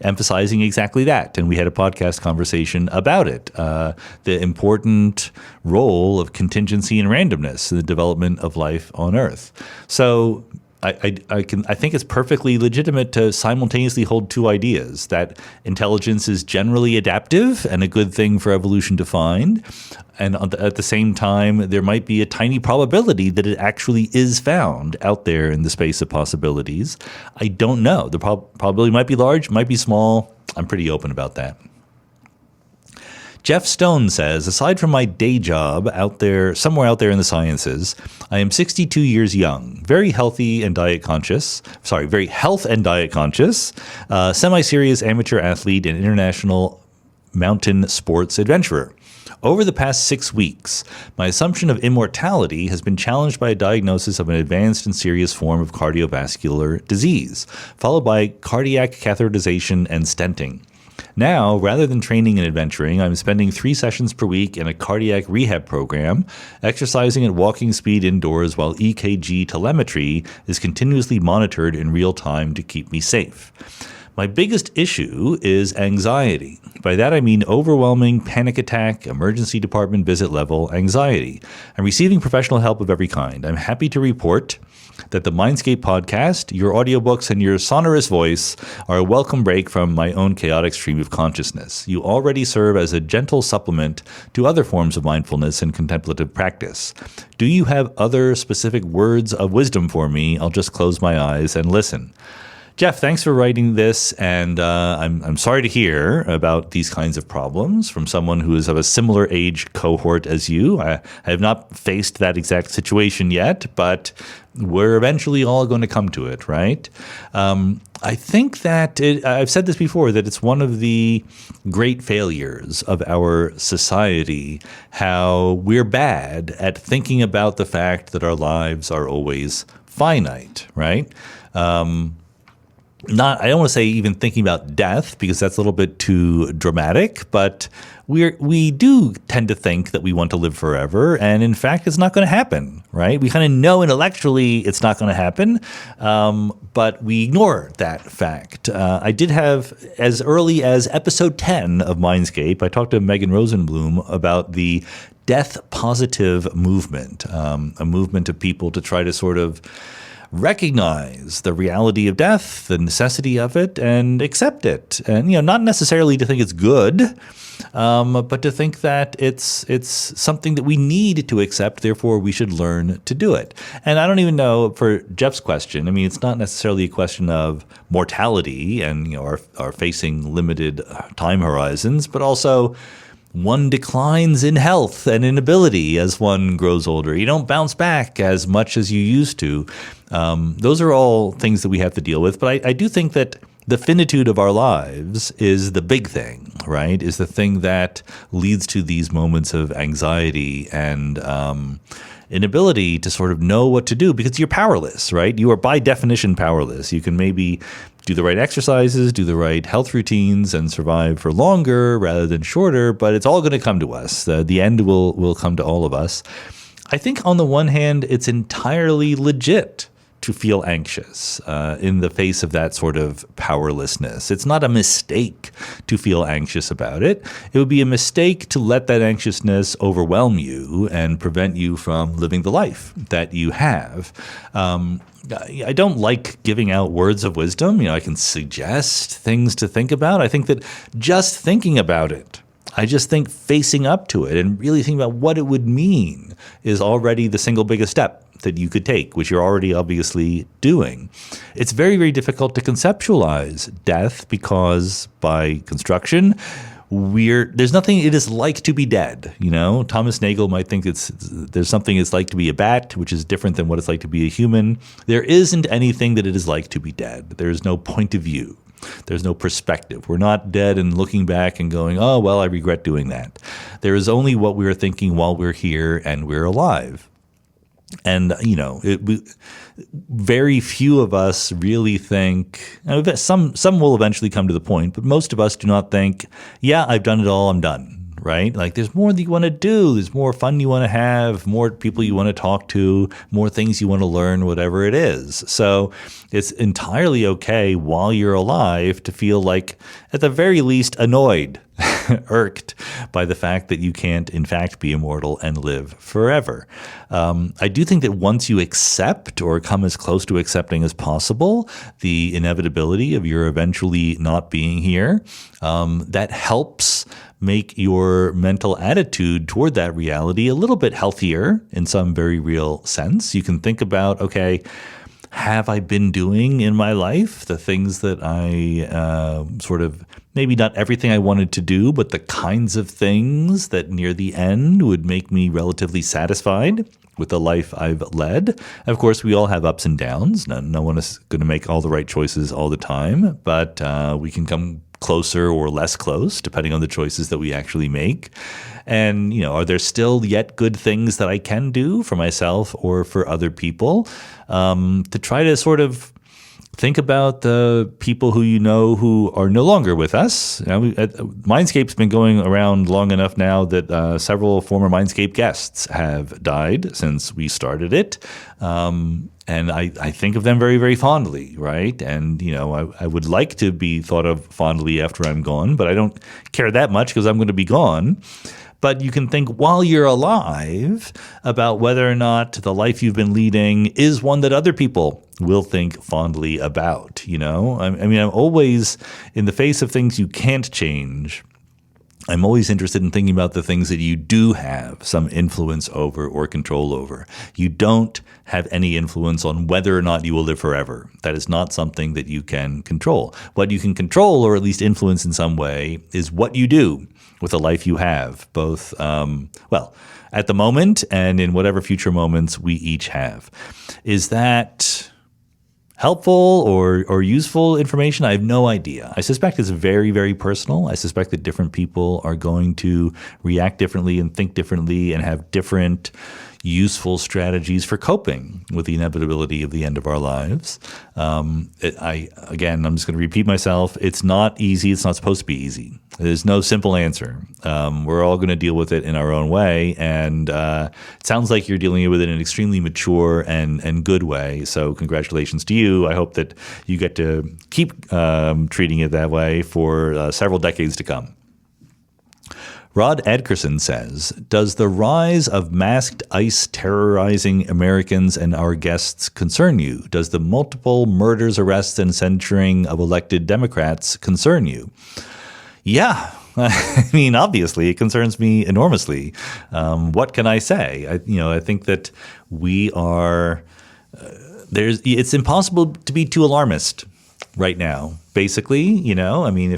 Speaker 1: emphasizing exactly that. And we had a podcast conversation about it, the important role of contingency and randomness in the development of life on Earth. So I think it's perfectly legitimate to simultaneously hold two ideas, that intelligence is generally adaptive and a good thing for evolution to find, and at the same time, there might be a tiny probability that it actually is found out there in the space of possibilities. I don't know. The probability might be large, might be small. I'm pretty open about that. Jeff Stone says, aside from my day job somewhere out there in the sciences, I am 62 years young, very health and diet conscious, semi-serious amateur athlete and international mountain sports adventurer. Over the past 6 weeks, my assumption of immortality has been challenged by a diagnosis of an advanced and serious form of cardiovascular disease, followed by cardiac catheterization and stenting. Now, rather than training and adventuring, I'm spending 3 sessions per week in a cardiac rehab program, exercising at walking speed indoors while EKG telemetry is continuously monitored in real time to keep me safe. My biggest issue is anxiety. By that I mean overwhelming panic attack, emergency department visit level anxiety. I'm receiving professional help of every kind. I'm happy to report that the Mindscape podcast, your audiobooks, and your sonorous voice are a welcome break from my own chaotic stream of consciousness. You already serve as a gentle supplement to other forms of mindfulness and contemplative practice. Do you have other specific words of wisdom for me? I'll just close my eyes and listen. Jeff, thanks for writing this, and I'm sorry to hear about these kinds of problems from someone who is of a similar age cohort as you. I have not faced that exact situation yet, but we're eventually all going to come to it, right? I think that I've said this before, that it's one of the great failures of our society, how we're bad at thinking about the fact that our lives are always finite, right? I don't want to say even thinking about death, because that's a little bit too dramatic, but we do tend to think that we want to live forever, and in fact, it's not going to happen, right? We kind of know intellectually it's not going to happen, but we ignore that fact. I did have, as early as episode 10 of Mindscape, I talked to Megan Rosenblum about the death positive movement, a movement of people to try to sort of recognize the reality of death, the necessity of it, and accept it. And, not necessarily to think it's good, but to think that it's something that we need to accept, therefore we should learn to do it. And I don't even know, for Jeff's question, I mean, it's not necessarily a question of mortality and, our facing limited time horizons, but also one declines in health and in ability as one grows older. You don't bounce back as much as you used to. Those are all things that we have to deal with. But I do think that the finitude of our lives is the big thing, right? Is the thing that leads to these moments of anxiety and inability to sort of know what to do, because you're powerless, right? You are by definition powerless. You can maybe do the right exercises, do the right health routines, and survive for longer rather than shorter, but it's all going to come to us. The end will come to all of us. I think on the one hand, it's entirely legit to feel anxious in the face of that sort of powerlessness. It's not a mistake to feel anxious about it. It would be a mistake to let that anxiousness overwhelm you and prevent you from living the life that you have. I don't like giving out words of wisdom. I can suggest things to think about. I think that just thinking about it, I just think facing up to it and really thinking about what it would mean is already the single biggest step that you could take, which you're already obviously doing. It's very, very difficult to conceptualize death because by construction, there's nothing it is like to be dead. Thomas Nagel might think there's something it's like to be a bat, which is different than what it's like to be a human. There isn't anything that it is like to be dead. There's no point of view. There's no perspective. We're not dead and looking back and going, oh, well, I regret doing that. There is only what we're thinking while we're here and we're alive. And, very few of us really think, some will eventually come to the point, but most of us do not think, yeah, I've done it all, I'm done, right? Like there's more that you want to do. There's more fun you want to have, more people you want to talk to, more things you want to learn, whatever it is. So it's entirely okay while you're alive to feel like, at the very least, annoyed, irked by the fact that you can't, in fact, be immortal and live forever. I do think that once you accept or come as close to accepting as possible the inevitability of your eventually not being here, that helps make your mental attitude toward that reality a little bit healthier in some very real sense. You can think about, okay, have I been doing in my life the things that I maybe not everything I wanted to do, but the kinds of things that near the end would make me relatively satisfied with the life I've led? Of course, we all have ups and downs. No one is going to make all the right choices all the time, but we can come closer or less close depending on the choices that we actually make. And, are there still yet good things that I can do for myself or for other people to try to sort of think about the people who are no longer with us. Mindscape's been going around long enough now that several former Mindscape guests have died since we started it. And I think of them very, very fondly, right? And, I would like to be thought of fondly after I'm gone, but I don't care that much because I'm going to be gone. But you can think while you're alive about whether or not the life you've been leading is one that other people will think fondly about, I'm always, in the face of things you can't change, I'm always interested in thinking about the things that you do have some influence over or control over. You don't have any influence on whether or not you will live forever. That is not something that you can control. What you can control, or at least influence in some way, is what you do with the life you have, both, at the moment and in whatever future moments we each have. Is that helpful or useful information? I have no idea. I suspect it's very, very personal. I suspect that different people are going to react differently and think differently and have different useful strategies for coping with the inevitability of the end of our lives. I'm just going to repeat myself. It's not easy. It's not supposed to be easy. There's no simple answer. We're all going to deal with it in our own way. And it sounds like you're dealing with it in an extremely mature and good way. So congratulations to you. I hope that you get to keep treating it that way for several decades to come. Rod Edgerson says, does the rise of masked ICE terrorizing Americans and our guests concern you? Does the multiple murders, arrests, and censuring of elected Democrats concern you? Yeah. I mean, obviously, it concerns me enormously. What can I say? I think that we are it's impossible to be too alarmist right now, basically. I mean,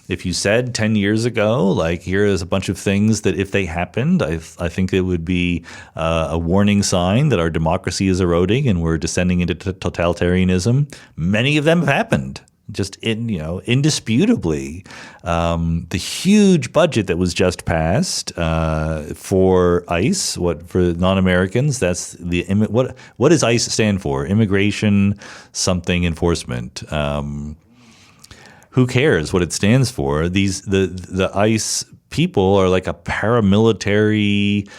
Speaker 1: if you said 10 years ago, like, here is a bunch of things that if they happened, I think it would be a warning sign that our democracy is eroding and we're descending into totalitarianism. Many of them have happened. Just indisputably, the huge budget that was just passed for ICE, for non-Americans, that's what does ICE stand for? Immigration something enforcement. Who cares what it stands for? The ICE people are like a paramilitary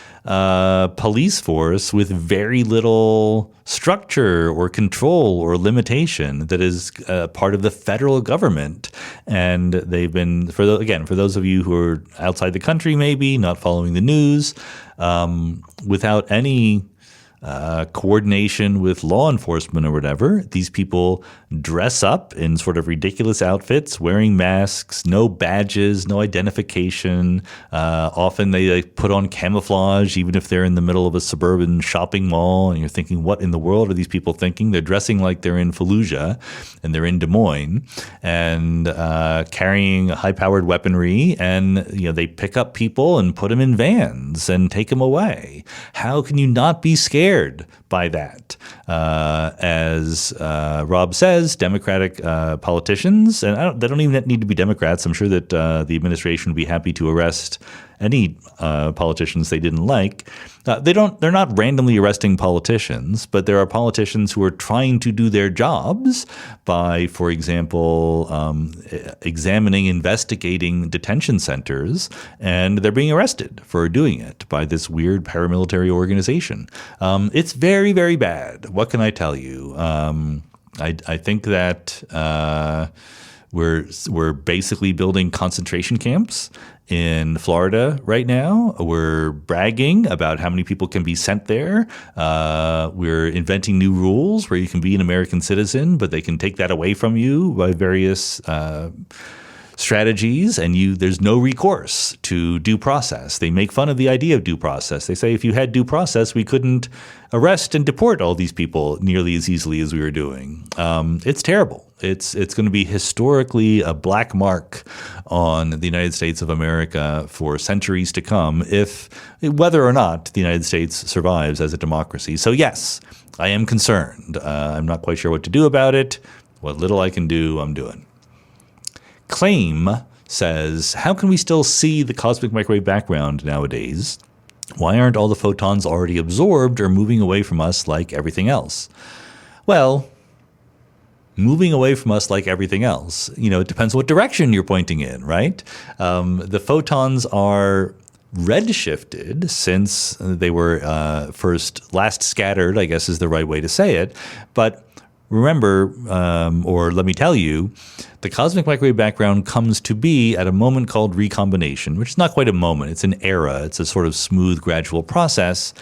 Speaker 1: police force with very little structure or control or limitation that is part of the federal government. And they've been, for those of you who are outside the country, maybe not following the news, without any coordination with law enforcement or whatever. These people dress up in sort of ridiculous outfits, wearing masks, no badges, no identification. Often they put on camouflage, even if they're in the middle of a suburban shopping mall. And you're thinking, what in the world are these people thinking? They're dressing like they're in Fallujah and they're in Des Moines and carrying high-powered weaponry. And they pick up people and put them in vans and take them away. How can you not be scared by that? As Rob says, Democratic politicians, and they don't even need to be Democrats. I'm sure that the administration would be happy to arrest any politicians they didn't like. They're not randomly arresting politicians, but there are politicians who are trying to do their jobs by, for example, investigating detention centers, and they're being arrested for doing it by this weird paramilitary organization. It's very, very bad. What can I tell you? I think that we're basically building concentration camps in Florida right now. We're bragging about how many people can be sent there. We're inventing new rules where you can be an American citizen, but they can take that away from you by various strategies, and there's no recourse to due process. They make fun of the idea of due process. They say if you had due process, we couldn't arrest and deport all these people nearly as easily as we were doing. It's terrible. It's going to be historically a black mark on the United States of America for centuries to come, whether or not the United States survives as a democracy. So yes, I am concerned. I'm not quite sure what to do about it. What little I can do, I'm doing. Claim says, how can we still see the cosmic microwave background nowadays? Why aren't all the photons already absorbed or moving away from us like everything else? Well, moving away from us like everything else, it depends what direction you're pointing in, right? The photons are redshifted since they were last scattered, I guess is the right way to say it. But remember, or let me tell you, the cosmic microwave background comes to be at a moment called recombination, which is not quite a moment. It's an era. It's a sort of smooth, gradual process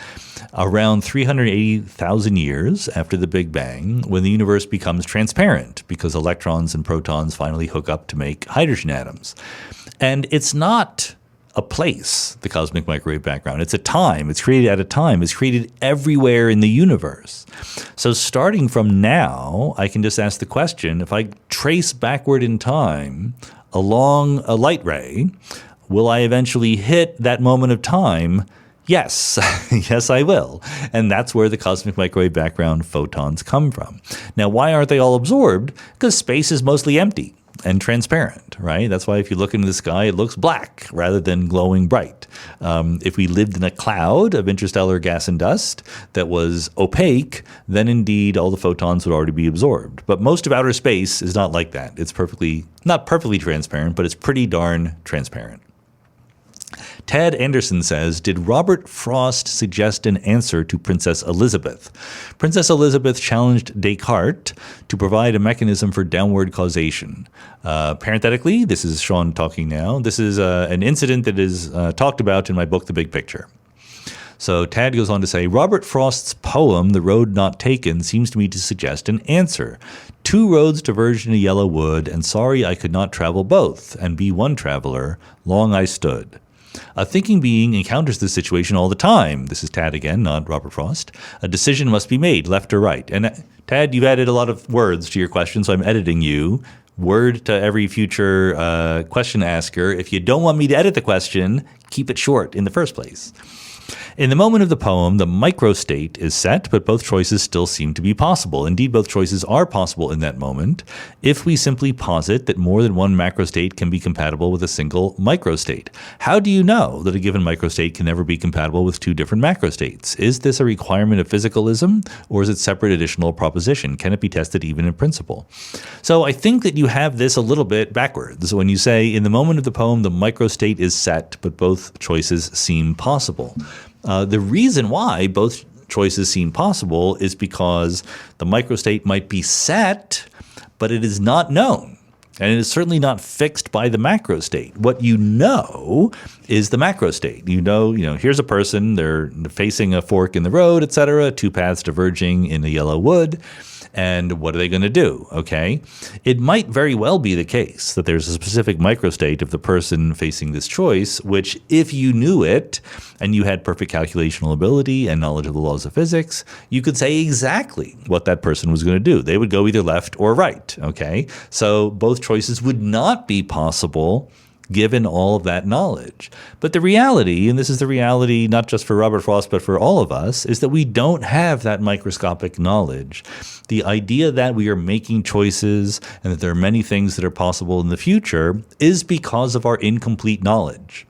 Speaker 1: around 380,000 years after the Big Bang, when the universe becomes transparent because electrons and protons finally hook up to make hydrogen atoms. And it's not a place, the cosmic microwave background. It's a time. It's created at a time. It's created everywhere in the universe. So starting from now, I can just ask the question, if I trace backward in time along a light ray, will I eventually hit that moment of time? Yes. Yes, I will. And that's where the cosmic microwave background photons come from. Now, why aren't they all absorbed? Because space is mostly empty. and transparent, right? That's why if you look into the sky, it looks black rather than glowing bright. If we lived in a cloud of interstellar gas and dust that was opaque, then indeed all the photons would already be absorbed. But most of outer space is not like that. It's not perfectly transparent, but it's pretty darn transparent. Ted Anderson says, did Robert Frost suggest an answer to Princess Elizabeth? Princess Elizabeth challenged Descartes to provide a mechanism for downward causation. Parenthetically, this is Sean talking now. This is an incident that is talked about in my book, The Big Picture. So Tad goes on to say, Robert Frost's poem, The Road Not Taken, seems to me to suggest an answer. Two roads diverged in a yellow wood, and sorry I could not travel both, and be one traveler, long I stood. A thinking being encounters this situation all the time. This is Tad again, not Robert Frost. A decision must be made, left or right. And Tad, you've added a lot of words to your question, so I'm editing you. Word to every future question asker. If you don't want me to edit the question, keep it short in the first place. In the moment of the poem, the microstate is set, but both choices still seem to be possible. Indeed, both choices are possible in that moment if we simply posit that more than one macrostate can be compatible with a single microstate. How do you know that a given microstate can never be compatible with two different macrostates? Is this a requirement of physicalism, or is it separate additional proposition? Can it be tested even in principle? So I think that you have this a little bit backwards when you say, in the moment of the poem, the microstate is set, but both choices seem possible. The reason why both choices seem possible is because the microstate might be set, but it is not known. And it is certainly not fixed by the macrostate. What you know is the macrostate. You know, here's a person, they're facing a fork in the road, etc., two paths diverging in a yellow wood. And what are they going to do? Okay. It might very well be the case that there's a specific microstate of the person facing this choice, which if you knew it and you had perfect calculational ability and knowledge of the laws of physics, you could say exactly what that person was going to do. They would go either left or right. Okay. So both choices would not be possible given all of that knowledge. But the reality, and this is the reality not just for Robert Frost, but for all of us, is that we don't have that microscopic knowledge. The idea that we are making choices and that there are many things that are possible in the future is because of our incomplete knowledge.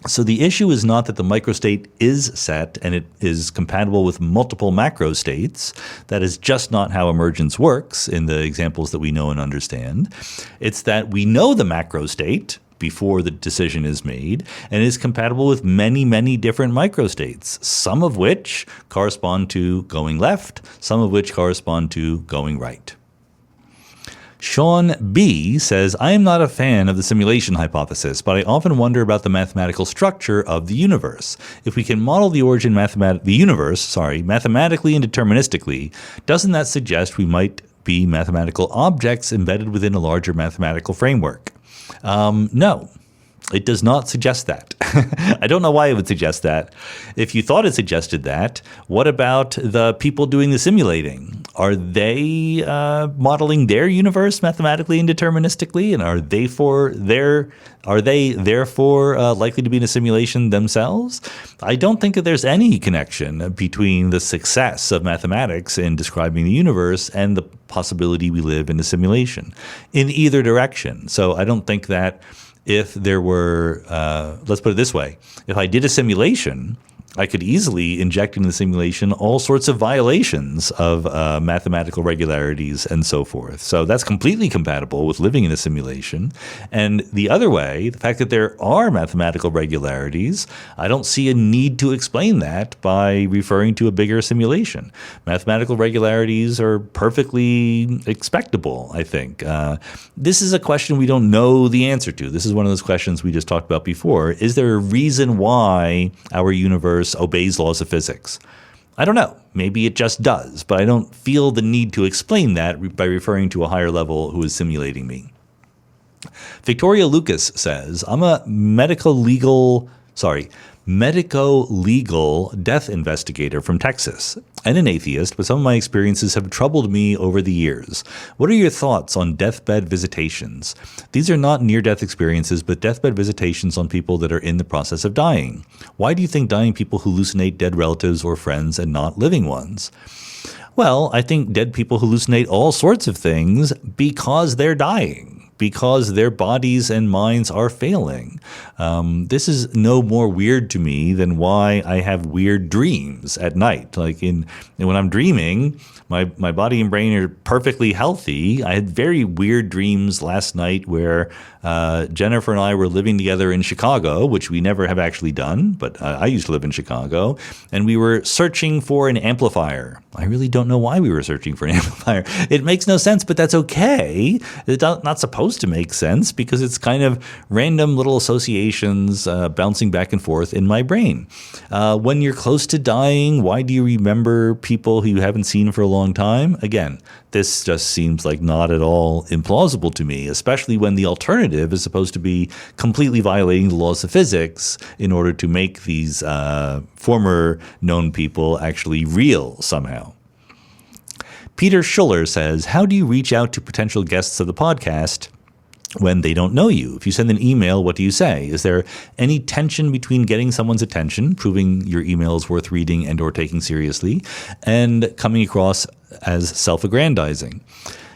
Speaker 1: So the issue is not that the microstate is set and it is compatible with multiple macrostates. That is just not how emergence works in the examples that we know and understand. It's that we know the macrostate before the decision is made, and is compatible with many, many different microstates, some of which correspond to going left, some of which correspond to going right. Sean B. says, I am not a fan of the simulation hypothesis, but I often wonder about the mathematical structure of the universe. If we can model the origin mathematically and deterministically, doesn't that suggest we might be mathematical objects embedded within a larger mathematical framework? No, it does not suggest that. I don't know why it would suggest that. If you thought it suggested that, what about the people doing the simulating? Are they modeling their universe mathematically and deterministically? And are they therefore likely to be in a simulation themselves? I don't think that there's any connection between the success of mathematics in describing the universe and the possibility we live in a simulation in either direction. So I don't think that if there were, let's put it this way, if I did a simulation, I could easily inject into the simulation all sorts of violations of mathematical regularities and so forth. So that's completely compatible with living in a simulation. And the other way, the fact that there are mathematical regularities, I don't see a need to explain that by referring to a bigger simulation. Mathematical regularities are perfectly expectable, I think. This is a question we don't know the answer to. This is one of those questions we just talked about before. Is there a reason why our universe obeys laws of physics? I don't know. Maybe it just does, but I don't feel the need to explain that by referring to a higher level who is simulating me. Victoria Lucas says, I'm a medico-legal death investigator from Texas and an atheist, but some of my experiences have troubled me over the years. What are your thoughts on deathbed visitations? These are not near-death experiences, but deathbed visitations on people that are in the process of dying. Why do you think dying people hallucinate dead relatives or friends and not living ones? Well, I think dead people hallucinate all sorts of things because they're dying. because their bodies and minds are failing. This is no more weird to me than why I have weird dreams at night. Like when I'm dreaming, my body and brain are perfectly healthy. I had very weird dreams last night where Jennifer and I were living together in Chicago, which we never have actually done, but I used to live in Chicago, and we were searching for an amplifier. I really don't know why we were searching for an amplifier. It makes no sense, but that's okay. It's not supposed to make sense because it's kind of random little associations bouncing back and forth in my brain. When you're close to dying, why do you remember people who you haven't seen for a long time? Again, this just seems like not at all implausible to me, especially when the alternative is supposed to be completely violating the laws of physics in order to make these former known people actually real somehow. Peter Schuller says, how do you reach out to potential guests of the podcast when they don't know you? If you send an email, what do you say? Is there any tension between getting someone's attention, proving your email is worth reading and or taking seriously, and coming across as self-aggrandizing?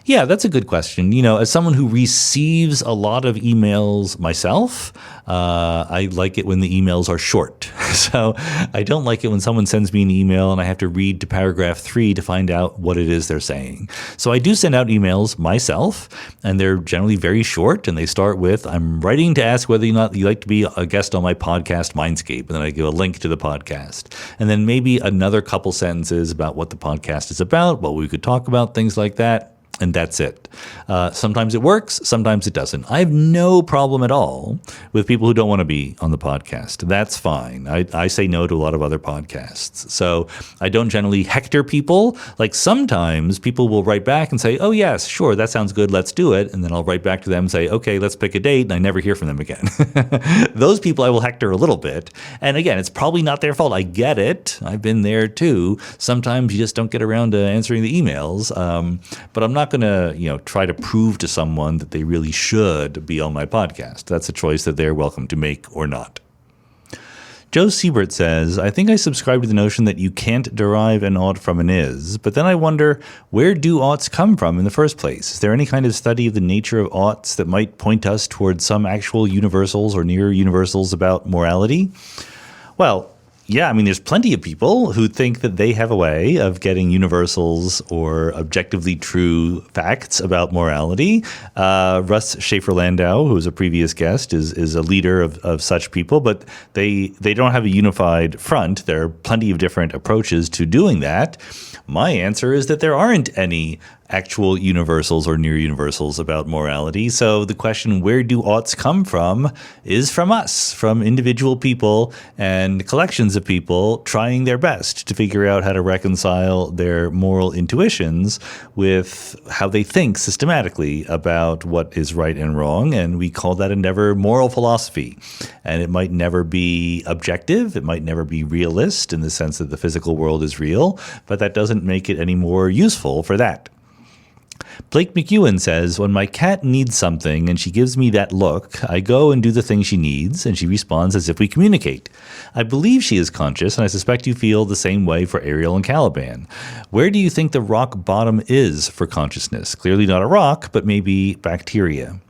Speaker 1: Yeah, that's a good question. As someone who receives a lot of emails myself, I like it when the emails are short. So I don't like it when someone sends me an email and I have to read to paragraph 3 to find out what it is they're saying. So I do send out emails myself, and they're generally very short, and they start with, I'm writing to ask whether or not you'd like to be a guest on my podcast, Mindscape, and then I give a link to the podcast. And then maybe another couple sentences about what the podcast is about, what we could talk about, things like that. And that's it. Sometimes it works, sometimes it doesn't. I have no problem at all with people who don't want to be on the podcast. That's fine. I say no to a lot of other podcasts. So I don't generally hector people. Like sometimes people will write back and say, oh, yes, sure, that sounds good, let's do it. And then I'll write back to them and say, okay, let's pick a date. And I never hear from them again. Those people I will hector a little bit. And again, it's probably not their fault. I get it. I've been there too. Sometimes you just don't get around to answering the emails. But I'm not going to, try to prove to someone that they really should be on my podcast. That's a choice that they're welcome to make or not. Joe Siebert says, I think I subscribe to the notion that you can't derive an ought from an is, but then I wonder, where do oughts come from in the first place? Is there any kind of study of the nature of oughts that might point us towards some actual universals or near universals about morality? Well, yeah, there's plenty of people who think that they have a way of getting universals or objectively true facts about morality. Russ Schaefer-Landau, who was a previous guest, is a leader of such people, but they don't have a unified front. There are plenty of different approaches to doing that. My answer is that there aren't any actual universals or near universals about morality. So the question, where do oughts come from, is from us, from individual people and collections of people trying their best to figure out how to reconcile their moral intuitions with how they think systematically about what is right and wrong. And we call that endeavor moral philosophy. And it might never be objective. It might never be realist in the sense that the physical world is real, but that doesn't make it any more useful for that. Blake McEwen says, when my cat needs something and she gives me that look, I go and do the thing she needs, and she responds as if we communicate. I believe she is conscious, and I suspect you feel the same way for Ariel and Caliban. Where do you think the rock bottom is for consciousness? Clearly not a rock, but maybe bacteria.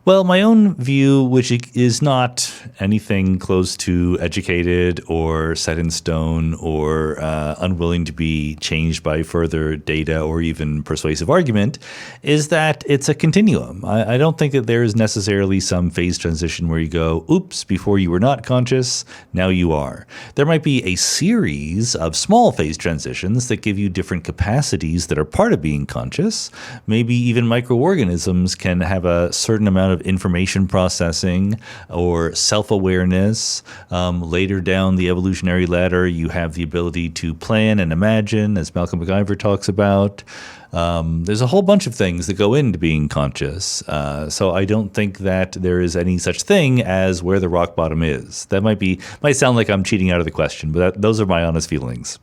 Speaker 1: Well, my own view, which is not anything close to educated or set in stone or unwilling to be changed by further data or even persuasive argument, is that it's a continuum. I don't think that there is necessarily some phase transition where you go, oops, before you were not conscious, now you are. There might be a series of small phase transitions that give you different capacities that are part of being conscious. Maybe even microorganisms can have a certain amount of information processing or self-awareness. Later down the evolutionary ladder, you have the ability to plan and imagine, as Malcolm McIver talks about. There's a whole bunch of things that go into being conscious. So I don't think that there is any such thing as where the rock bottom is. That might sound like I'm cheating out of the question, but those are my honest feelings.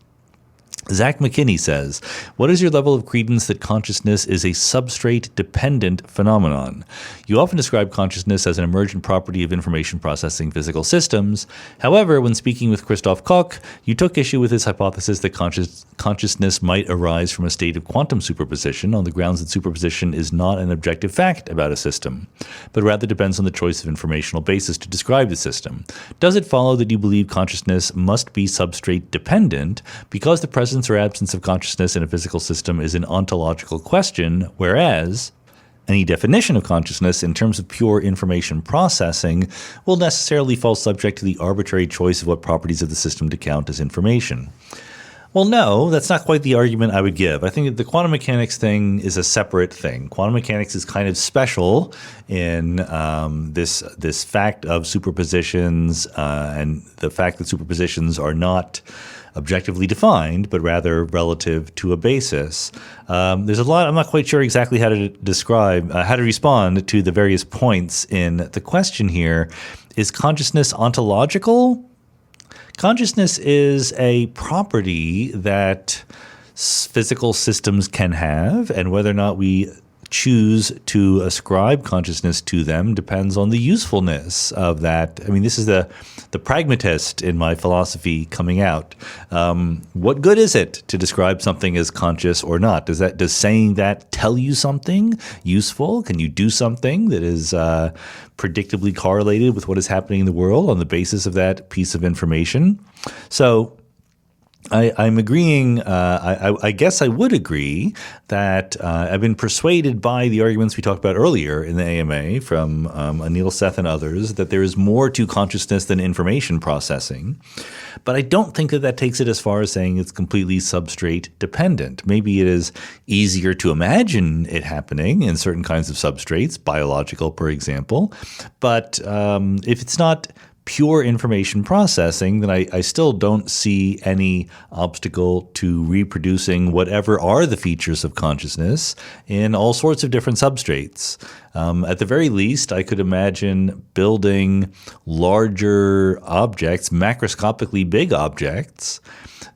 Speaker 1: Zach McKinney says, what is your level of credence that consciousness is a substrate-dependent phenomenon? You often describe consciousness as an emergent property of information processing physical systems. However, when speaking with Christoph Koch, you took issue with his hypothesis that consciousness might arise from a state of quantum superposition on the grounds that superposition is not an objective fact about a system, but rather depends on the choice of informational basis to describe the system. Does it follow that you believe consciousness must be substrate-dependent because the presence or absence of consciousness in a physical system is an ontological question, whereas any definition of consciousness in terms of pure information processing will necessarily fall subject to the arbitrary choice of what properties of the system to count as information? Well, no, that's not quite the argument I would give. I think that the quantum mechanics thing is a separate thing. Quantum mechanics is kind of special in this fact of superpositions and the fact that superpositions are not objectively defined, but rather relative to a basis. There's a lot, I'm not quite sure exactly how to describe, how to respond to the various points in the question here. Is consciousness ontological? Consciousness is a property that physical systems can have, and whether or not we choose to ascribe consciousness to them depends on the usefulness of that. I mean, this is the pragmatist in my philosophy coming out. What good is it to describe something as conscious or not? Does saying that tell you something useful? Can you do something that is predictably correlated with what is happening in the world on the basis of that piece of information? So I'm agreeing, I guess I would agree that I've been persuaded by the arguments we talked about earlier in the AMA from Anil Seth and others that there is more to consciousness than information processing. But I don't think that that takes it as far as saying it's completely substrate dependent. Maybe it is easier to imagine it happening in certain kinds of substrates, biological, for example. But if it's not pure information processing, then I still don't see any obstacle to reproducing whatever are the features of consciousness in all sorts of different substrates. At the very least, I could imagine building larger objects, macroscopically big objects,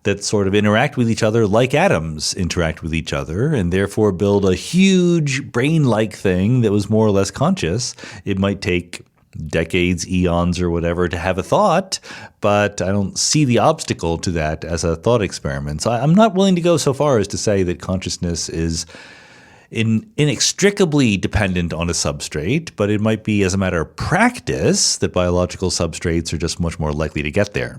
Speaker 1: that sort of interact with each other like atoms interact with each other, and therefore build a huge brain-like thing that was more or less conscious. It might take decades, eons, or whatever to have a thought, but I don't see the obstacle to that as a thought experiment. So I'm not willing to go so far as to say that consciousness is inextricably dependent on a substrate, but it might be, as a matter of practice, that biological substrates are just much more likely to get there.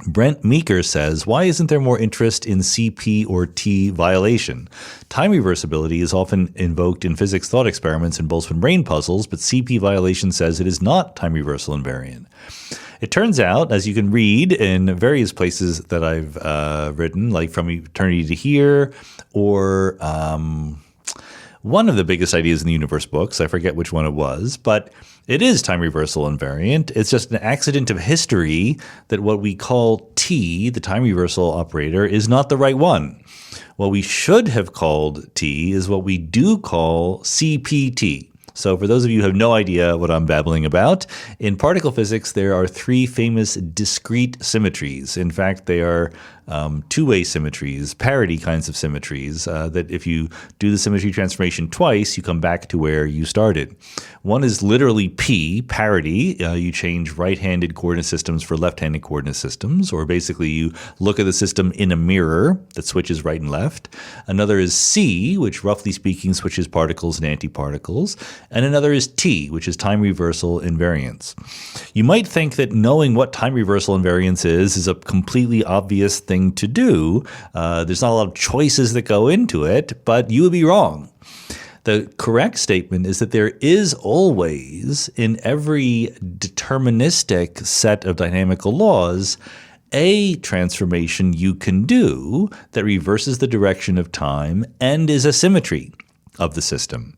Speaker 1: Brent Meeker says, why isn't there more interest in CP or T violation? Time reversibility is often invoked in physics thought experiments and Boltzmann brain puzzles, but CP violation says it is not time reversal invariant. It turns out, as you can read in various places that I've written, like From Eternity to Here, or one of the biggest ideas in the universe books, I forget which one it was, but it is time reversal invariant. It's just an accident of history that what we call T, the time reversal operator, is not the right one. What we should have called T is what we do call CPT. So for those of you who have no idea what I'm babbling about, in particle physics, there are three famous discrete symmetries. In fact, they are two-way symmetries, parity kinds of symmetries, that if you do the symmetry transformation twice, you come back to where you started. One is literally P, parity. You change right-handed coordinate systems for left-handed coordinate systems, or basically you look at the system in a mirror that switches right and left. Another is C, which roughly speaking switches particles and antiparticles. And another is T, which is time reversal invariance. You might think that knowing what time reversal invariance is a completely obvious thing to do. There's not a lot of choices that go into it, but you would be wrong. The correct statement is that there is always, in every deterministic set of dynamical laws, a transformation you can do that reverses the direction of time and is a symmetry of the system.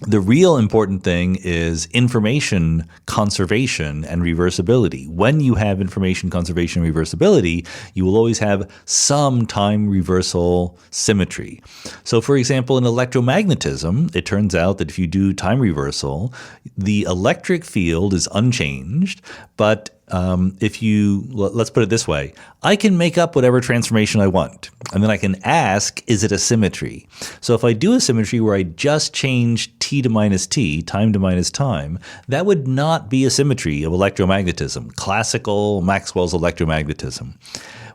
Speaker 1: The real important thing is information conservation and reversibility. When you have information conservation and reversibility, you will always have some time reversal symmetry. So, for example, in electromagnetism, it turns out that if you do time reversal, the electric field is unchanged, but let's put it this way, I can make up whatever transformation I want. And then I can ask, is it a symmetry? So if I do a symmetry where I just change t to minus t, time to minus time, that would not be a symmetry of electromagnetism, classical Maxwell's electromagnetism.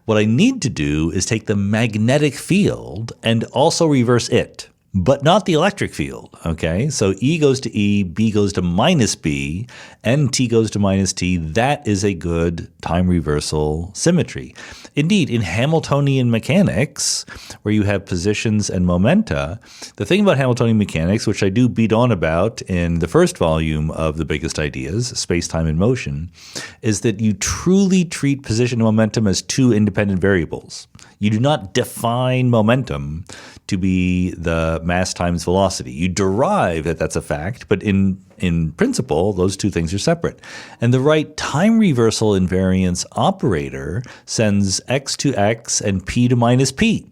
Speaker 1: What I need to do is take the magnetic field and also reverse it, but not the electric field, okay? So E goes to E, B goes to minus B, and T goes to minus T. That is a good time reversal symmetry. Indeed, in Hamiltonian mechanics, where you have positions and momenta, the thing about Hamiltonian mechanics, which I do beat on about in the first volume of The Biggest Ideas, Space-Time and Motion, is that you truly treat position and momentum as two independent variables. You do not define momentum to be the mass times velocity. You derive that that's a fact, but in principle, those two things are separate. And the right time reversal invariance operator sends x to x and p to minus p,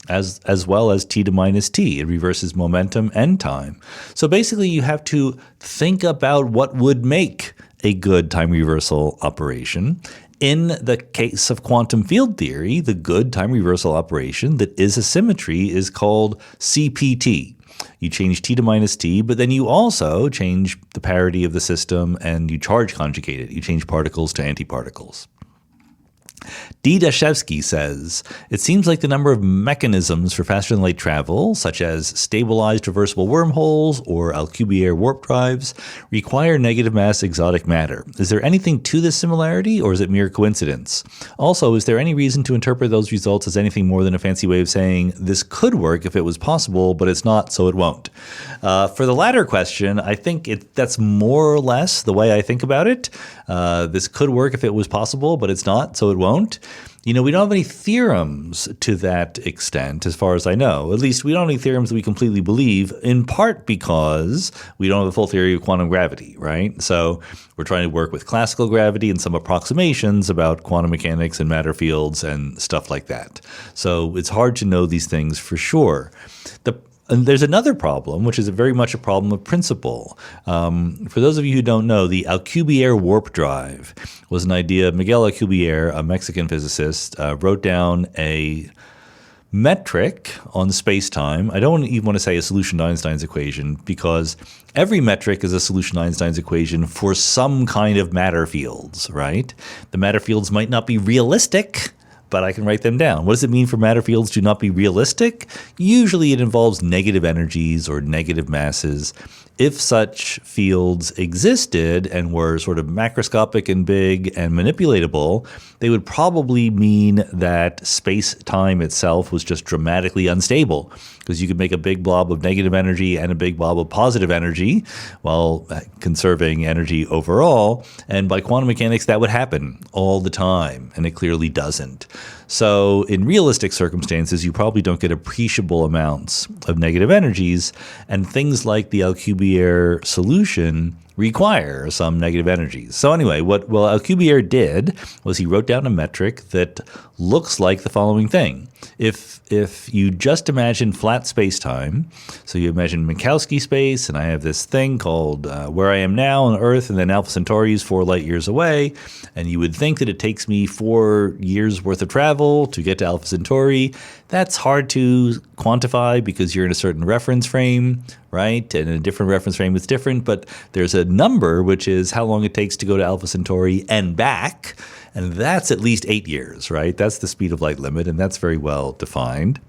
Speaker 1: as well as t to minus t. It reverses momentum and time. So basically, you have to think about what would make a good time reversal operation. In the case of quantum field theory, the good time reversal operation that is a symmetry is called CPT. You change t to minus t, but then you also change the parity of the system and you charge conjugate it. You change particles to antiparticles. D. Dashevsky says, it seems like the number of mechanisms for faster-than-light travel, such as stabilized reversible wormholes or Alcubierre warp drives, require negative mass exotic matter. Is there anything to this similarity, or is it mere coincidence? Also, is there any reason to interpret those results as anything more than a fancy way of saying, this could work if it was possible, but it's not, so it won't? For the latter question, I think that's more or less the way I think about it. This could work if it was possible, but it's not, so it won't. We don't have any theorems to that extent, as far as I know. At least we don't have any theorems that we completely believe, in part because we don't have a full theory of quantum gravity, right? So we're trying to work with classical gravity and some approximations about quantum mechanics and matter fields and stuff like that. So it's hard to know these things for sure. And there's another problem, which is very much a problem of principle. For those of you who don't know, the Alcubierre warp drive was an idea. Miguel Alcubierre, a Mexican physicist, wrote down a metric on space-time. I don't even want to say a solution to Einstein's equation, because every metric is a solution to Einstein's equation for some kind of matter fields, right? The matter fields might not be realistic, but I can write them down. What does it mean for matter fields to not be realistic? Usually it involves negative energies or negative masses. If such fields existed and were sort of macroscopic and big and manipulatable, they would probably mean that space-time itself was just dramatically unstable, because you could make a big blob of negative energy and a big blob of positive energy while conserving energy overall. And by quantum mechanics, that would happen all the time, and it clearly doesn't. So in realistic circumstances, you probably don't get appreciable amounts of negative energies, and things like the Alcubierre solution require some negative energies. So anyway, what Alcubierre did was he wrote down a metric that looks like the following thing. If you just imagine flat space-time, so you imagine Minkowski space, and I have this thing called where I am now on Earth, and then Alpha Centauri is 4 light years away, and you would think that it takes me 4 years worth of travel to get to Alpha Centauri. That's hard to quantify because you're in a certain reference frame, right? And in a different reference frame, it's different, but there's a number, which is how long it takes to go to Alpha Centauri and back. And that's at least 8 years, right? That's the speed of light limit, and that's very well defined.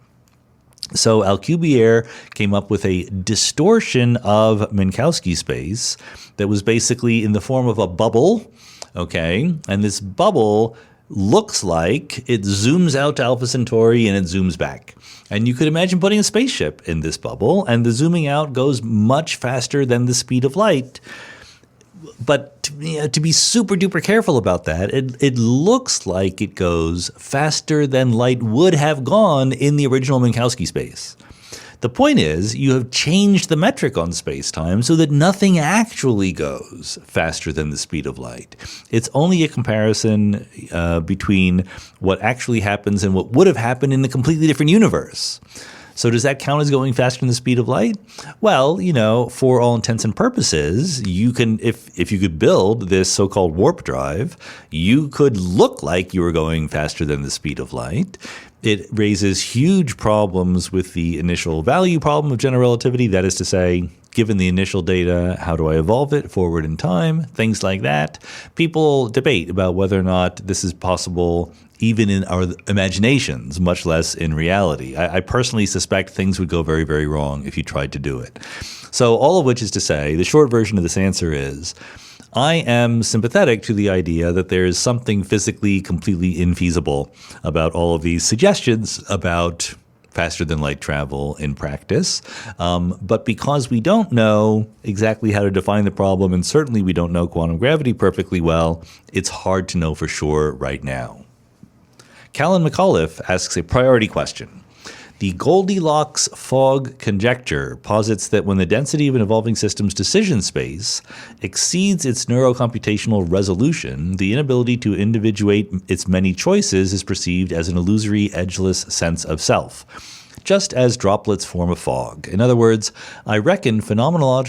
Speaker 1: So Alcubierre came up with a distortion of Minkowski space that was basically in the form of a bubble, okay? And this bubble looks like it zooms out to Alpha Centauri and it zooms back. And you could imagine putting a spaceship in this bubble, and the zooming out goes much faster than the speed of light. But to be super duper careful about that, it looks like it goes faster than light would have gone in the original Minkowski space. The point is, you have changed the metric on space-time so that nothing actually goes faster than the speed of light. It's only a comparison between what actually happens and what would have happened in a completely different universe. So does that count as going faster than the speed of light? Well, for all intents and purposes, you can, if you could build this so-called warp drive, you could look like you were going faster than the speed of light. It raises huge problems with the initial value problem of general relativity. That is to say, given the initial data, how do I evolve it forward in time? Things like that. People debate about whether or not this is possible even in our imaginations, much less in reality. I personally suspect things would go very, very wrong if you tried to do it. So all of which is to say, the short version of this answer is, I am sympathetic to the idea that there is something physically completely infeasible about all of these suggestions about faster than light travel in practice. But because we don't know exactly how to define the problem, and certainly we don't know quantum gravity perfectly well, it's hard to know for sure right now. Callan McAuliffe asks a priority question. The Goldilocks fog conjecture posits that when the density of an evolving system's decision space exceeds its neurocomputational resolution, the inability to individuate its many choices is perceived as an illusory, edgeless sense of self, just as droplets form a fog. In other words, I reckon phenomenal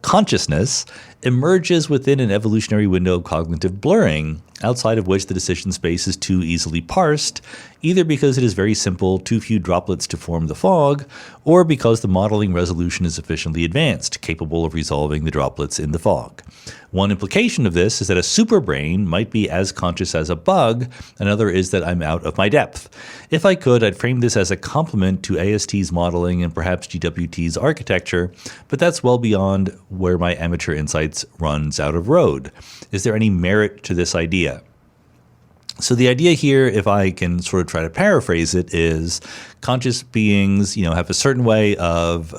Speaker 1: consciousness emerges within an evolutionary window of cognitive blurring, outside of which the decision space is too easily parsed, either because it is very simple, too few droplets to form the fog, or because the modeling resolution is sufficiently advanced, capable of resolving the droplets in the fog. One implication of this is that a superbrain might be as conscious as a bug. Another is that I'm out of my depth. If I could, I'd frame this as a compliment to AST's modeling and perhaps GWT's architecture, but that's well beyond where my amateur insights runs out of road. Is there any merit to this idea? So the idea here, if I can sort of try to paraphrase it, is conscious beings, have a certain way of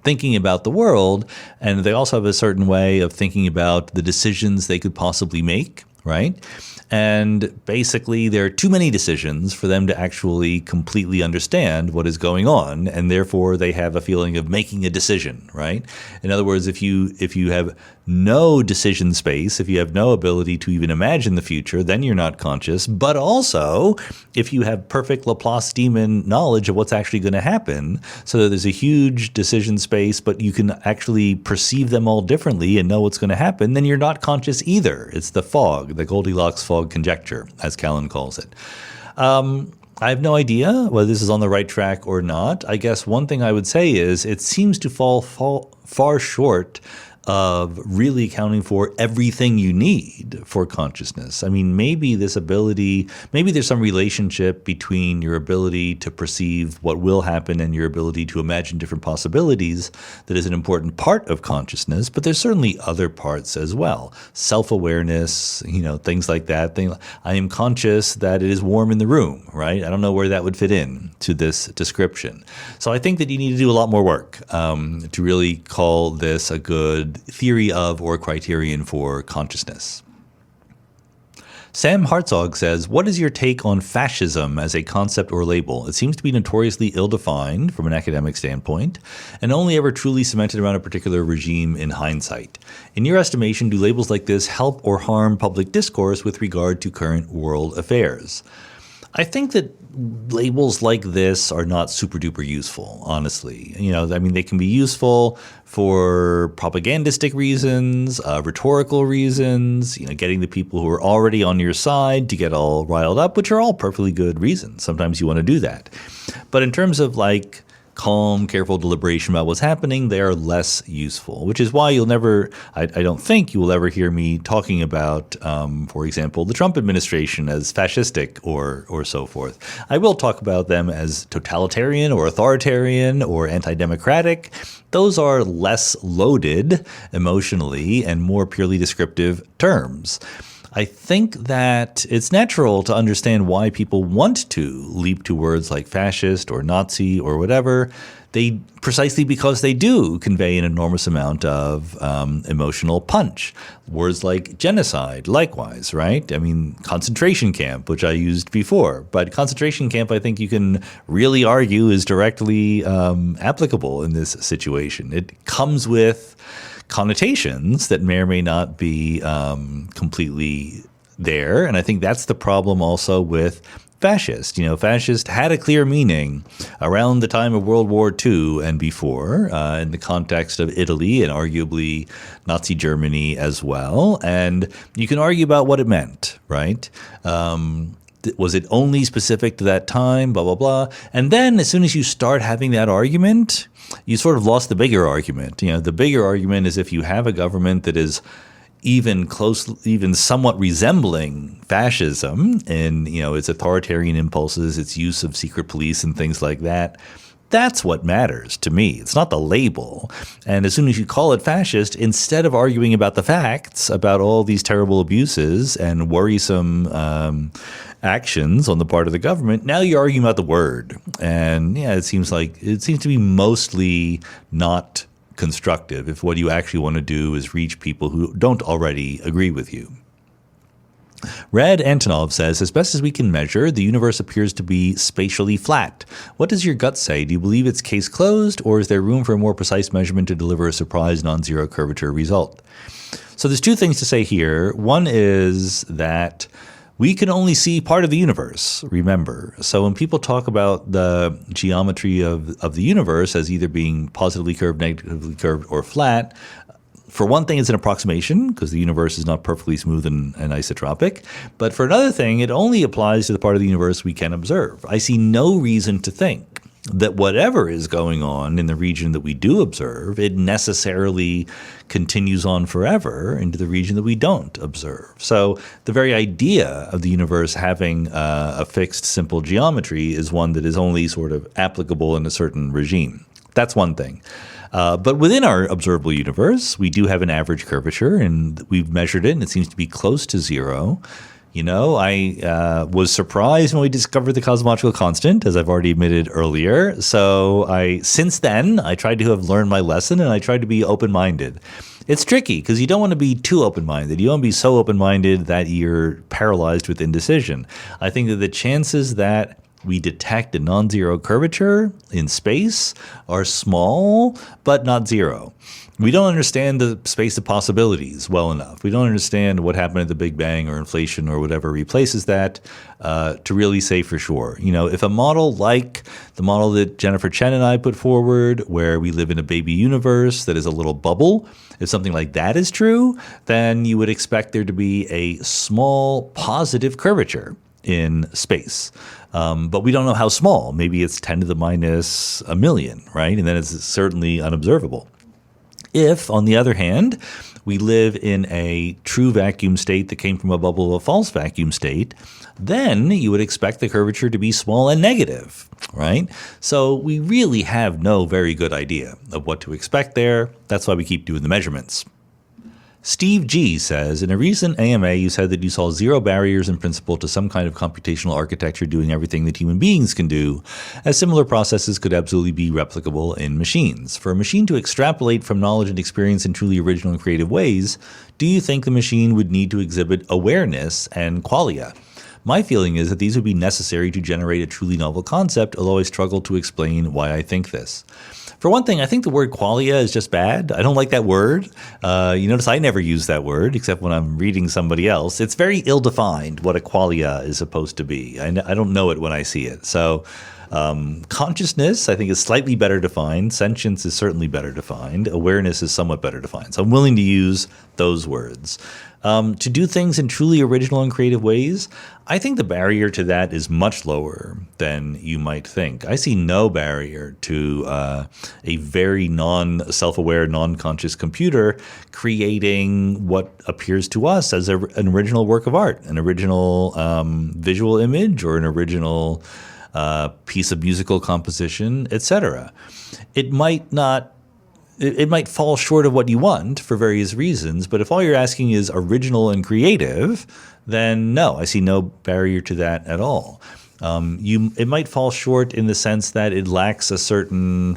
Speaker 1: thinking about the world, and they also have a certain way of thinking about the decisions they could possibly make, right? And basically, there are too many decisions for them to actually completely understand what is going on, and therefore they have a feeling of making a decision, right? In other words, if you have no decision space, if you have no ability to even imagine the future, then you're not conscious. But also, if you have perfect Laplace-Demon knowledge of what's actually going to happen, so that there's a huge decision space, but you can actually perceive them all differently and know what's going to happen, then you're not conscious either. It's the fog, the Goldilocks fog conjecture, as Callan calls it. I have no idea whether this is on the right track or not. I guess one thing I would say is it seems to fall far short of really accounting for everything you need for consciousness. I mean, maybe there's some relationship between your ability to perceive what will happen and your ability to imagine different possibilities that is an important part of consciousness, but there's certainly other parts as well. Self-awareness, things like that. I am conscious that it is warm in the room, right? I don't know where that would fit in to this description. So I think that you need to do a lot more work to really call this a good theory of or criterion for consciousness. Sam Hartzog says, what is your take on fascism as a concept or label? It seems to be notoriously ill-defined from an academic standpoint and only ever truly cemented around a particular regime in hindsight. In your estimation, do labels like this help or harm public discourse with regard to current world affairs? I think that labels like this are not super duper useful, honestly. They can be useful for propagandistic reasons, rhetorical reasons, getting the people who are already on your side to get all riled up, which are all perfectly good reasons. Sometimes you want to do that. But in terms of calm, careful deliberation about what's happening, they are less useful, which is why I don't think you will ever hear me talking about, for example, the Trump administration as fascistic or so forth. I will talk about them as totalitarian or authoritarian or anti-democratic. Those are less loaded emotionally and more purely descriptive terms. I think that it's natural to understand why people want to leap to words like fascist or Nazi or whatever. Precisely because they do convey an enormous amount of emotional punch. Words like genocide, likewise, right? Concentration camp, which I used before. But concentration camp, I think you can really argue, is directly applicable in this situation. It comes with connotations that may or may not be completely there. And I think that's the problem also with fascist. Fascist had a clear meaning around the time of World War II and before, in the context of Italy and arguably Nazi Germany as well. And you can argue about what it meant, right? Was it only specific to that time, blah, blah, blah. And then as soon as you start having that argument, you sort of lost the bigger argument. The bigger argument is if you have a government that is even somewhat resembling fascism in, its authoritarian impulses, its use of secret police and things like that. That's what matters to me. It's not the label. And as soon as you call it fascist, instead of arguing about the facts, about all these terrible abuses and worrisome actions on the part of the government, now you're arguing about the word. And it seems to be mostly not constructive if what you actually want to do is reach people who don't already agree with you. Red Antonov says, as best as we can measure, the universe appears to be spatially flat. What does your gut say? Do you believe it's case closed, or is there room for a more precise measurement to deliver a surprise non-zero curvature result? So there's two things to say here. One is that we can only see part of the universe, remember. So when people talk about the geometry of the universe as either being positively curved, negatively curved, or flat, for one thing, it's an approximation because the universe is not perfectly smooth and isotropic. But for another thing, it only applies to the part of the universe we can observe. I see no reason to think that whatever is going on in the region that we do observe, it necessarily continues on forever into the region that we don't observe. So the very idea of the universe having a fixed, simple geometry is one that is only sort of applicable in a certain regime. That's one thing. But within our observable universe, we do have an average curvature, and we've measured it, and it seems to be close to zero. I was surprised when we discovered the cosmological constant, as I've already admitted earlier. So since then, I tried to have learned my lesson, and I tried to be open-minded. It's tricky because you don't want to be too open-minded. You don't want to be so open-minded that you're paralyzed with indecision. I think that the chances that we detect a non-zero curvature in space are small, but not zero. We don't understand the space of possibilities well enough. We don't understand what happened at the Big Bang or inflation or whatever replaces that to really say for sure. If a model like the model that Jennifer Chen and I put forward, where we live in a baby universe that is a little bubble, if something like that is true, then you would expect there to be a small positive curvature in space. But we don't know how small. Maybe it's 10 to the minus a million, right? And then it's certainly unobservable. If, on the other hand, we live in a true vacuum state that came from a bubble of a false vacuum state, then you would expect the curvature to be small and negative, right? So we really have no very good idea of what to expect there. That's why we keep doing the measurements. Steve G. says, in a recent AMA, you said that you saw zero barriers in principle to some kind of computational architecture doing everything that human beings can do, as similar processes could absolutely be replicable in machines. For a machine to extrapolate from knowledge and experience in truly original and creative ways, do you think the machine would need to exhibit awareness and qualia? My feeling is that these would be necessary to generate a truly novel concept, although I struggle to explain why I think this. For one thing, I think the word qualia is just bad. I don't like that word. You notice I never use that word except when I'm reading somebody else. It's very ill-defined what a qualia is supposed to be. I don't know it when I see it. So consciousness, I think, is slightly better defined. Sentience is certainly better defined. Awareness is somewhat better defined. So I'm willing to use those words. To do things in truly original and creative ways, I think the barrier to that is much lower than you might think. I see no barrier to a very non-self-aware, non-conscious computer creating what appears to us as an original work of art, an original visual image or an original piece of musical composition, etc. It might fall short of what you want for various reasons, but if all you're asking is original and creative, then no, I see no barrier to that at all. It might fall short in the sense that it lacks a certain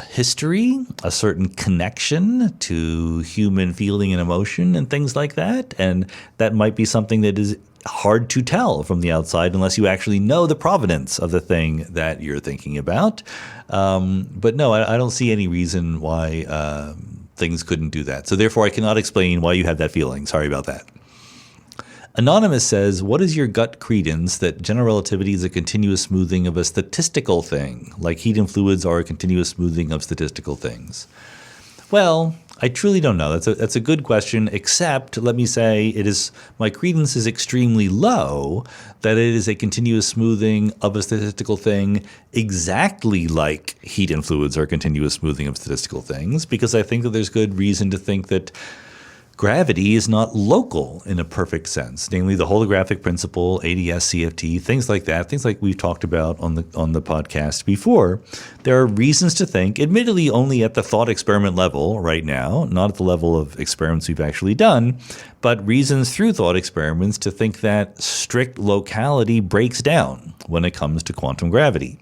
Speaker 1: history, a certain connection to human feeling and emotion and things like that, and that might be something that is hard to tell from the outside unless you actually know the provenance of the thing that you're thinking about. But no, I don't see any reason why things couldn't do that. So therefore, I cannot explain why you have that feeling. Sorry about that. Anonymous says, what is your gut credence that general relativity is a continuous smoothing of a statistical thing, like heat and fluids are a continuous smoothing of statistical things? Well, I truly don't know. That's a good question, except let me say my credence is extremely low that it is a continuous smoothing of a statistical thing exactly like heat and fluids are a continuous smoothing of statistical things, because I think that there's good reason to think that gravity is not local in a perfect sense, namely the holographic principle, ADS, CFT, things like that, things like we've talked about on the podcast before. There are reasons to think, admittedly only at the thought experiment level right now, not at the level of experiments we've actually done, but reasons through thought experiments to think that strict locality breaks down when it comes to quantum gravity.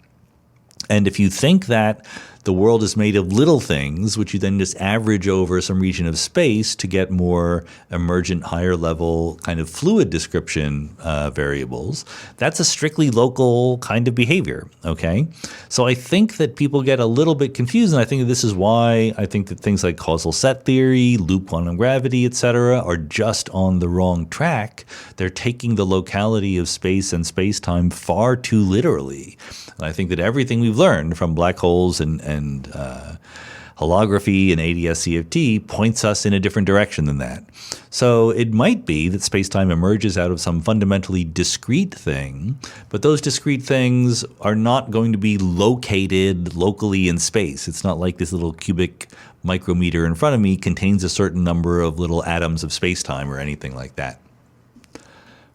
Speaker 1: And if you think that the world is made of little things, which you then just average over some region of space to get more emergent, higher level kind of fluid description variables, that's a strictly local kind of behavior, okay? So I think that people get a little bit confused, and I think that this is why I think that things like causal set theory, loop quantum gravity, et cetera, are just on the wrong track. They're taking the locality of space and space-time far too literally. And I think that everything we've learned from black holes and holography and ADS-CFT points us in a different direction than that. So it might be that space-time emerges out of some fundamentally discrete thing, but those discrete things are not going to be located locally in space. It's not like this little cubic micrometer in front of me contains a certain number of little atoms of space-time or anything like that.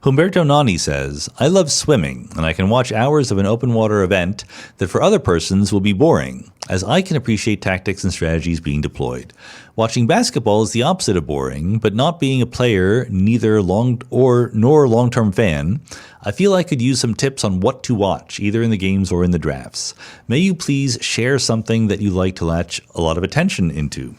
Speaker 1: Humberto Nani says, I love swimming, and I can watch hours of an open water event that for other persons will be boring, as I can appreciate tactics and strategies being deployed. Watching basketball is the opposite of boring, but not being a player, nor long-term fan, I feel I could use some tips on what to watch, either in the games or in the drafts. May you please share something that you like to latch a lot of attention into?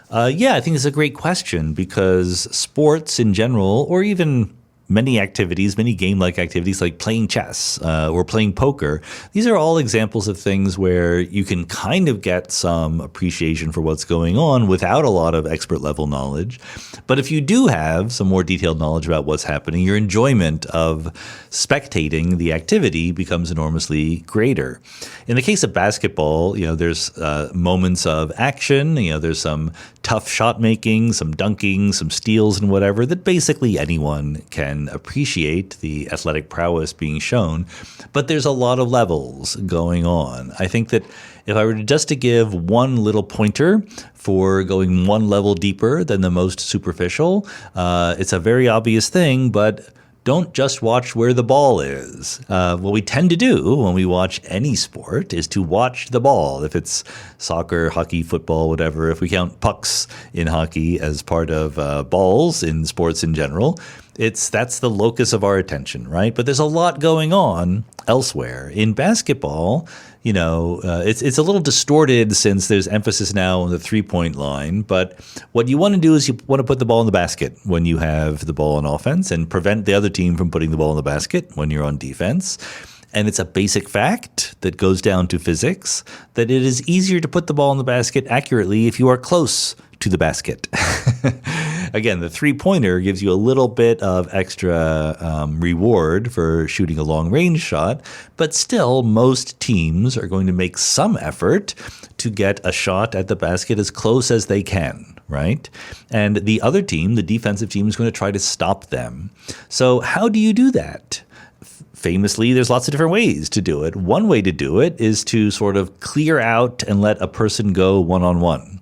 Speaker 1: I think it's a great question, because sports in general, or even many activities, many game-like activities like playing chess or playing poker, these are all examples of things where you can kind of get some appreciation for what's going on without a lot of expert-level knowledge. But if you do have some more detailed knowledge about what's happening, your enjoyment of spectating the activity becomes enormously greater. In the case of basketball, there's moments of action, there's some tough shot making, some dunking, some steals and whatever that basically anyone can appreciate the athletic prowess being shown, but there's a lot of levels going on. I think that if I were just to give one little pointer for going one level deeper than the most superficial, it's a very obvious thing, but don't just watch where the ball is. What we tend to do when we watch any sport is to watch the ball. If it's soccer, hockey, football, whatever, if we count pucks in hockey as part of balls in sports in general, that's the locus of our attention, right? But there's a lot going on elsewhere. In basketball, it's a little distorted since there's emphasis now on the three-point line. But what you want to do is you want to put the ball in the basket when you have the ball on offense and prevent the other team from putting the ball in the basket when you're on defense. And it's a basic fact that goes down to physics that it is easier to put the ball in the basket accurately if you are close to the basket. Again, the three-pointer gives you a little bit of extra reward for shooting a long-range shot, but still most teams are going to make some effort to get a shot at the basket as close as they can, right? And the other team, the defensive team, is going to try to stop them. So how do you do that? Famously, there's lots of different ways to do it. One way to do it is to sort of clear out and let a person go one-on-one.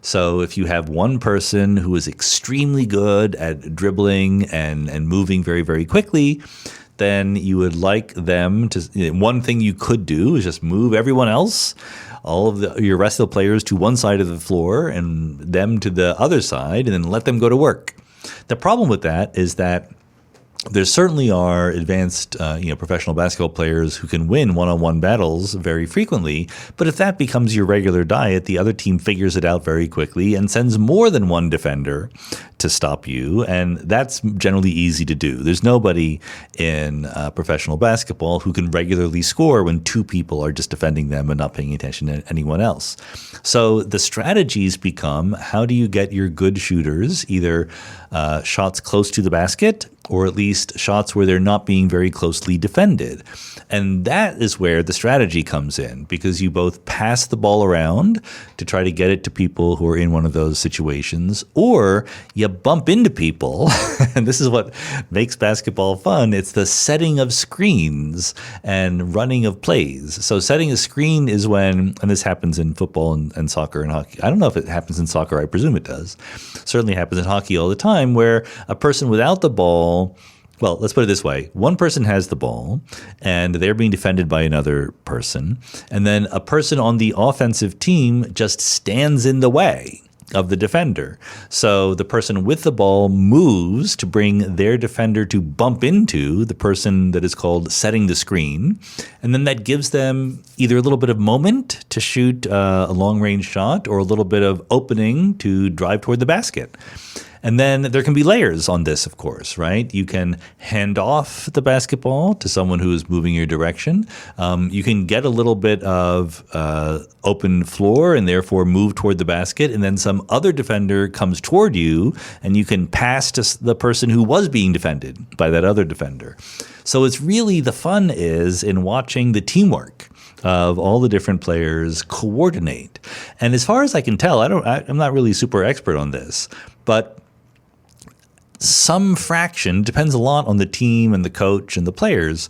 Speaker 1: So if you have one person who is extremely good at dribbling and moving very, very quickly, then you would like them to, one thing you could do is just move everyone else, all of your rest of the players to one side of the floor and them to the other side, and then let them go to work. The problem with that is that there certainly are advanced, professional basketball players who can win one-on-one battles very frequently. But if that becomes your regular diet, the other team figures it out very quickly and sends more than one defender to stop you. And that's generally easy to do. There's nobody in professional basketball who can regularly score when two people are just defending them and not paying attention to anyone else. So the strategies become, how do you get your good shooters either shots close to the basket or at least shots where they're not being very closely defended. And that is where the strategy comes in, because you both pass the ball around to try to get it to people who are in one of those situations, or you bump into people. And this is what makes basketball fun. It's the setting of screens and running of plays. So setting a screen is when, and this happens in football and soccer and hockey. I don't know if it happens in soccer. I presume it does. Certainly happens in hockey all the time, where a person without the ball, well, let's put it this way. One person has the ball, and they're being defended by another person. And then a person on the offensive team just stands in the way of the defender. So the person with the ball moves to bring their defender to bump into the person that is called setting the screen. And then that gives them either a little bit of moment to shoot a long-range shot, or a little bit of opening to drive toward the basket. And then there can be layers on this, of course, right? You can hand off the basketball to someone who is moving your direction. You can get a little bit of open floor and therefore move toward the basket. And then some other defender comes toward you, and you can pass to the person who was being defended by that other defender. So it's really, the fun is in watching the teamwork of all the different players coordinate. And as far as I can tell, I'm not really super expert on this, but some fraction, depends a lot on the team and the coach and the players.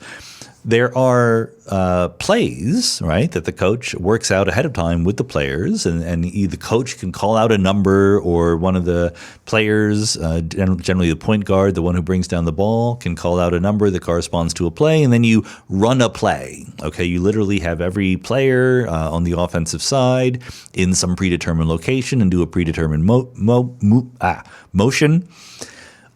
Speaker 1: There are plays, right, that the coach works out ahead of time with the players, and the coach can call out a number, or one of the players, generally the point guard, the one who brings down the ball, can call out a number that corresponds to a play, and then you run a play. Okay, you literally have every player on the offensive side in some predetermined location and do a predetermined motion.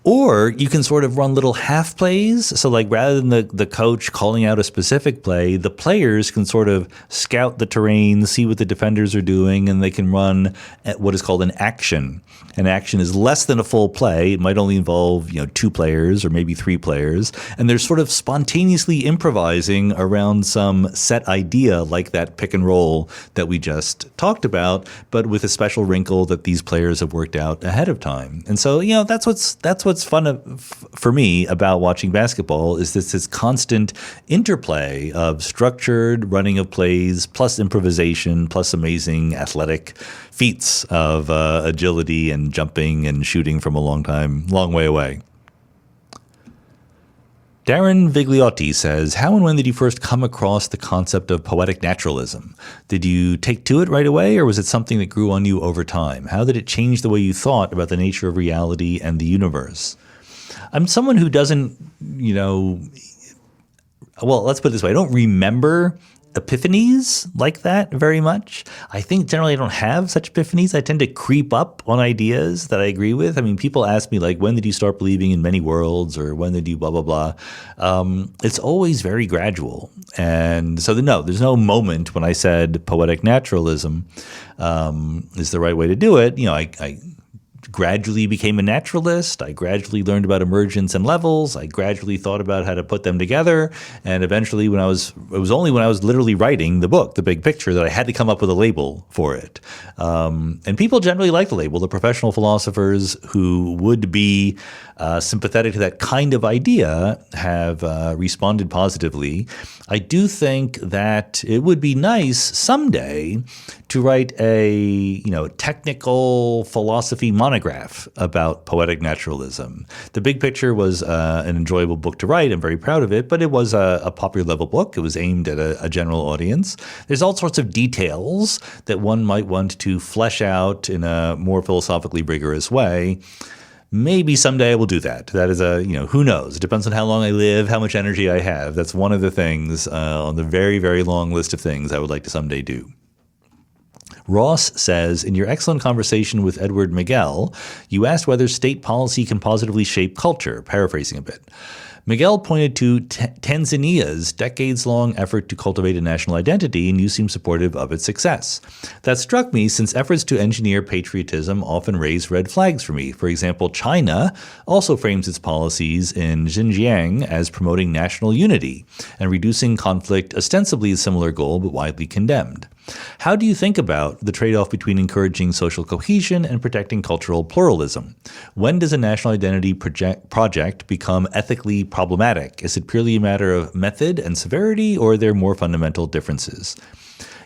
Speaker 1: Or you can sort of run little half plays. So like rather than the coach calling out a specific play, the players can sort of scout the terrain, see what the defenders are doing, and they can run at what is called an action. An action is less than a full play. It might only involve, two players or maybe three players. And they're sort of spontaneously improvising around some set idea, like that pick and roll that we just talked about, but with a special wrinkle that these players have worked out ahead of time. And so, that's what's fun for me about watching basketball, is this constant interplay of structured running of plays plus improvisation plus amazing athletic feats of agility and jumping and shooting from a long way away. Darren Vigliotti says, how and when did you first come across the concept of poetic naturalism? Did you take to it right away, or was it something that grew on you over time? How did it change the way you thought about the nature of reality and the universe? I'm someone who doesn't, well, let's put it this way. I don't remember epiphanies like that very much. I think generally I don't have such epiphanies. I tend to creep up on ideas that I agree with. I mean, people ask me, like, when did you start believing in many worlds, or when did you blah, blah, blah. It's always very gradual. And so there's no moment when I said poetic naturalism is the right way to do it. I gradually became a naturalist. I gradually learned about emergence and levels. I gradually thought about how to put them together. And eventually it was only when I was literally writing the book, The Big Picture, that I had to come up with a label for it. And people generally like the label. The professional philosophers who would be sympathetic to that kind of idea have responded positively. I do think that it would be nice someday to write a technical philosophy monograph about poetic naturalism. The Big Picture was an enjoyable book to write. I'm very proud of it, but it was a popular level book. It was aimed at a general audience. There's all sorts of details that one might want to flesh out in a more philosophically rigorous way. Maybe someday I will do that. That is who knows? It depends on how long I live, how much energy I have. That's one of the things on the very, very long list of things I would like to someday do. Ross says, in your excellent conversation with Edward Miguel, you asked whether state policy can positively shape culture, paraphrasing a bit. Miguel pointed to Tanzania's decades-long effort to cultivate a national identity, and you seem supportive of its success. That struck me, since efforts to engineer patriotism often raise red flags for me. For example, China also frames its policies in Xinjiang as promoting national unity and reducing conflict, ostensibly a similar goal but widely condemned. How do you think about the trade-off between encouraging social cohesion and protecting cultural pluralism? When does a national identity project become ethically problematic? Is it purely a matter of method and severity, or are there more fundamental differences?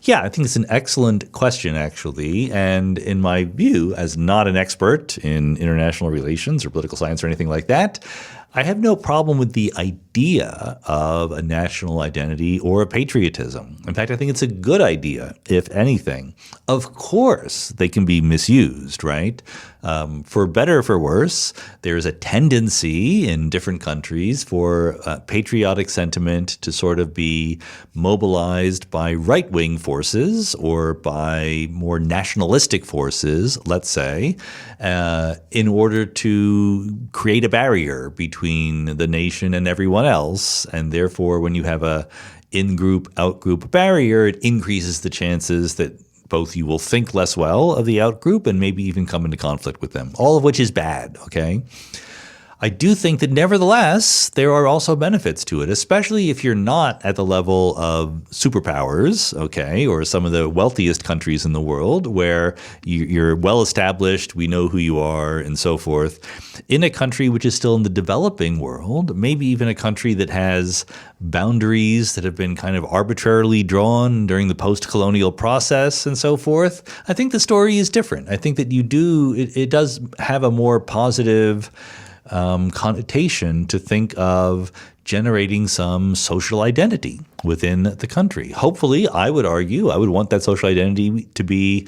Speaker 1: Yeah, I think it's an excellent question, actually. And in my view, as not an expert in international relations or political science or anything like that, I have no problem with the idea of a national identity or a patriotism. In fact, I think it's a good idea, if anything. Of course, they can be misused, right? For better or for worse, there's a tendency in different countries for patriotic sentiment to sort of be mobilized by right-wing forces or by more nationalistic forces, let's say, in order to create a barrier between the nation and everyone else. And therefore, when you have a in-group, out-group barrier, it increases the chances that both you will think less well of the out-group and maybe even come into conflict with them, all of which is bad, okay? I do think that nevertheless, there are also benefits to it, especially if you're not at the level of superpowers, okay, or some of the wealthiest countries in the world where you're well established, we know who you are, and so forth. In a country which is still in the developing world, maybe even a country that has boundaries that have been kind of arbitrarily drawn during the post-colonial process and so forth, I think the story is different. I think that it does have a more positive connotation to think of generating some social identity within the country. Hopefully, I would argue, I would want that social identity to be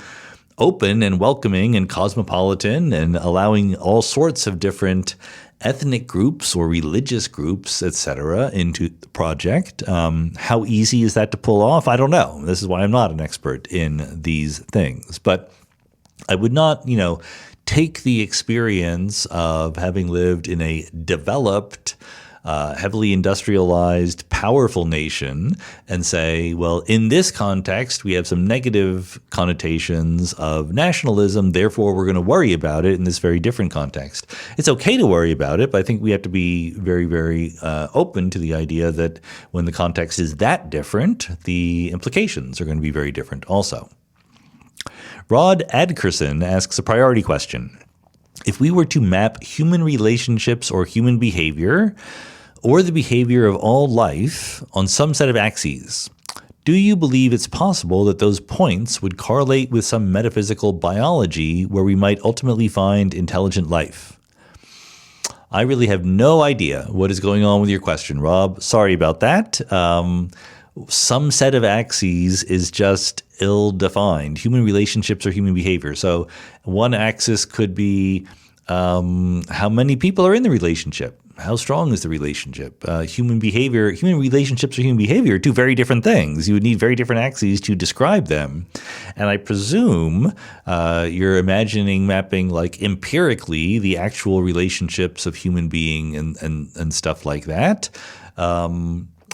Speaker 1: open and welcoming and cosmopolitan and allowing all sorts of different ethnic groups or religious groups, etc., into the project. How easy is that to pull off? I don't know. This is why I'm not an expert in these things. But I would not, take the experience of having lived in a developed, heavily industrialized, powerful nation and say, well, in this context, we have some negative connotations of nationalism, therefore we're going to worry about it in this very different context. It's okay to worry about it, but I think we have to be very, very open to the idea that when the context is that different, the implications are going to be very different also. Rod Adkerson asks a priority question. If we were to map human relationships or human behavior, or the behavior of all life on some set of axes, do you believe it's possible that those points would correlate with some metaphysical biology where we might ultimately find intelligent life? I really have no idea what is going on with your question, Rob. Sorry about that. Some set of axes is just ill-defined. Human relationships or human behavior. So one axis could be how many people are in the relationship. How strong is the relationship? Human relationships or human behavior are two very different things. You would need very different axes to describe them. And I presume you're imagining mapping like empirically the actual relationships of human being and stuff like that.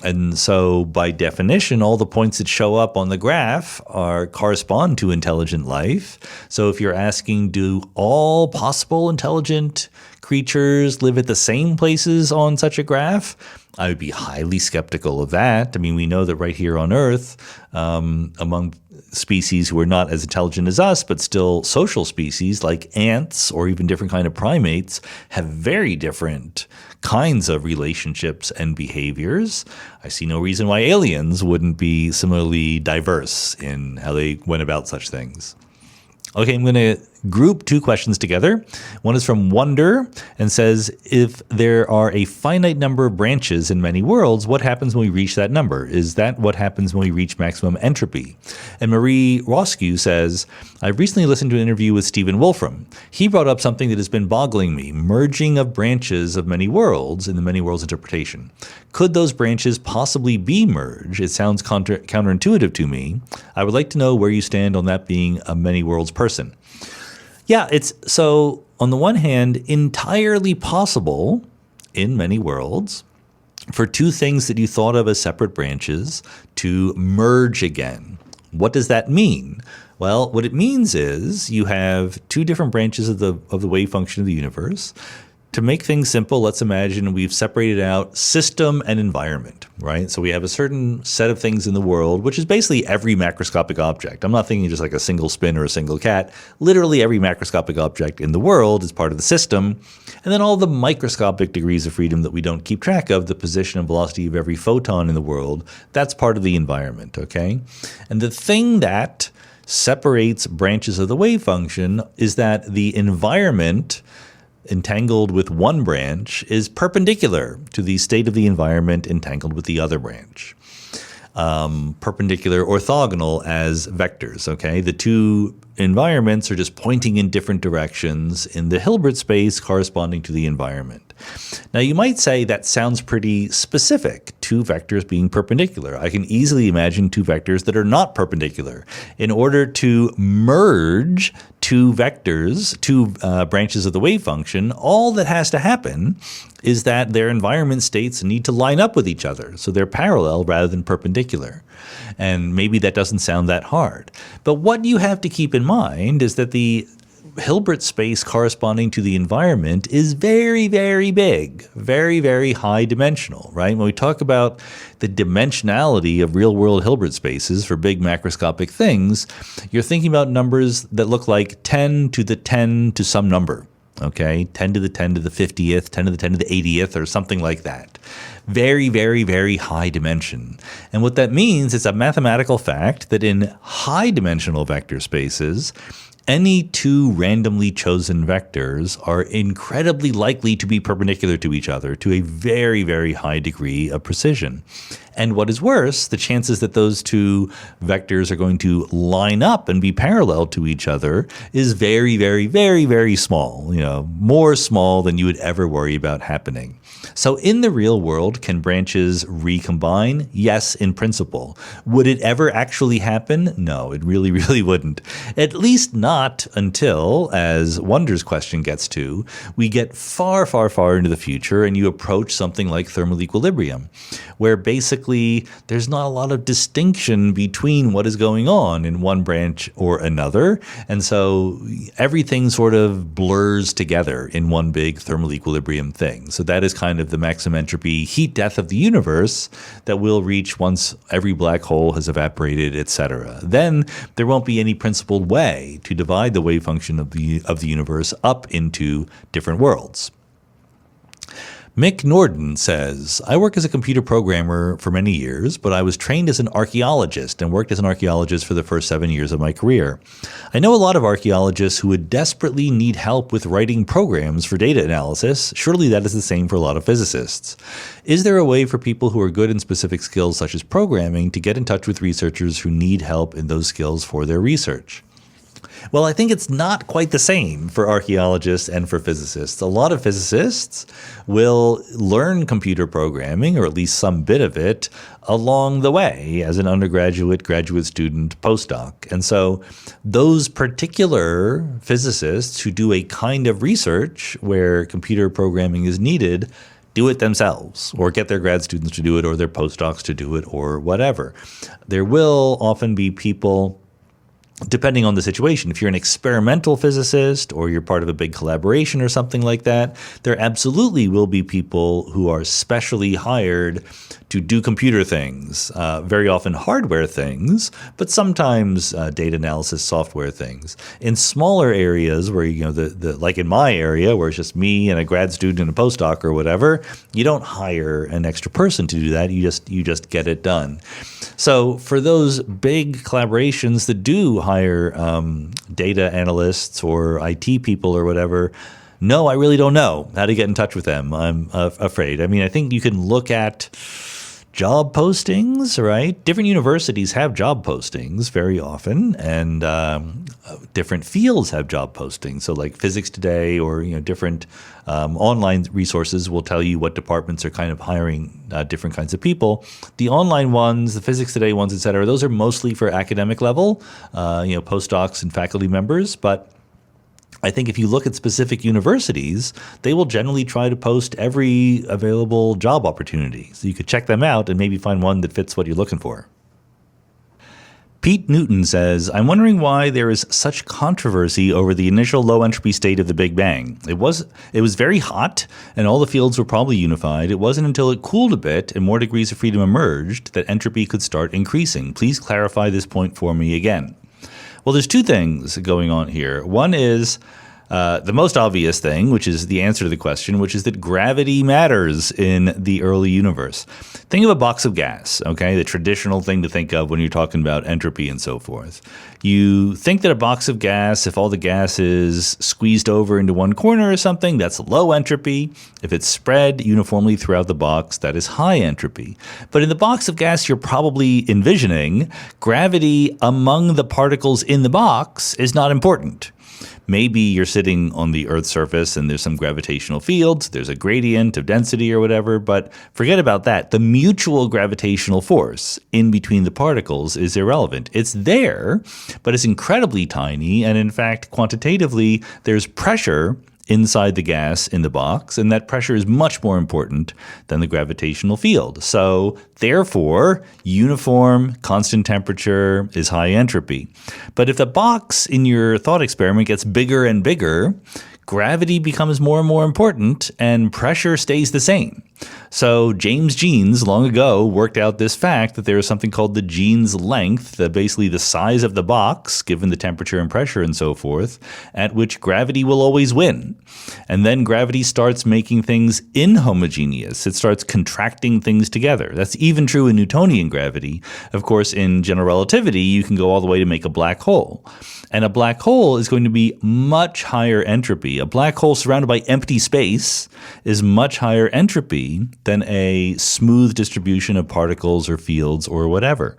Speaker 1: And so by definition, all the points that show up on the graph correspond to intelligent life. So if you're asking, do all possible intelligent creatures live at the same places on such a graph? I would be highly skeptical of that. I mean, we know that right here on Earth, among species who are not as intelligent as us, but still social species like ants or even different kind of primates have very different kinds of relationships and behaviors. I see no reason why aliens wouldn't be similarly diverse in how they went about such things. Okay, I'm going to group two questions together. One is from Wonder and says, if there are a finite number of branches in many worlds, what happens when we reach that number? Is that what happens when we reach maximum entropy? And Marie Roscoe says, I've recently listened to an interview with Stephen Wolfram. He brought up something that has been boggling me, merging of branches of many worlds in the many worlds interpretation. Could those branches possibly be merged? It sounds counterintuitive to me. I would like to know where you stand on that being a many worlds person. Yeah, it's so on the one hand, entirely possible in many worlds for two things that you thought of as separate branches to merge again. What does that mean? Well, what it means is you have two different branches of the wave function of the universe. to make things simple, let's imagine we've separated out system and environment, right? So we have a certain set of things in the world, which is basically every macroscopic object. I'm not thinking just like a single spin or a single cat. Literally every macroscopic object in the world is part of the system. And then all the microscopic degrees of freedom that we don't keep track of, the position and velocity of every photon in the world, that's part of the environment, okay? And the thing that separates branches of the wave function is that the environment entangled with one branch is perpendicular to the state of the environment entangled with the other branch. Perpendicular orthogonal as vectors, okay? The two environments are just pointing in different directions in the Hilbert space corresponding to the environment. Now, you might say that sounds pretty specific, two vectors being perpendicular. I can easily imagine two vectors that are not perpendicular. In order to merge two vectors, two branches of the wave function, all that has to happen is that their environment states need to line up with each other. So they're parallel rather than perpendicular. And maybe that doesn't sound that hard. But what you have to keep in mind is that the Hilbert space corresponding to the environment is very, very big, very, very high dimensional, right? When we talk about the dimensionality of real-world Hilbert spaces for big macroscopic things, you're thinking about numbers that look like 10 to the 10 to some number, okay? 10 to the 10 to the 50th, 10 to the 10 to the 80th, or something like that. Very, very, very high dimension. And what that means is a mathematical fact that in high-dimensional vector spaces, any two randomly chosen vectors are incredibly likely to be perpendicular to each other to a very, very high degree of precision. And what is worse, the chances that those two vectors are going to line up and be parallel to each other is very, very, very, very small, more small than you would ever worry about happening. So in the real world, can branches recombine? Yes, in principle. Would it ever actually happen? No, it really, really wouldn't. At least not until, as Wonder's question gets to, we get far, far, far into the future and you approach something like thermal equilibrium, where basically there's not a lot of distinction between what is going on in one branch or another. And so everything sort of blurs together in one big thermal equilibrium thing. So that is kind of the maximum entropy heat death of the universe that we'll reach once every black hole has evaporated, etc. Then there won't be any principled way to divide the wave function of the universe up into different worlds. Mick Norden says, I work as a computer programmer for many years, but I was trained as an archaeologist and worked as an archaeologist for the first 7 years of my career. I know a lot of archaeologists who would desperately need help with writing programs for data analysis. Surely that is the same for a lot of physicists. Is there a way for people who are good in specific skills such as programming to get in touch with researchers who need help in those skills for their research? Well, I think it's not quite the same for archaeologists and for physicists. A lot of physicists will learn computer programming, or at least some bit of it, along the way as an undergraduate, graduate student, postdoc. And so those particular physicists who do a kind of research where computer programming is needed do it themselves, or get their grad students to do it, or their postdocs to do it, or whatever. There will often be people, depending on the situation, if you're an experimental physicist or you're part of a big collaboration or something like that, there absolutely will be people who are specially hired to do computer things, very often hardware things, but sometimes data analysis software things. In smaller areas where, like in my area where it's just me and a grad student and a postdoc or whatever, you don't hire an extra person to do that. You just get it done. So for those big collaborations that do hire data analysts or IT people or whatever, no, I really don't know how to get in touch with them, I'm afraid. I mean, I think you can look at job postings, right? Different universities have job postings very often, and different fields have job postings. So like Physics Today or different online resources will tell you what departments are kind of hiring different kinds of people. The online ones, the Physics Today ones, et cetera, those are mostly for academic level, postdocs and faculty members. But I think if you look at specific universities, they will generally try to post every available job opportunity. So you could check them out and maybe find one that fits what you're looking for. Pete Newton says, I'm wondering why there is such controversy over the initial low entropy state of the Big Bang. It was very hot, and all the fields were probably unified. It wasn't until it cooled a bit and more degrees of freedom emerged that entropy could start increasing. Please clarify this point for me again. Well, there's two things going on here. One is the most obvious thing, which is the answer to the question, which is that gravity matters in the early universe. Think of a box of gas, okay? The traditional thing to think of when you're talking about entropy and so forth. You think that a box of gas, if all the gas is squeezed over into one corner or something, that's low entropy. If it's spread uniformly throughout the box, that is high entropy. But in the box of gas, you're probably envisioning gravity among the particles in the box is not important. Maybe you're sitting on the Earth's surface and there's some gravitational fields, there's a gradient of density or whatever, but forget about that. The mutual gravitational force in between the particles is irrelevant. It's there, but it's incredibly tiny, and in fact, quantitatively, there's pressure inside the gas in the box, and that pressure is much more important than the gravitational field. So therefore, uniform, constant temperature is high entropy. But if the box in your thought experiment gets bigger and bigger, gravity becomes more and more important and pressure stays the same. So James Jeans long ago worked out this fact that there is something called the Jeans length, basically the size of the box, given the temperature and pressure and so forth, at which gravity will always win. And then gravity starts making things inhomogeneous. It starts contracting things together. That's even true in Newtonian gravity. Of course, in general relativity, you can go all the way to make a black hole. And a black hole is going to be much higher entropy. A black hole surrounded by empty space is much higher entropy than a smooth distribution of particles or fields or whatever.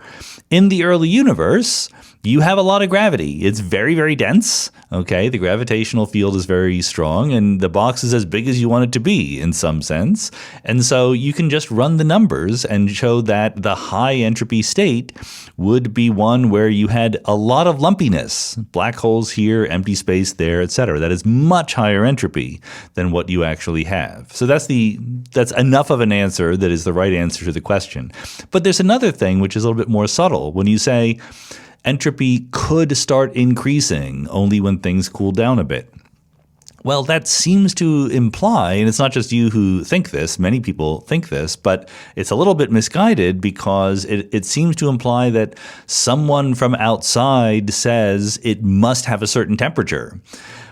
Speaker 1: In the early universe, you have a lot of gravity. It's very, very dense. Okay, the gravitational field is very strong, and the box is as big as you want it to be in some sense. And so you can just run the numbers and show that the high entropy state would be one where you had a lot of lumpiness, black holes here, empty space there, etc. That is much higher entropy than what you actually have. So that's enough of an answer that is the right answer to the question. But there's another thing which is a little bit more subtle. When you say entropy could start increasing only when things cool down a bit. Well, that seems to imply, and it's not just you who think this, many people think this, but it's a little bit misguided because it seems to imply that someone from outside says it must have a certain temperature.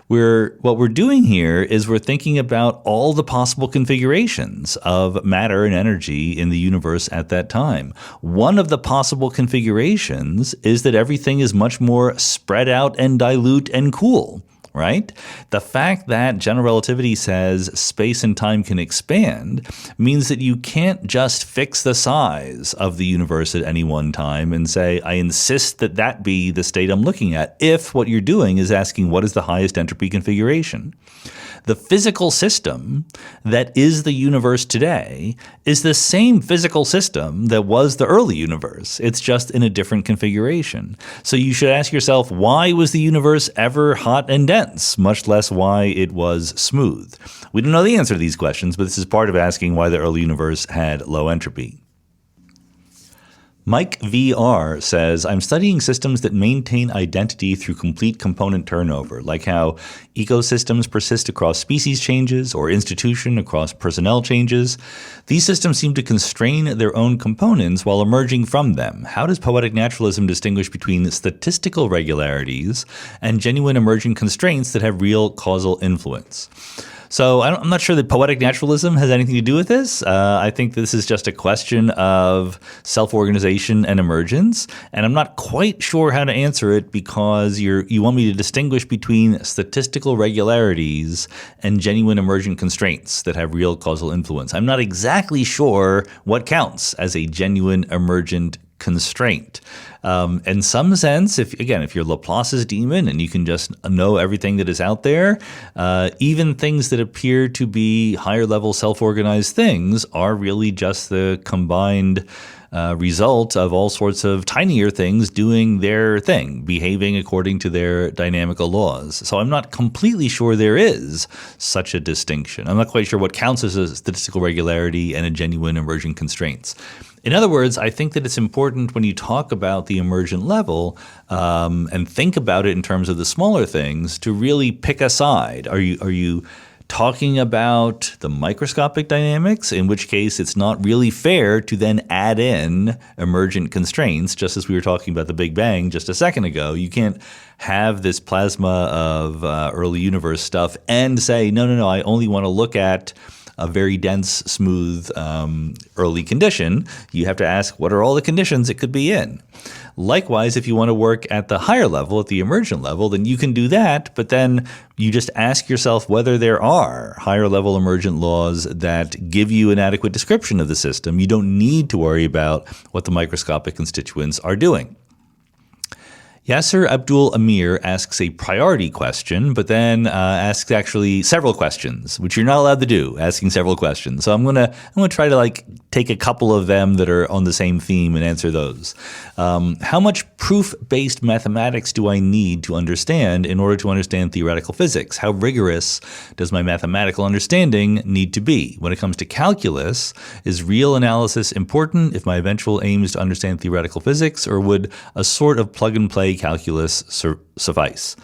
Speaker 1: What we're doing here is we're thinking about all the possible configurations of matter and energy in the universe at that time. One of the possible configurations is that everything is much more spread out and dilute and cool. Right? The fact that general relativity says space and time can expand means that you can't just fix the size of the universe at any one time and say, I insist that that be the state I'm looking at, if what you're doing is asking what is the highest entropy configuration. The physical system that is the universe today is the same physical system that was the early universe. It's just in a different configuration. So you should ask yourself, why was the universe ever hot and dense, much less why it was smooth? We don't know the answer to these questions, but this is part of asking why the early universe had low entropy. Mike VR says, I'm studying systems that maintain identity through complete component turnover, like how ecosystems persist across species changes or institution across personnel changes. These systems seem to constrain their own components while emerging from them. How does poetic naturalism distinguish between statistical regularities and genuine emergent constraints that have real causal influence? So I'm not sure that poetic naturalism has anything to do with this. I think this is just a question of self-organization and emergence, and I'm not quite sure how to answer it because you want me to distinguish between statistical regularities and genuine emergent constraints that have real causal influence. I'm not exactly sure what counts as a genuine emergent constraint. In some sense, if you're Laplace's demon and you can just know everything that is out there, even things that appear to be higher level self-organized things are really just the combined result of all sorts of tinier things doing their thing, behaving according to their dynamical laws. So I'm not completely sure there is such a distinction. I'm not quite sure what counts as a statistical regularity and a genuine emergent constraints. In other words, I think that it's important when you talk about the emergent level and think about it in terms of the smaller things to really pick a side. Are you talking about the microscopic dynamics, in which case it's not really fair to then add in emergent constraints, just as we were talking about the Big Bang just a second ago. You can't have this plasma of early universe stuff and say, no, I only want to look at a very dense, smooth early condition. You have to ask, what are all the conditions it could be in? Likewise, if you want to work at the higher level, at the emergent level, then you can do that, but then you just ask yourself whether there are higher level emergent laws that give you an adequate description of the system. You don't need to worry about what the microscopic constituents are doing. Yasser Abdul Amir asks a priority question, but then asks actually several questions, which you're not allowed to do, asking several questions. So I'm gonna try to take a couple of them that are on the same theme and answer those. How much proof-based mathematics do I need to understand in order to understand theoretical physics? How rigorous does my mathematical understanding need to be? When it comes to calculus, is real analysis important if my eventual aim is to understand theoretical physics, or would a sort of plug-and-play calculus suffice?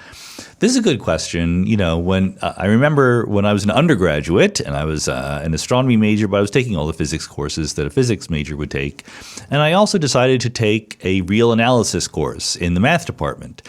Speaker 1: This is a good question. When I remember when I was an undergraduate and I was an astronomy major, but I was taking all the physics courses that a physics major would take. And I also decided to take a real analysis course in the math department.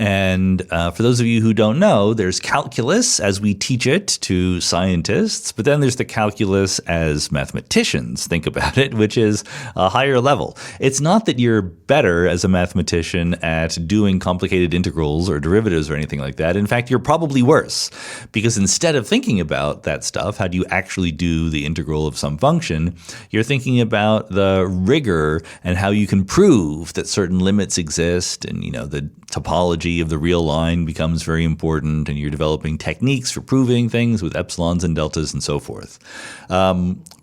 Speaker 1: And for those of you who don't know, there's calculus as we teach it to scientists, but then there's the calculus as mathematicians think about it, which is a higher level. It's not that you're better as a mathematician at doing complicated integrals or derivatives or anything like that. In fact, you're probably worse, because instead of thinking about that stuff, how do you actually do the integral of some function, you're thinking about the rigor and how you can prove that certain limits exist, and the topology of the real line becomes very important, and you're developing techniques for proving things with epsilons and deltas and so forth.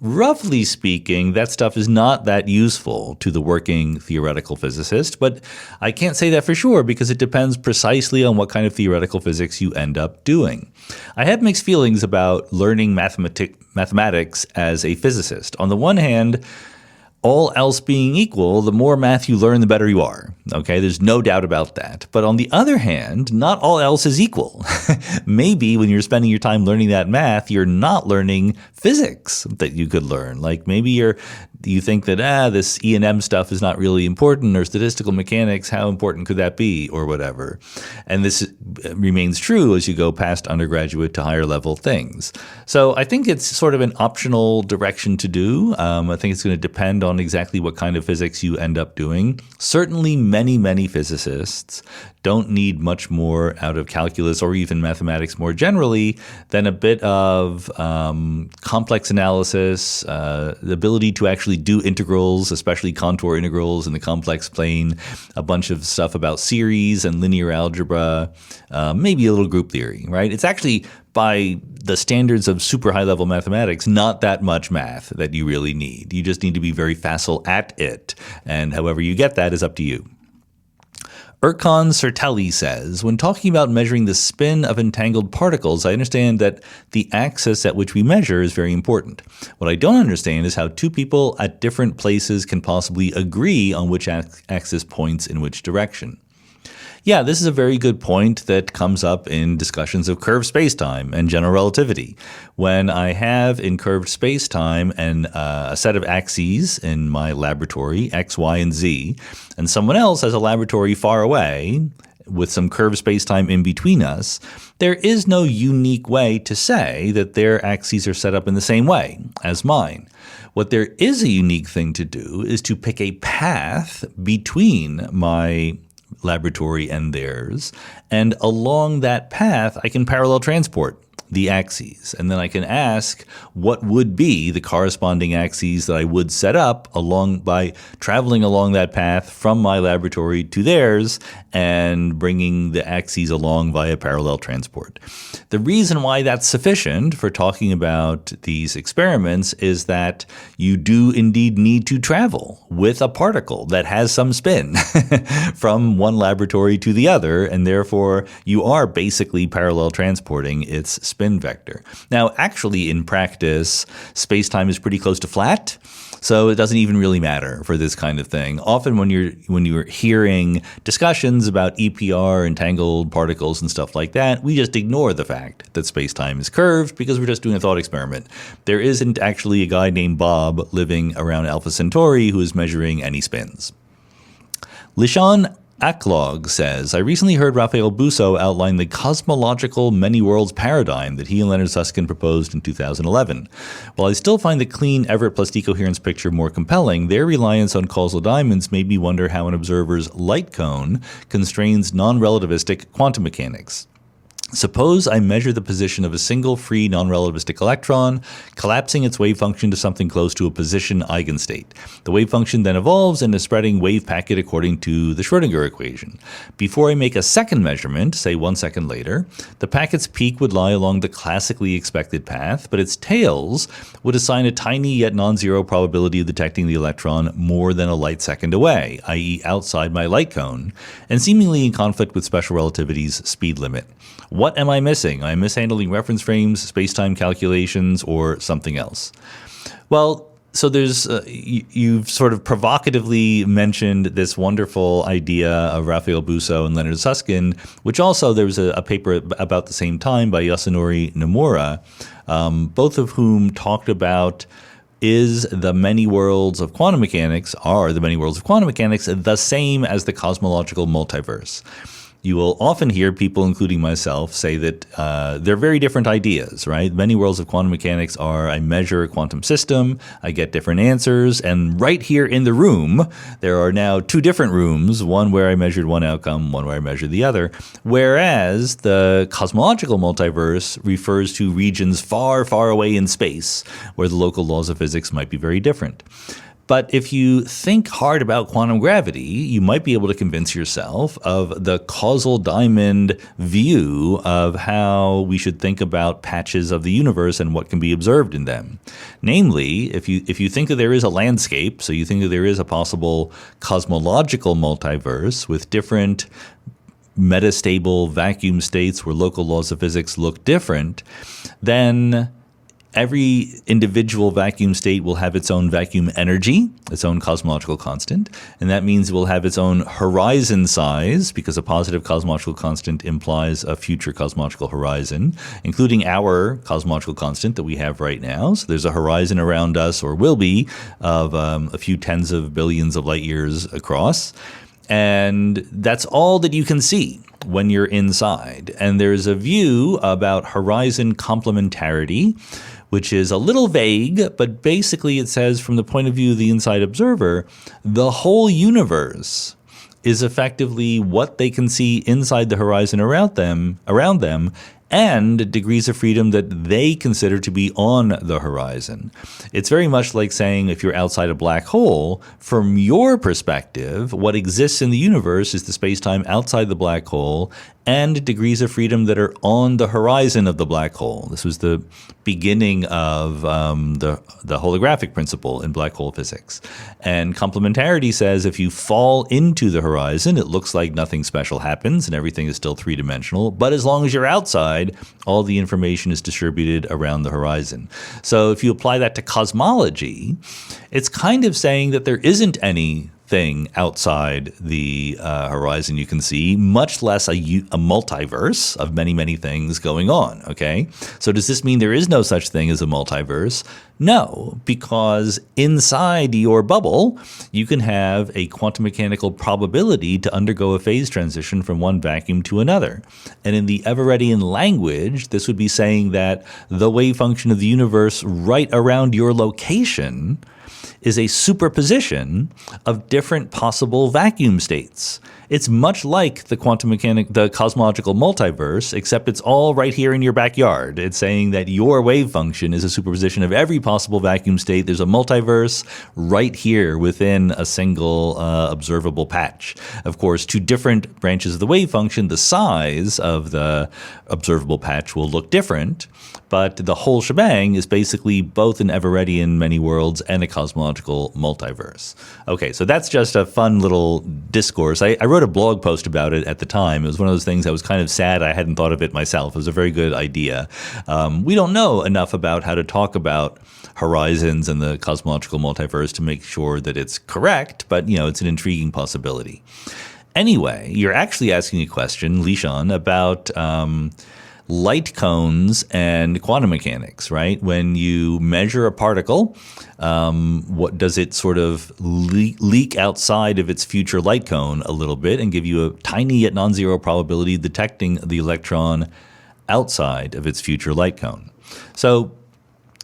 Speaker 1: Roughly speaking, that stuff is not that useful to the working theoretical physicist, but I can't say that for sure because it depends precisely on what kind of theoretical physics you end up doing. I have mixed feelings about learning mathematics as a physicist. On the one hand, all else being equal, the more math you learn, the better you are. Okay, there's no doubt about that. But on the other hand, not all else is equal. Maybe when you're spending your time learning that math, you're not learning physics that you could learn. Like maybe you think that this E&M stuff is not really important, or statistical mechanics, how important could that be, or whatever. And this remains true as you go past undergraduate to higher level things. So I think it's sort of an optional direction to do. I think it's going to depend on exactly what kind of physics you end up doing. Certainly many physicists don't need much more out of calculus or even mathematics more generally than a bit of complex analysis, the ability to actually do integrals, especially contour integrals in the complex plane, a bunch of stuff about series and linear algebra, maybe a little group theory, right? It's actually, by the standards of super high-level mathematics, not that much math that you really need. You just need to be very facile at it, and however you get that is up to you. Erkan Sertelli says, when talking about measuring the spin of entangled particles, I understand that the axis at which we measure is very important. What I don't understand is how two people at different places can possibly agree on which axis points in which direction. Yeah, this is a very good point that comes up in discussions of curved spacetime and general relativity. When I have in curved spacetime a set of axes in my laboratory, X, Y, and Z, and someone else has a laboratory far away with some curved spacetime in between us, there is no unique way to say that their axes are set up in the same way as mine. What there is a unique thing to do is to pick a path between my laboratory and theirs, and along that path I can parallel transport the axes, and then I can ask what would be the corresponding axes that I would set up by traveling along that path from my laboratory to theirs and bringing the axes along via parallel transport. The reason why that's sufficient for talking about these experiments is that you do indeed need to travel with a particle that has some spin from one laboratory to the other, and therefore you are basically parallel transporting its spin vector. Now, actually, in practice, space-time is pretty close to flat. So it doesn't even really matter for this kind of thing. Often when you're hearing discussions about EPR, entangled particles and stuff like that, we just ignore the fact that space-time is curved because we're just doing a thought experiment. There isn't actually a guy named Bob living around Alpha Centauri who is measuring any spins. Lishan Aklog says, I recently heard Raphael Busso outline the cosmological many worlds paradigm that he and Leonard Susskind proposed in 2011. While I still find the clean Everett plus decoherence picture more compelling, their reliance on causal diamonds made me wonder how an observer's light cone constrains non-relativistic quantum mechanics. Suppose I measure the position of a single free non-relativistic electron, collapsing its wave function to something close to a position eigenstate. The wave function then evolves in a spreading wave packet according to the Schrödinger equation. Before I make a second measurement, say 1 second later, the packet's peak would lie along the classically expected path, but its tails would assign a tiny yet non-zero probability of detecting the electron more than a light second away, i.e. outside my light cone, and seemingly in conflict with special relativity's speed limit. What am I missing? Am I mishandling reference frames, space-time calculations, or something else? Well, so there's you've sort of provocatively mentioned this wonderful idea of Raphael Busso and Leonard Susskind, which also there was a paper about the same time by Yasunori Nomura, both of whom talked about are the many worlds of quantum mechanics the same as the cosmological multiverse? You will often hear people, including myself, say that they're very different ideas, right? Many worlds of quantum mechanics are I measure a quantum system, I get different answers, and right here in the room, there are now two different rooms, one where I measured one outcome, one where I measured the other, whereas the cosmological multiverse refers to regions far, far away in space where the local laws of physics might be very different. But if you think hard about quantum gravity, you might be able to convince yourself of the causal diamond view of how we should think about patches of the universe and what can be observed in them. Namely, if you think that there is a landscape, so you think that there is a possible cosmological multiverse with different metastable vacuum states where local laws of physics look different, then every individual vacuum state will have its own vacuum energy, its own cosmological constant, and that means it will have its own horizon size, because a positive cosmological constant implies a future cosmological horizon, including our cosmological constant that we have right now. So there's a horizon around us, or will be, of a few tens of billions of light years across. And that's all that you can see when you're inside. And there's a view about horizon complementarity, which is a little vague, but basically it says from the point of view of the inside observer, the whole universe is effectively what they can see inside the horizon around them, and degrees of freedom that they consider to be on the horizon. It's very much like saying if you're outside a black hole, from your perspective, what exists in the universe is the space-time outside the black hole and degrees of freedom that are on the horizon of the black hole. This was the beginning of the holographic principle in black hole physics. And complementarity says if you fall into the horizon, it looks like nothing special happens and everything is still three-dimensional. But as long as you're outside, all the information is distributed around the horizon. So if you apply that to cosmology, it's kind of saying that there isn't anything outside the horizon you can see, much less a multiverse of many, many things going on, okay? So does this mean there is no such thing as a multiverse? No, because inside your bubble, you can have a quantum mechanical probability to undergo a phase transition from one vacuum to another. And in the Everettian language, this would be saying that the wave function of the universe right around your location is a superposition of different possible vacuum states. It's much like the the cosmological multiverse, except it's all right here in your backyard. It's saying that your wave function is a superposition of every possible vacuum state. There's a multiverse right here within a single observable patch. Of course, two different branches of the wave function, the size of the observable patch will look different, but the whole shebang is basically both an Everettian many worlds and a cosmological multiverse. Okay, so that's just a fun little discourse. I wrote a blog post about it at the time. It was one of those things I was kind of sad I hadn't thought of it myself. It was a very good idea. We don't know enough about how to talk about horizons and the cosmological multiverse to make sure that it's correct, but it's an intriguing possibility. Anyway, you're actually asking a question, Lishan, about light cones and quantum mechanics, right? When you measure a particle, what does it sort of leak outside of its future light cone a little bit and give you a tiny yet non-zero probability detecting the electron outside of its future light cone? So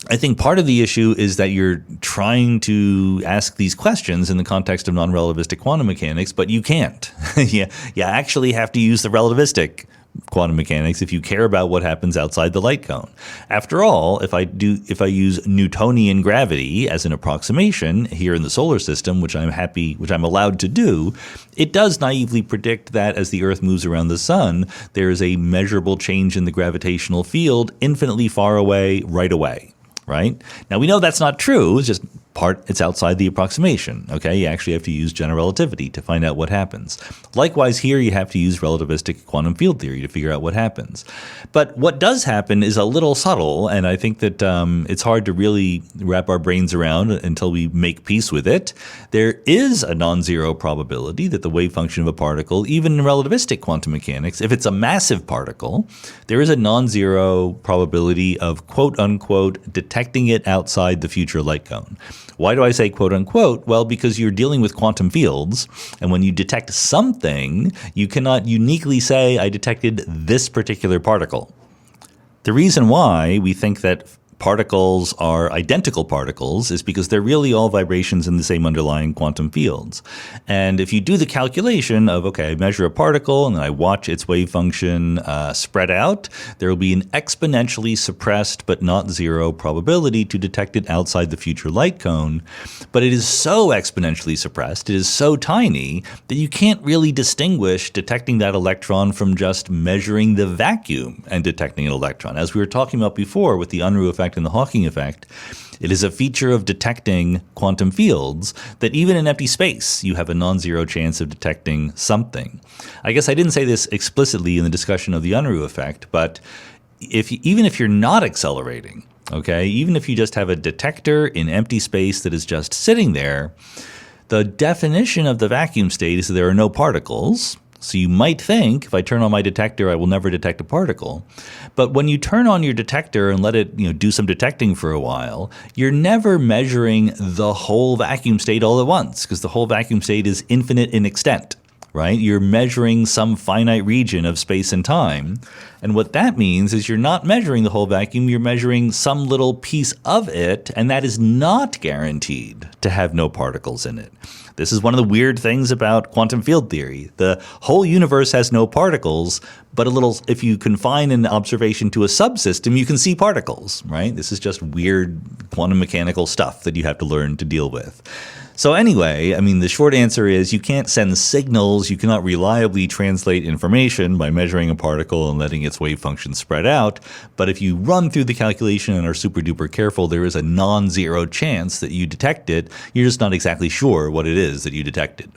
Speaker 1: I think part of the issue is that you're trying to ask these questions in the context of non-relativistic quantum mechanics, but you can't. You actually have to use the relativistic quantum mechanics if you care about what happens outside the light cone. After all, if I use Newtonian gravity as an approximation here in the solar system, which I'm allowed to do, it does naively predict that as the Earth moves around the sun, there is a measurable change in the gravitational field infinitely far away right away. Right? Now, we know that's not true. It's outside the approximation. Okay, you actually have to use general relativity to find out what happens. Likewise, here you have to use relativistic quantum field theory to figure out what happens. But what does happen is a little subtle, and I think that it's hard to really wrap our brains around until we make peace with it. There is a non-zero probability that the wave function of a particle, even in relativistic quantum mechanics, if it's a massive particle, there is a non-zero probability of quote-unquote detecting it outside the future light cone. Why do I say quote unquote? Well, because you're dealing with quantum fields, and when you detect something, you cannot uniquely say, I detected this particular particle. The reason why we think that particles are identical particles is because they're really all vibrations in the same underlying quantum fields. And if you do the calculation of, okay, I measure a particle and then I watch its wave function spread out, there will be an exponentially suppressed but not zero probability to detect it outside the future light cone. But it is so exponentially suppressed, it is so tiny, that you can't really distinguish detecting that electron from just measuring the vacuum and detecting an electron. As we were talking about before with the Unruh effect and the Hawking effect, it is a feature of detecting quantum fields that even in empty space, you have a non-zero chance of detecting something. I guess I didn't say this explicitly in the discussion of the Unruh effect, but even if you're not accelerating, okay, even if you just have a detector in empty space that is just sitting there, the definition of the vacuum state is that there are no particles. So you might think, if I turn on my detector, I will never detect a particle. But when you turn on your detector and let it do some detecting for a while, you're never measuring the whole vacuum state all at once, because the whole vacuum state is infinite in extent, right? You're measuring some finite region of space and time. And what that means is you're not measuring the whole vacuum, you're measuring some little piece of it, and that is not guaranteed to have no particles in it. This is one of the weird things about quantum field theory. The whole universe has no particles, but if you confine an observation to a subsystem, you can see particles, right? This is just weird quantum mechanical stuff that you have to learn to deal with. So anyway, the short answer is you can't send signals, you cannot reliably translate information by measuring a particle and letting its wave function spread out. But if you run through the calculation and are super duper careful, there is a non-zero chance that you detect it. You're just not exactly sure what it is that you detected.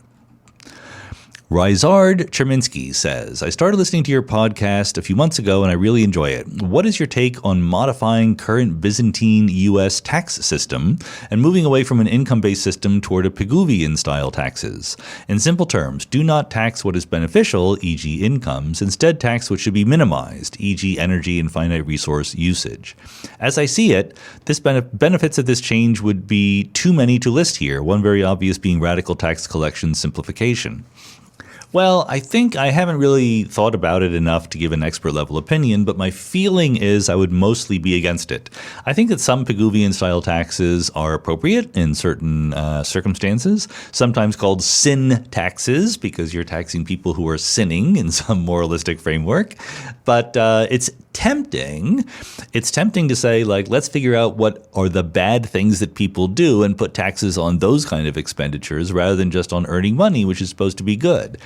Speaker 1: Rizard Cherminsky says, I started listening to your podcast a few months ago and I really enjoy it. What is your take on modifying current Byzantine U.S. tax system and moving away from an income-based system toward a Pigouvian-style taxes? In simple terms, do not tax what is beneficial, e.g. incomes, instead tax what should be minimized, e.g. energy and finite resource usage. As I see it, benefits of this change would be too many to list here, one very obvious being radical tax collection simplification. Well, I think I haven't really thought about it enough to give an expert-level opinion, but my feeling is I would mostly be against it. I think that some Pigouvian-style taxes are appropriate in certain circumstances, sometimes called sin taxes, because you're taxing people who are sinning in some moralistic framework. But it's tempting. It's tempting to say, like, let's figure out what are the bad things that people do and put taxes on those kind of expenditures rather than just on earning money, which is supposed to be good.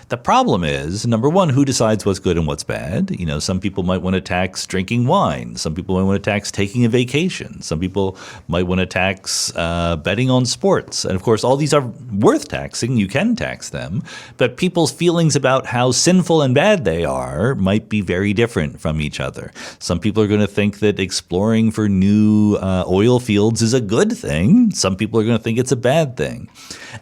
Speaker 1: The problem is, number one, who decides what's good and what's bad? You know, some people might want to tax drinking wine. Some people might want to tax taking a vacation. Some people might want to tax betting on sports. And of course, all these are worth taxing. You can tax them. But people's feelings about how sinful and bad they are might be very different from each other. Some people are going to think that exploring for new oil fields is a good thing. Some people are going to think it's a bad thing.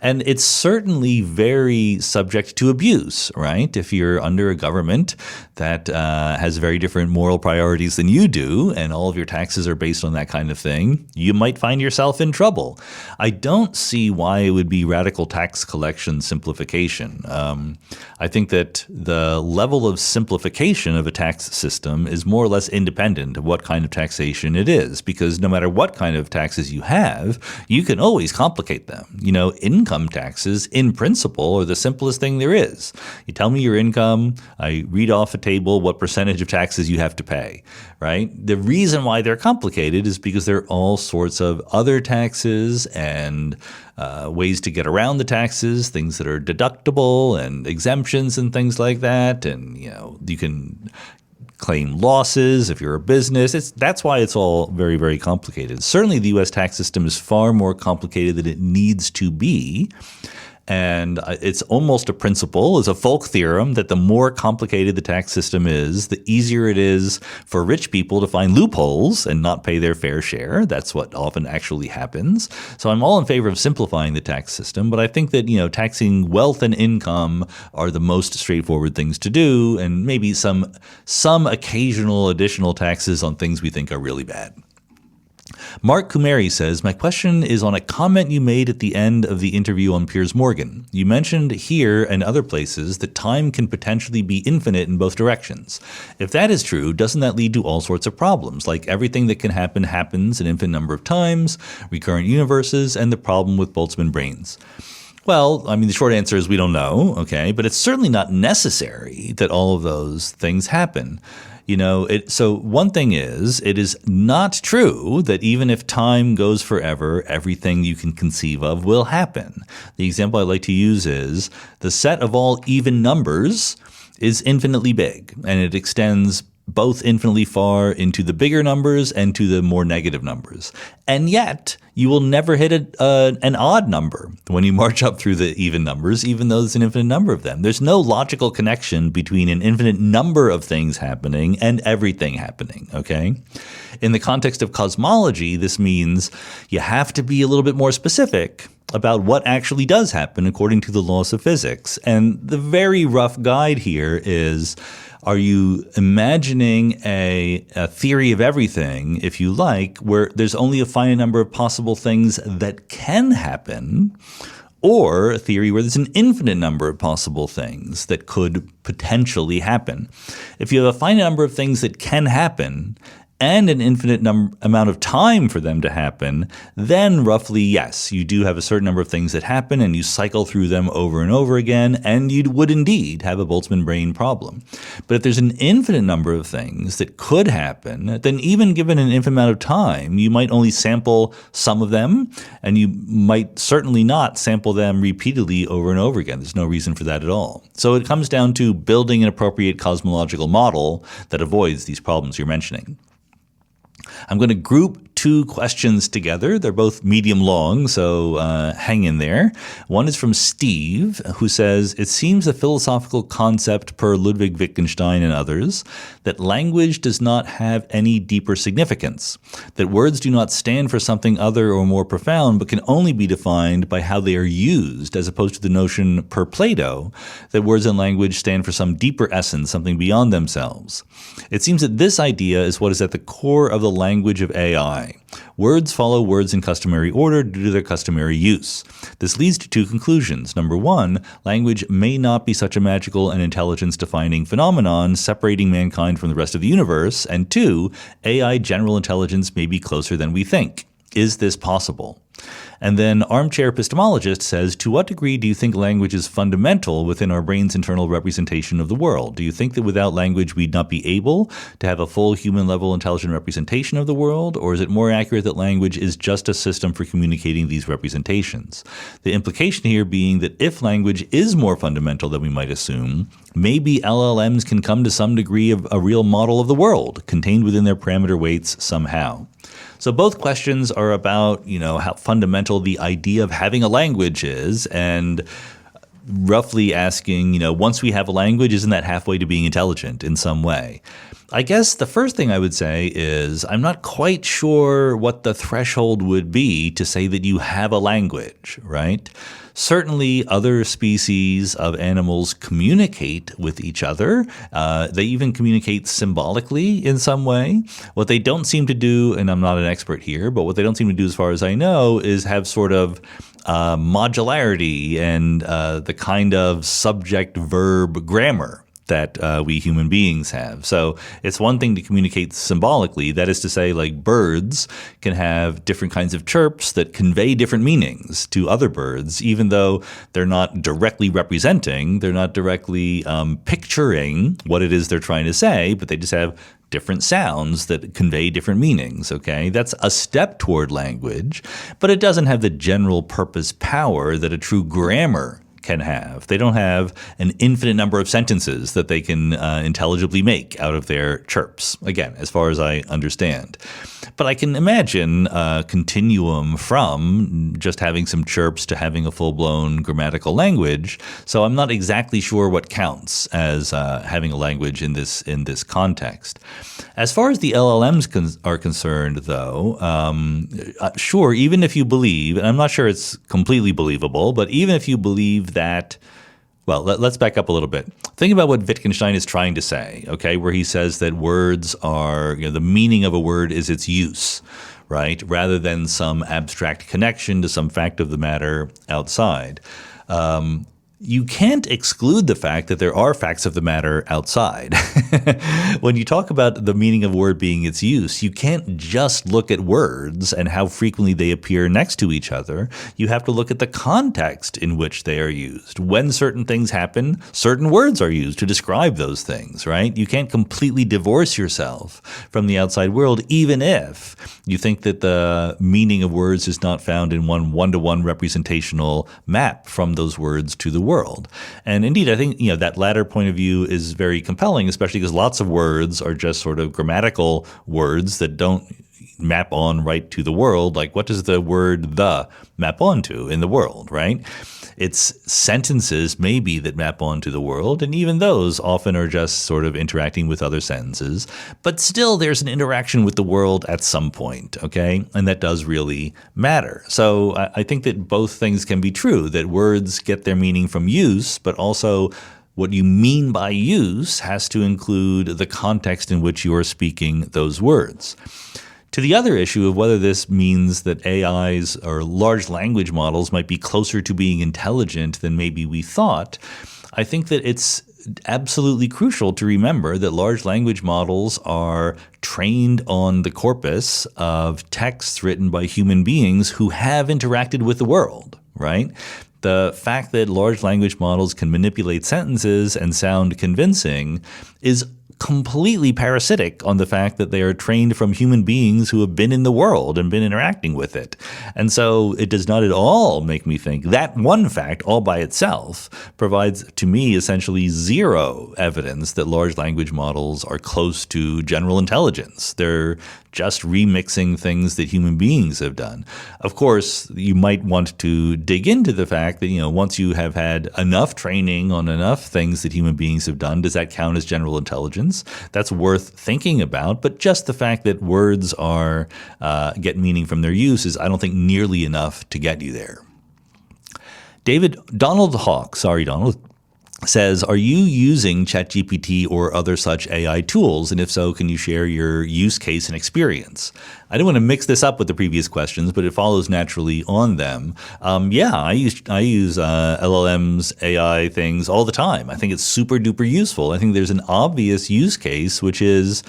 Speaker 1: And it's certainly very subject to abuse, right? If you're under a government that has very different moral priorities than you do, and all of your taxes are based on that kind of thing, you might find yourself in trouble. I don't see why it would be radical tax collection simplification. I think that the level of simplification of a tax system is more or less independent of what kind of taxation it is, because no matter what kind of taxes you have, you can always complicate them. You know, income taxes, in principle, are the simplest thing there is. You tell me your income, I read off a table what percentage of taxes you have to pay, right? The reason why they're complicated is because there are all sorts of other taxes and ways to get around the taxes, things that are deductible and exemptions and things like that. And, you know, you can claim losses if you're a business. That's why it's all very, very complicated. Certainly the U.S. tax system is far more complicated than it needs to be. And it's almost a principle, it's a folk theorem, that the more complicated the tax system is, the easier it is for rich people to find loopholes and not pay their fair share. That's what often actually happens. So I'm all in favor of simplifying the tax system, but I think that, you know, taxing wealth and income are the most straightforward things to do, and maybe some occasional additional taxes on things we think are really bad. Mark Kumari says, my question is on a comment you made at the end of the interview on Piers Morgan. You mentioned here and other places that time can potentially be infinite in both directions. If that is true, doesn't that lead to all sorts of problems, like everything that can happen happens an infinite number of times, recurrent universes, and the problem with Boltzmann brains? Well, I mean, the short answer is we don't know, okay? But it's certainly not necessary that all of those things happen. You know, so one thing is, it is not true that even if time goes forever, everything you can conceive of will happen. The example I like to use is the set of all even numbers is infinitely big, and it extends both infinitely far into the bigger numbers and to the more negative numbers. And yet, you will never hit an odd number when you march up through the even numbers, even though there's an infinite number of them. There's no logical connection between an infinite number of things happening and everything happening, okay? In the context of cosmology, this means you have to be a little bit more specific about what actually does happen according to the laws of physics. And the very rough guide here is, are you imagining a theory of everything, if you like, where there's only a finite number of possible things that can happen, or a theory where there's an infinite number of possible things that could potentially happen? If you have a finite number of things that can happen and an infinite amount of time for them to happen, then roughly, yes, you do have a certain number of things that happen and you cycle through them over and over again, and you would indeed have a Boltzmann brain problem. But if there's an infinite number of things that could happen, then even given an infinite amount of time, you might only sample some of them, and you might certainly not sample them repeatedly over and over again. There's no reason for that at all. So it comes down to building an appropriate cosmological model that avoids these problems you're mentioning. I'm going to group two questions together. They're both medium long, so hang in there. One is from Steve, who says, it seems a philosophical concept per Ludwig Wittgenstein and others that language does not have any deeper significance, that words do not stand for something other or more profound, but can only be defined by how they are used, as opposed to the notion per Plato that words and language stand for some deeper essence, something beyond themselves. It seems that this idea is what is at the core of the language of AI. Words follow words in customary order due to their customary use. This leads to two conclusions. Number one, language may not be such a magical and intelligence-defining phenomenon separating mankind from the rest of the universe. And two, AI general intelligence may be closer than we think. Is this possible? And then Armchair Epistemologist says, to what degree do you think language is fundamental within our brain's internal representation of the world? Do you think that without language we'd not be able to have a full human-level intelligent representation of the world? Or is it more accurate that language is just a system for communicating these representations? The implication here being that if language is more fundamental than we might assume, maybe LLMs can come to some degree of a real model of the world, contained within their parameter weights somehow. So both questions are about, how fundamental the idea of having a language is, and roughly asking, once we have a language, isn't that halfway to being intelligent in some way? I guess the first thing I would say is I'm not quite sure what the threshold would be to say that you have a language, right? Certainly other species of animals communicate with each other. They even communicate symbolically in some way. What they don't seem to do, and I'm not an expert here, but what they don't seem to do as far as I know is have sort of modularity and the kind of subject-verb grammar that we human beings have. So it's one thing to communicate symbolically. That is to say, like birds can have different kinds of chirps that convey different meanings to other birds, even though they're not directly representing, they're not directly picturing what it is they're trying to say, but they just have different sounds that convey different meanings, okay? That's a step toward language, but it doesn't have the general purpose power that a true grammar can have. They don't have an infinite number of sentences that they can intelligibly make out of their chirps, again, as far as I understand. But I can imagine a continuum from just having some chirps to having a full-blown grammatical language, so I'm not exactly sure what counts as having a language in this context. As far as the LLMs are concerned, though, sure, even if you believe, and I'm not sure it's completely believable, but even if you believe that, well, let's back up a little bit. Think about what Wittgenstein is trying to say, okay, where he says that words are, the meaning of a word is its use, right, rather than some abstract connection to some fact of the matter outside. You can't exclude the fact that there are facts of the matter outside. When you talk about the meaning of a word being its use, you can't just look at words and how frequently they appear next to each other. You have to look at the context in which they are used. When certain things happen, certain words are used to describe those things, right? You can't completely divorce yourself from the outside world, even if you think that the meaning of words is not found in one-to-one representational map from those words to the world. And indeed, I think that latter point of view is very compelling, especially because lots of words are just sort of grammatical words that don't map on right to the world. Like, what does the word "the" map onto in the world, right? It's sentences maybe that map onto the world, and even those often are just sort of interacting with other sentences. But still, there's an interaction with the world at some point, okay? And that does really matter. So I think that both things can be true, that words get their meaning from use, but also what you mean by use has to include the context in which you are speaking those words. To the other issue of whether this means that AIs or large language models might be closer to being intelligent than maybe we thought, I think that it's absolutely crucial to remember that large language models are trained on the corpus of texts written by human beings who have interacted with the world, right? The fact that large language models can manipulate sentences and sound convincing is completely parasitic on the fact that they are trained from human beings who have been in the world and been interacting with it. And so it does not at all make me think that one fact all by itself provides to me essentially zero evidence that large language models are close to general intelligence. They're just remixing things that human beings have done. Of course, you might want to dig into the fact that, once you have had enough training on enough things that human beings have done, does that count as general intelligence? That's worth thinking about. But just the fact that words are get meaning from their use is, I don't think, nearly enough to get you there. Donald says, are you using ChatGPT or other such AI tools? And if so, can you share your use case and experience? I didn't want to mix this up with the previous questions, but it follows naturally on them. I use LLMs, AI things all the time. I think it's super duper useful. I think there's an obvious use case, which is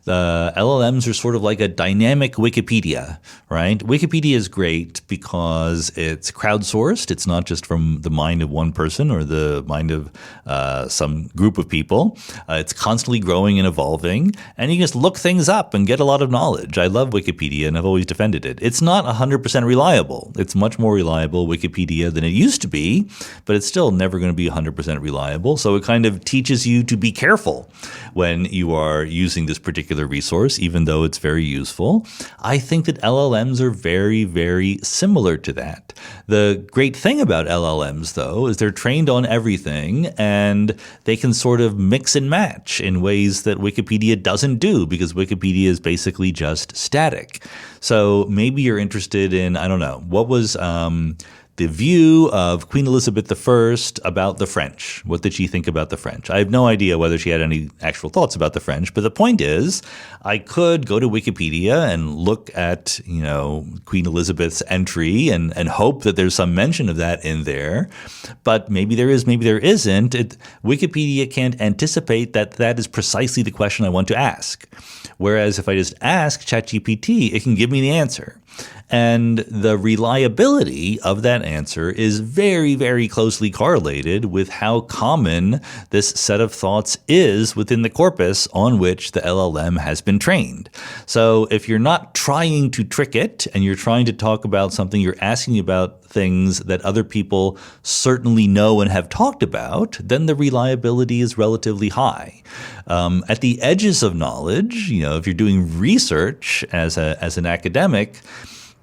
Speaker 1: The LLMs are sort of like a dynamic Wikipedia, right? Wikipedia is great because it's crowdsourced. It's not just from the mind of one person or the mind of some group of people. It's constantly growing and evolving, and you just look things up and get a lot of knowledge. I love Wikipedia, and I've always defended it. It's not 100% reliable. It's much more reliable, Wikipedia, than it used to be, but it's still never going to be 100% reliable. So it kind of teaches you to be careful when you are using this particular resource, even though it's very useful. I think that LLMs are very, very similar to that. The great thing about LLMs, though, is they're trained on everything, and they can sort of mix and match in ways that Wikipedia doesn't do, because Wikipedia is basically just static. So maybe you're interested in, I don't know, what was the view of Queen Elizabeth I about the French. What did she think about the French? I have no idea whether she had any actual thoughts about the French, but the point is, I could go to Wikipedia and look at, Queen Elizabeth's entry and hope that there's some mention of that in there. But maybe there is, maybe there isn't. Wikipedia can't anticipate that that is precisely the question I want to ask. Whereas if I just ask ChatGPT, it can give me the answer. And the reliability of that answer is very, very closely correlated with how common this set of thoughts is within the corpus on which the LLM has been trained. So if you're not trying to trick it and you're trying to talk about something, you're asking about things that other people certainly know and have talked about, then the reliability is relatively high. At the edges of knowledge, if you're doing research as an academic,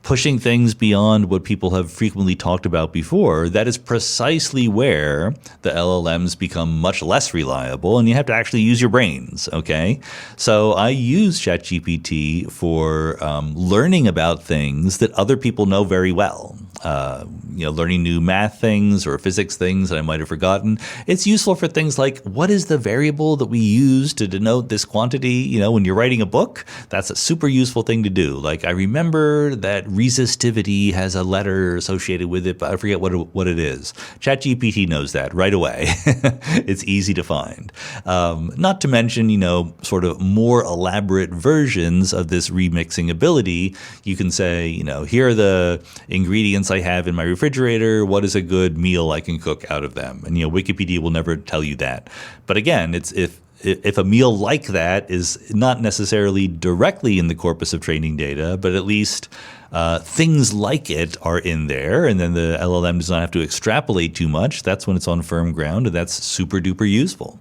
Speaker 1: pushing things beyond what people have frequently talked about before, that is precisely where the LLMs become much less reliable, and you have to actually use your brains, okay? So I use ChatGPT for learning about things that other people know very well. Learning new math things or physics things that I might have forgotten. It's useful for things like, what is the variable that we use to denote this quantity? When you're writing a book, that's a super useful thing to do. Like, I remember that resistivity has a letter associated with it, but I forget what it is. ChatGPT knows that right away. It's easy to find. Not to mention, sort of more elaborate versions of this remixing ability. You can say, here are the ingredients I have in my refrigerator. What is a good meal I can cook out of them? And Wikipedia will never tell you that. But again, it's if a meal like that is not necessarily directly in the corpus of training data, but at least things like it are in there, and then the LLM does not have to extrapolate too much, that's when it's on firm ground, and that's super duper useful.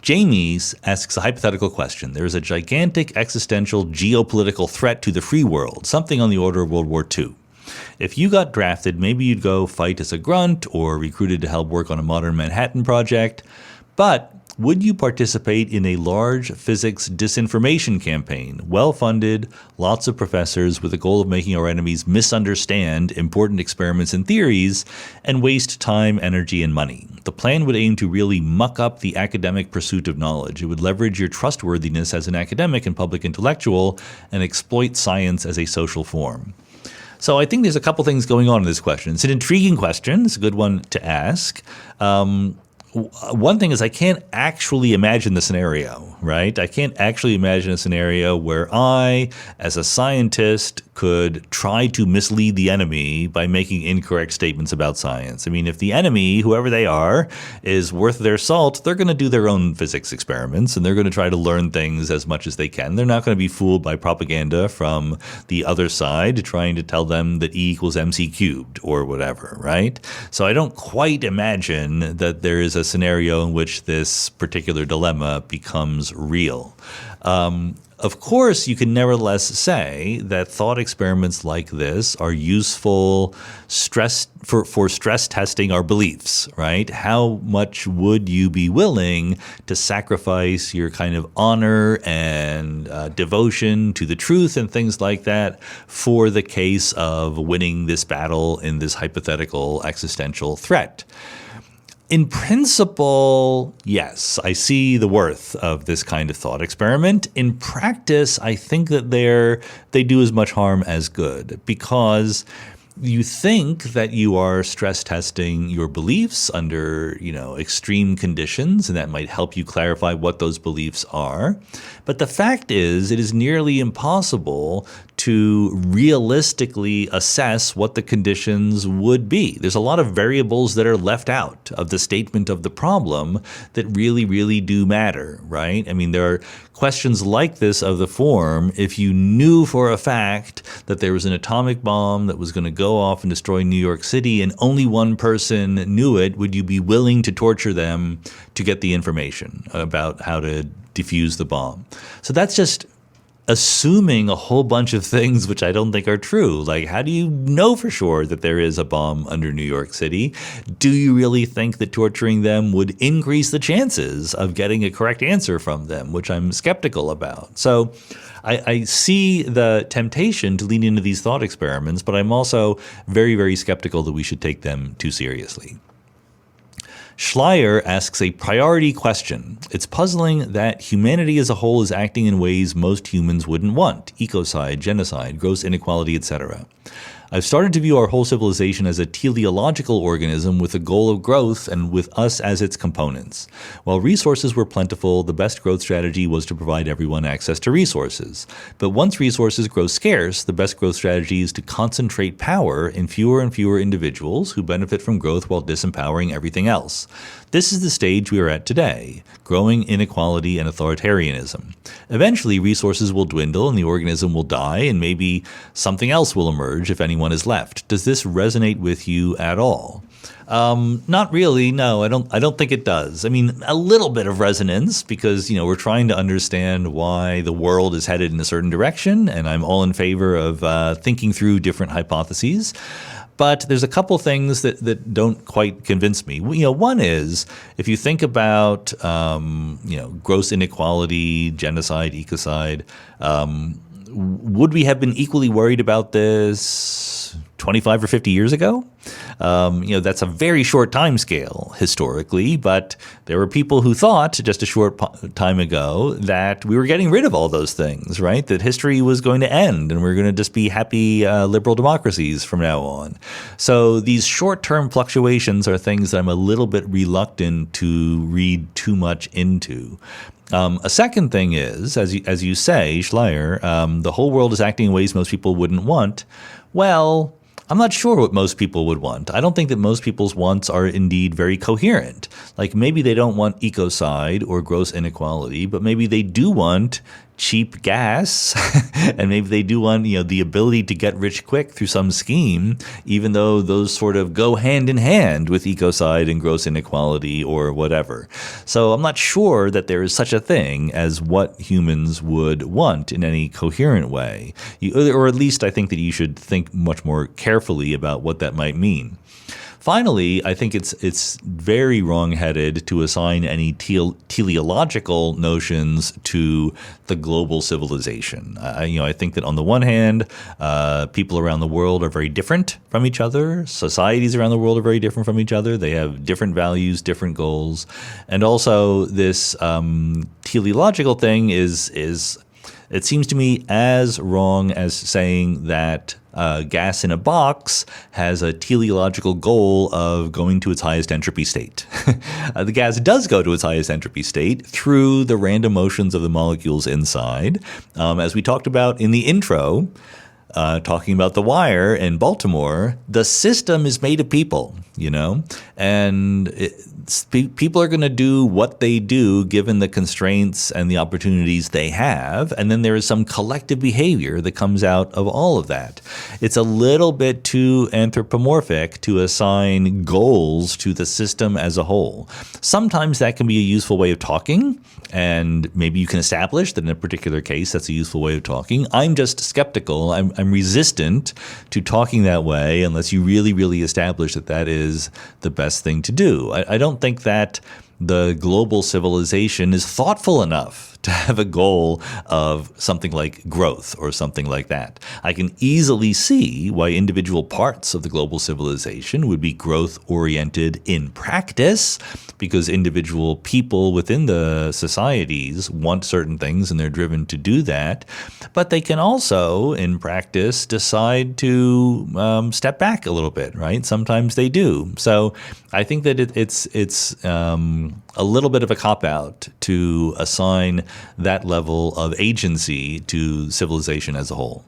Speaker 1: Jamie asks a hypothetical question. There is a gigantic existential geopolitical threat to the free world, something on the order of World War II. If you got drafted, maybe you'd go fight as a grunt or recruited to help work on a modern Manhattan project. But would you participate in a large physics disinformation campaign, well-funded, lots of professors with the goal of making our enemies misunderstand important experiments and theories and waste time, energy, and money? The plan would aim to really muck up the academic pursuit of knowledge. It would leverage your trustworthiness as an academic and public intellectual and exploit science as a social form. So I think there's a couple things going on in this question. It's an intriguing question. It's a good one to ask. One thing is I can't actually imagine the scenario, right? I can't actually imagine a scenario where I, as a scientist, could try to mislead the enemy by making incorrect statements about science. I mean, if the enemy, whoever they are, is worth their salt, they're going to do their own physics experiments, and they're going to try to learn things as much as they can. They're not going to be fooled by propaganda from the other side trying to tell them that E equals MC cubed or whatever, right? So I don't quite imagine that there is a scenario in which this particular dilemma becomes real. Of course, you can nevertheless say that thought experiments like this are useful for stress testing our beliefs, right? How much would you be willing to sacrifice your kind of honor and devotion to the truth and things like that for the case of winning this battle in this hypothetical existential threat? In principle, yes, I see the worth of this kind of thought experiment. In practice, I think that they do as much harm as good, because you think that you are stress testing your beliefs under, extreme conditions, and that might help you clarify what those beliefs are. But the fact is, it is nearly impossible to realistically assess what the conditions would be. There's a lot of variables that are left out of the statement of the problem that really, really do matter, right? I mean, there are questions like this of the form, if you knew for a fact that there was an atomic bomb that was going to go off and destroy New York City and only one person knew it, would you be willing to torture them to get the information about how to defuse the bomb? So that's just assuming a whole bunch of things which I don't think are true. Like, how do you know for sure that there is a bomb under New York City? Do you really think that torturing them would increase the chances of getting a correct answer from them, which I'm skeptical about? So I see the temptation to lean into these thought experiments, but I'm also very, very skeptical that we should take them too seriously. Schleier asks a priority question. It's puzzling that humanity as a whole is acting in ways most humans wouldn't want: ecocide, genocide, gross inequality, etc. I've started to view our whole civilization as a teleological organism with a goal of growth and with us as its components. While resources were plentiful, the best growth strategy was to provide everyone access to resources. But once resources grow scarce, the best growth strategy is to concentrate power in fewer and fewer individuals who benefit from growth while disempowering everything else. This is the stage we are at today: growing inequality and authoritarianism. Eventually, resources will dwindle and the organism will die, and maybe something else will emerge if anyone is left. Does this resonate with you at all? Not really. No, I don't think it does. I mean, a little bit of resonance because, we're trying to understand why the world is headed in a certain direction, and I'm all in favor of thinking through different hypotheses. But there's a couple things that don't quite convince me. One is, if you think about, gross inequality, genocide, ecocide, would we have been equally worried about this 25 or 50 years ago? That's a very short time scale historically, but there were people who thought just a short time ago that we were getting rid of all those things, right? That history was going to end and we're going to just be happy liberal democracies from now on. So these short-term fluctuations are things that I'm a little bit reluctant to read too much into. A second thing is, as you say, Schleier, the whole world is acting in ways most people wouldn't want. Well, I'm not sure what most people would want. I don't think that most people's wants are indeed very coherent. Like, maybe they don't want ecocide or gross inequality, but maybe they do want cheap gas, and maybe they do want, the ability to get rich quick through some scheme, even though those sort of go hand in hand with ecocide and gross inequality or whatever. So I'm not sure that there is such a thing as what humans would want in any coherent way. Or at least I think that you should think much more carefully about what that might mean. Finally, I think it's very wrong-headed to assign any teleological notions to the global civilization. I think that on the one hand, people around the world are very different from each other. Societies around the world are very different from each other. They have different values, different goals, and also this teleological thing is it seems to me as wrong as saying that gas in a box has a teleological goal of going to its highest entropy state. The gas does go to its highest entropy state through the random motions of the molecules inside. As we talked about in the intro, talking about the wire in Baltimore, the system is made of people, and people are going to do what they do given the constraints and the opportunities they have. And then there is some collective behavior that comes out of all of that. It's a little bit too anthropomorphic to assign goals to the system as a whole. Sometimes that can be a useful way of talking, and maybe you can establish that in a particular case that's a useful way of talking. I'm just skeptical. I'm resistant to talking that way unless you really, really establish that that is the best thing to do. I don't think that the global civilization is thoughtful enough to have a goal of something like growth or something like that. I can easily see why individual parts of the global civilization would be growth-oriented in practice, because individual people within the societies want certain things and they're driven to do that. But they can also, in practice, decide to step back a little bit, right? Sometimes they do. So I think that it's a little bit of a cop-out to assign that level of agency to civilization as a whole.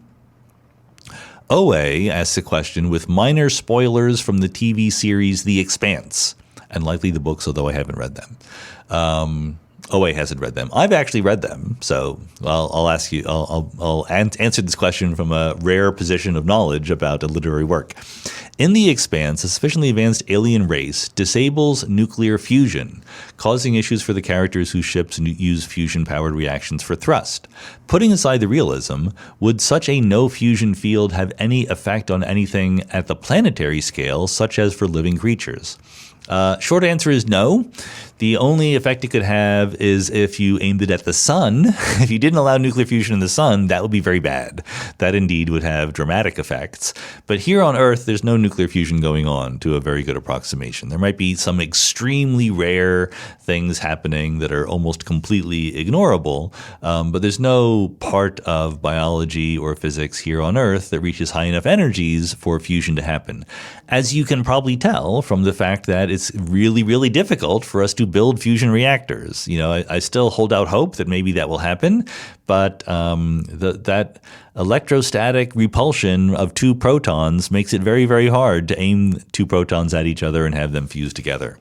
Speaker 1: Owe asks a question with minor spoilers from the TV series The Expanse, and likely the books, although I haven't read them. Owe hasn't read them. I've actually read them, so I'll ask you. I'll answer this question from a rare position of knowledge about a literary work. In The Expanse, a sufficiently advanced alien race disables nuclear fusion, causing issues for the characters whose ships use fusion-powered reactions for thrust. Putting aside the realism, would such a no-fusion field have any effect on anything at the planetary scale, such as for living creatures? Short answer is no. The only effect it could have is if you aimed it at the sun. If you didn't allow nuclear fusion in the sun, that would be very bad. That indeed would have dramatic effects. But here on Earth, there's no nuclear fusion going on to a very good approximation. There might be some extremely rare things happening that are almost completely ignorable, but there's no part of biology or physics here on Earth that reaches high enough energies for fusion to happen. As you can probably tell from the fact that it's really, really difficult for us to build fusion reactors. You know, I still hold out hope that maybe that will happen, but that electrostatic repulsion of two protons makes it very, very hard to aim two protons at each other and have them fuse together.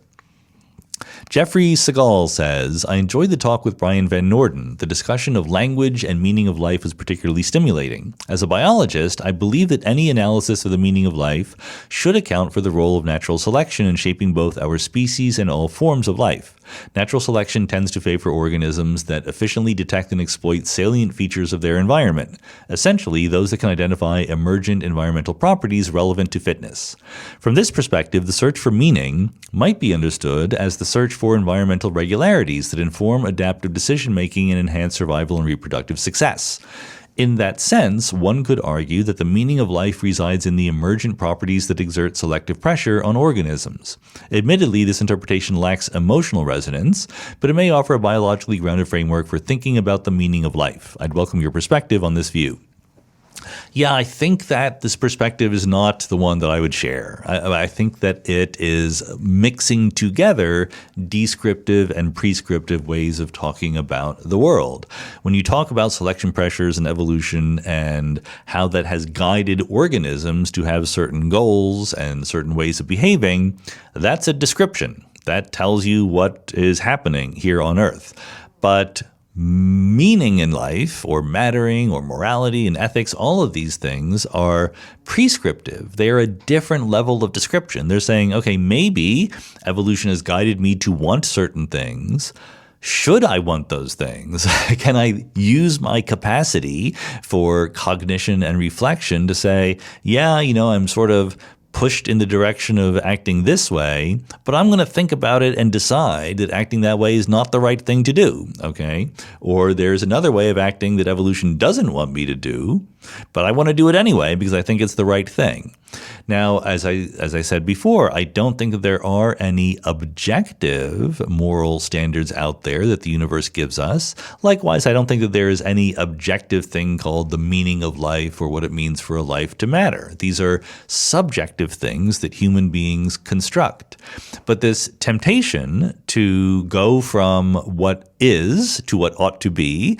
Speaker 1: Jeffrey Segal says, I enjoyed the talk with Brian Van Norden. The discussion of language and meaning of life was particularly stimulating. As a biologist, I believe that any analysis of the meaning of life should account for the role of natural selection in shaping both our species and all forms of life. Natural selection tends to favor organisms that efficiently detect and exploit salient features of their environment, essentially those that can identify emergent environmental properties relevant to fitness. From this perspective, the search for meaning might be understood as the search for environmental regularities that inform adaptive decision-making and enhance survival and reproductive success. In that sense, one could argue that the meaning of life resides in the emergent properties that exert selective pressure on organisms. Admittedly, this interpretation lacks emotional resonance, but it may offer a biologically grounded framework for thinking about the meaning of life. I'd welcome your perspective on this view. Yeah, I think that this perspective is not the one that I would share. I think that it is mixing together descriptive and prescriptive ways of talking about the world. When you talk about selection pressures and evolution and how that has guided organisms to have certain goals and certain ways of behaving, that's a description. That tells you what is happening here on Earth. But meaning in life, or mattering, or morality and ethics, all of these things are prescriptive. They are a different level of description. They're saying, okay, maybe evolution has guided me to want certain things. Should I want those things? Can I use my capacity for cognition and reflection to say, yeah, I'm sort of pushed in the direction of acting this way, but I'm going to think about it and decide that acting that way is not the right thing to do, okay? Or there's another way of acting that evolution doesn't want me to do, but I want to do it anyway because I think it's the right thing. Now, as I said before, I don't think that there are any objective moral standards out there that the universe gives us. Likewise, I don't think that there is any objective thing called the meaning of life or what it means for a life to matter. These are subjective things that human beings construct. But this temptation to go from what is to what ought to be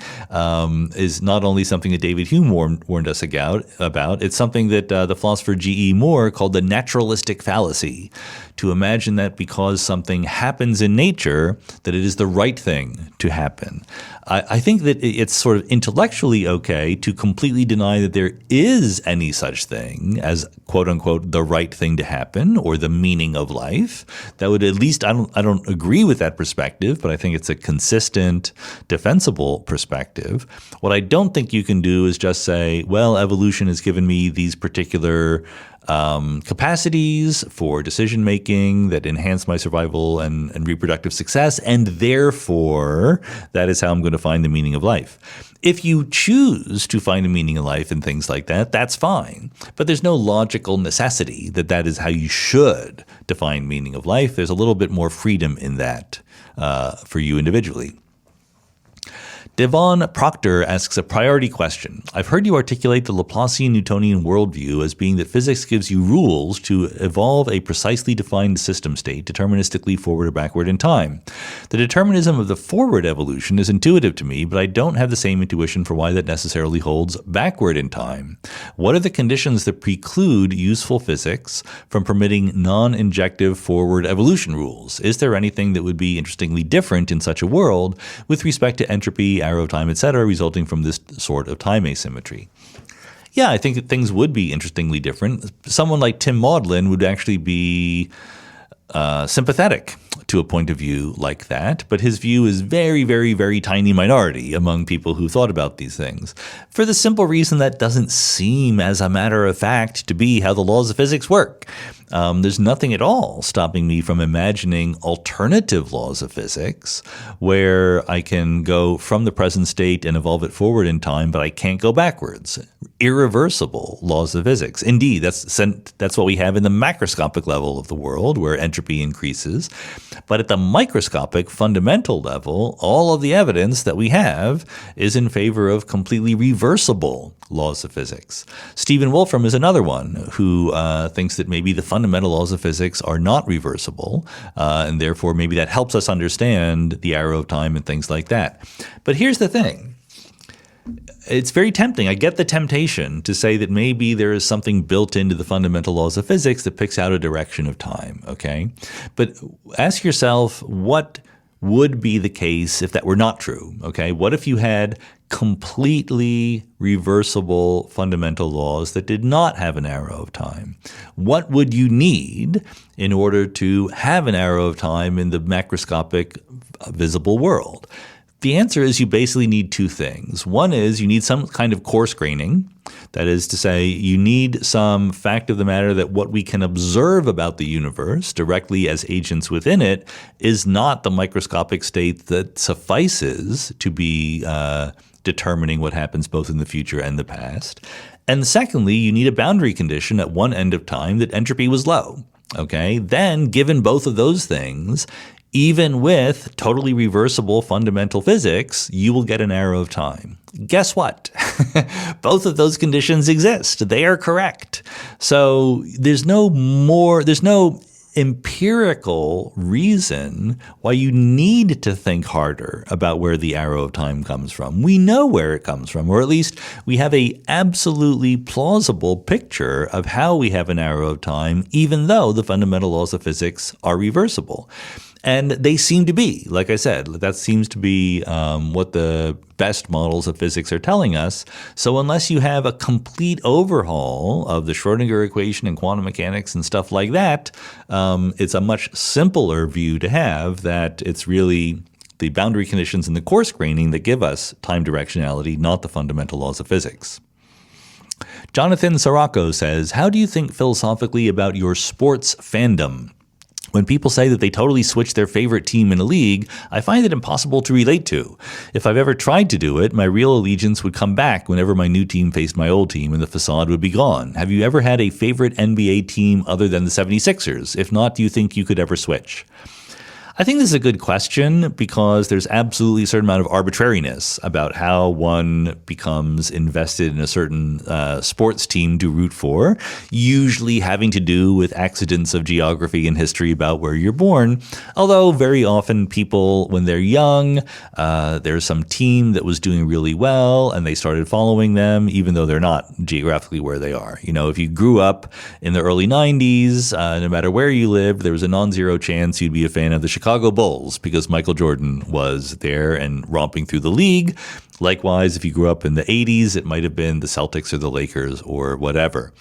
Speaker 1: is not only something that David Hume warned us about, it's something that the philosopher G.E. Moore called the naturalistic fallacy, to imagine that because something happens in nature, that it is the right thing to happen. I think that it's sort of intellectually okay to completely deny that there is any such thing as, quote unquote, the right thing to happen or the meaning of life. That would at least, I don't agree with that perspective, but I think it's a consistent, defensible perspective. What I don't think you can do is just say, well, evolution has given me these particular capacities for decision making that enhance my survival and reproductive success, and therefore that is how I'm going to find the meaning of life. If you choose to find a meaning in life and things like that, that's fine. But there's no logical necessity that that is how you should define meaning of life. There's a little bit more freedom in that for you individually. Devon Proctor asks a priority question. I've heard you articulate the Laplacian-Newtonian worldview as being that physics gives you rules to evolve a precisely defined system state deterministically forward or backward in time. The determinism of the forward evolution is intuitive to me, but I don't have the same intuition for why that necessarily holds backward in time. What are the conditions that preclude useful physics from permitting non-injective forward evolution rules? Is there anything that would be interestingly different in such a world with respect to entropy, arrow of time, etc., resulting from this sort of time asymmetry? Yeah, I think that things would be interestingly different. Someone like Tim Maudlin would actually be sympathetic to a point of view like that, but his view is very, very, very tiny minority among people who thought about these things, for the simple reason that doesn't seem, as a matter of fact, to be how the laws of physics work. There's nothing at all stopping me from imagining alternative laws of physics where I can go from the present state and evolve it forward in time, but I can't go backwards. Irreversible laws of physics. Indeed, that's what we have in the macroscopic level of the world, where entropy increases. But at the microscopic fundamental level, all of the evidence that we have is in favor of completely reversible laws of physics. Stephen Wolfram is another one who thinks that maybe the fundamental laws of physics are not reversible, and therefore maybe that helps us understand the arrow of time and things like that. But here's the thing. It's very tempting. I get the temptation to say that maybe there is something built into the fundamental laws of physics that picks out a direction of time, okay? But ask yourself, what would be the case if that were not true, okay? What if you had completely reversible fundamental laws that did not have an arrow of time? What would you need in order to have an arrow of time in the macroscopic visible world? The answer is you basically need two things. One is you need some kind of coarse graining. That is to say, you need some fact of the matter that what we can observe about the universe directly as agents within it is not the microscopic state that suffices to be determining what happens both in the future and the past. And secondly, you need a boundary condition at one end of time that entropy was low. Okay? Then, given both of those things, even with totally reversible fundamental physics, you will get an arrow of time. Guess what? Both of those conditions exist. They are correct. So there's no empirical reason why you need to think harder about where the arrow of time comes from. We know where it comes from, or at least we have a absolutely plausible picture of how we have an arrow of time, even though the fundamental laws of physics are reversible. And they seem to be, like I said, that seems to be what the best models of physics are telling us. So unless you have a complete overhaul of the Schrödinger equation and quantum mechanics and stuff like that, it's a much simpler view to have that it's really the boundary conditions and the coarse graining that give us time directionality, not the fundamental laws of physics. Jonathan Sirocco says, how do you think philosophically about your sports fandom? When people say that they totally switch their favorite team in a league, I find it impossible to relate to. If I've ever tried to do it, my real allegiance would come back whenever my new team faced my old team and the facade would be gone. Have you ever had a favorite NBA team other than the 76ers? If not, do you think you could ever switch? I think this is a good question because there's absolutely a certain amount of arbitrariness about how one becomes invested in a certain sports team to root for, usually having to do with accidents of geography and history about where you're born. Although very often people, when they're young, there's some team that was doing really well and they started following them, even though they're not geographically where they are. You know, if you grew up in the early 90s, no matter where you lived, there was a non-zero chance you'd be a fan of the Chicago Bulls because Michael Jordan was there and romping through the league. Likewise, if you grew up in the 80s, it might have been the Celtics or the Lakers or whatever.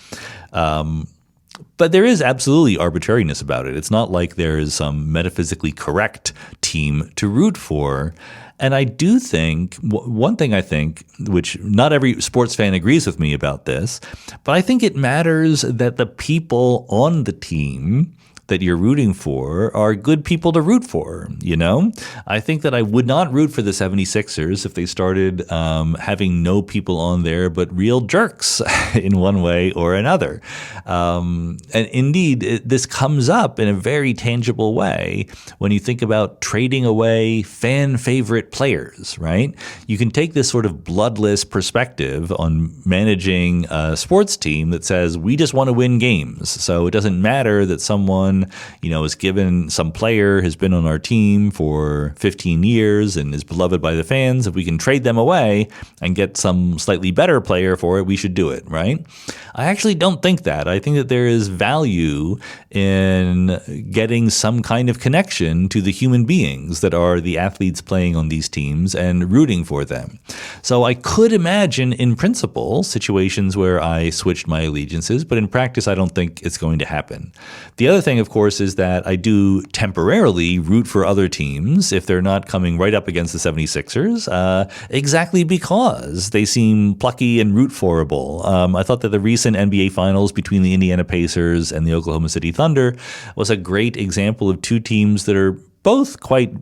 Speaker 1: But there is absolutely arbitrariness about it. It's not like there is some metaphysically correct team to root for. And I do think, one thing I think, which not every sports fan agrees with me about this, but I think it matters that the people on the team that you're rooting for are good people to root for, you know? I think that I would not root for the 76ers if they started having no people on there but real jerks in one way or another. And indeed, this comes up in a very tangible way when you think about trading away fan favorite players, right? You can take this sort of bloodless perspective on managing a sports team that says, we just want to win games. So it doesn't matter that someone is given, some player has been on our team for 15 years and is beloved by the fans. If we can trade them away and get some slightly better player for it, we should do it, right? I actually don't think that. I think that there is value in getting some kind of connection to the human beings that are the athletes playing on these teams and rooting for them. So I could imagine in principle situations where I switched my allegiances, but in practice I don't think it's going to happen. The other thing, of course, is that I do temporarily root for other teams if they're not coming right up against the 76ers, exactly because they seem plucky and root-forable. I thought that the recent NBA Finals between the Indiana Pacers and the Oklahoma City Thunder was a great example of two teams that are both quite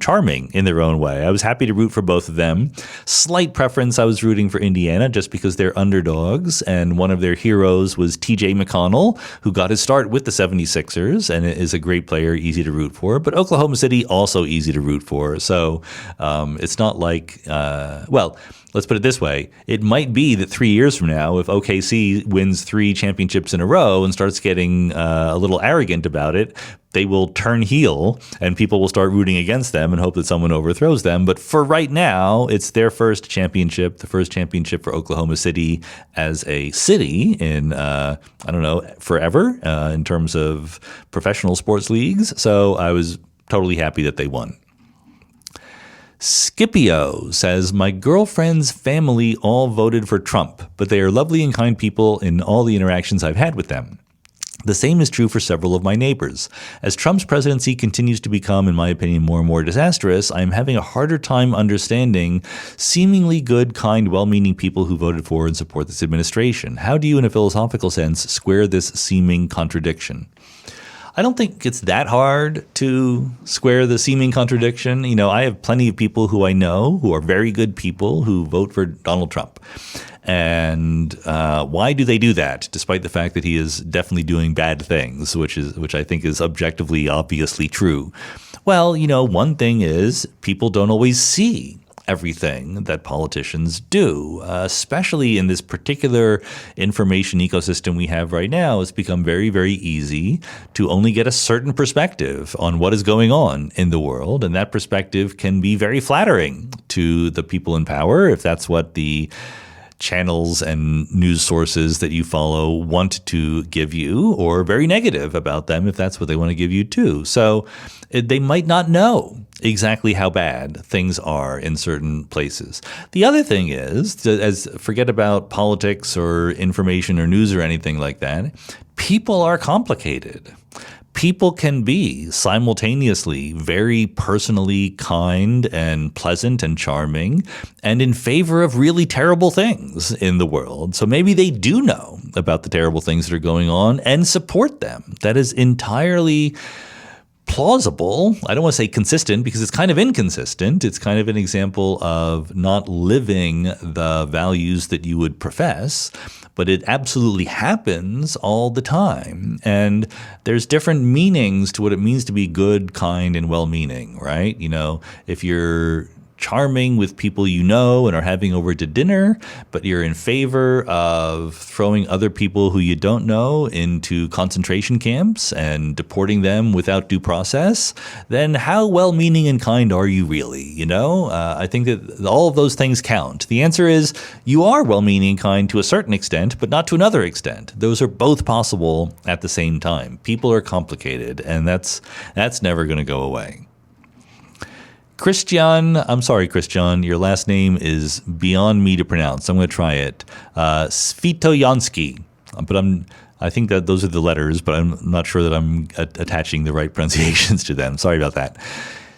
Speaker 1: charming in their own way. I was happy to root for both of them. Slight preference, I was rooting for Indiana just because they're underdogs, and one of their heroes was TJ McConnell, who got his start with the 76ers and is a great player, easy to root for. But Oklahoma City, also easy to root for. So it's not like, let's put it this way. It might be that 3 years from now, if OKC wins 3 championships in a row and starts getting a little arrogant about it, they will turn heel and people will start rooting against them and hope that someone overthrows them. But for right now, it's their first championship, the first championship for Oklahoma City as a city in, forever in terms of professional sports leagues. So I was totally happy that they won. Scipio says, my girlfriend's family all voted for Trump, but they are lovely and kind people in all the interactions I've had with them. The same is true for several of my neighbors. As Trump's presidency continues to become, in my opinion, more and more disastrous, I am having a harder time understanding seemingly good, kind, well-meaning people who voted for and support this administration. How do you, in a philosophical sense, square this seeming contradiction? I don't think it's that hard to square the seeming contradiction. I have plenty of people who I know who are very good people who vote for Donald Trump. And why do they do that, despite the fact that he is definitely doing bad things, which I think is objectively obviously true? Well, one thing is people don't always see everything that politicians do, especially in this particular information ecosystem we have right now. It's become very, very easy to only get a certain perspective on what is going on in the world. And that perspective can be very flattering to the people in power if that's what the channels and news sources that you follow want to give you, or very negative about them if that's what they want to give you too. So they might not know exactly how bad things are in certain places. The other thing is, forget about politics or information or news or anything like that, people are complicated. People can be simultaneously very personally kind and pleasant and charming and in favor of really terrible things in the world. So maybe they do know about the terrible things that are going on and support them. That is entirely plausible. I don't want to say consistent because it's kind of inconsistent. It's kind of an example of not living the values that you would profess, but it absolutely happens all the time. And there's different meanings to what it means to be good, kind, and well-meaning, right? If you're charming with people you know and are having over to dinner, but you're in favor of throwing other people who you don't know into concentration camps and deporting them without due process, then how well-meaning and kind are you really? I think that all of those things count. The answer is you are well-meaning and kind to a certain extent, but not to another extent. Those are both possible at the same time. People are complicated, and that's never going to go away. Christian, I'm sorry, Christian, your last name is beyond me to pronounce. I'm going to try it. Svitoyansky, but I think that those are the letters, but I'm not sure that I'm attaching the right pronunciations to them. Sorry about that.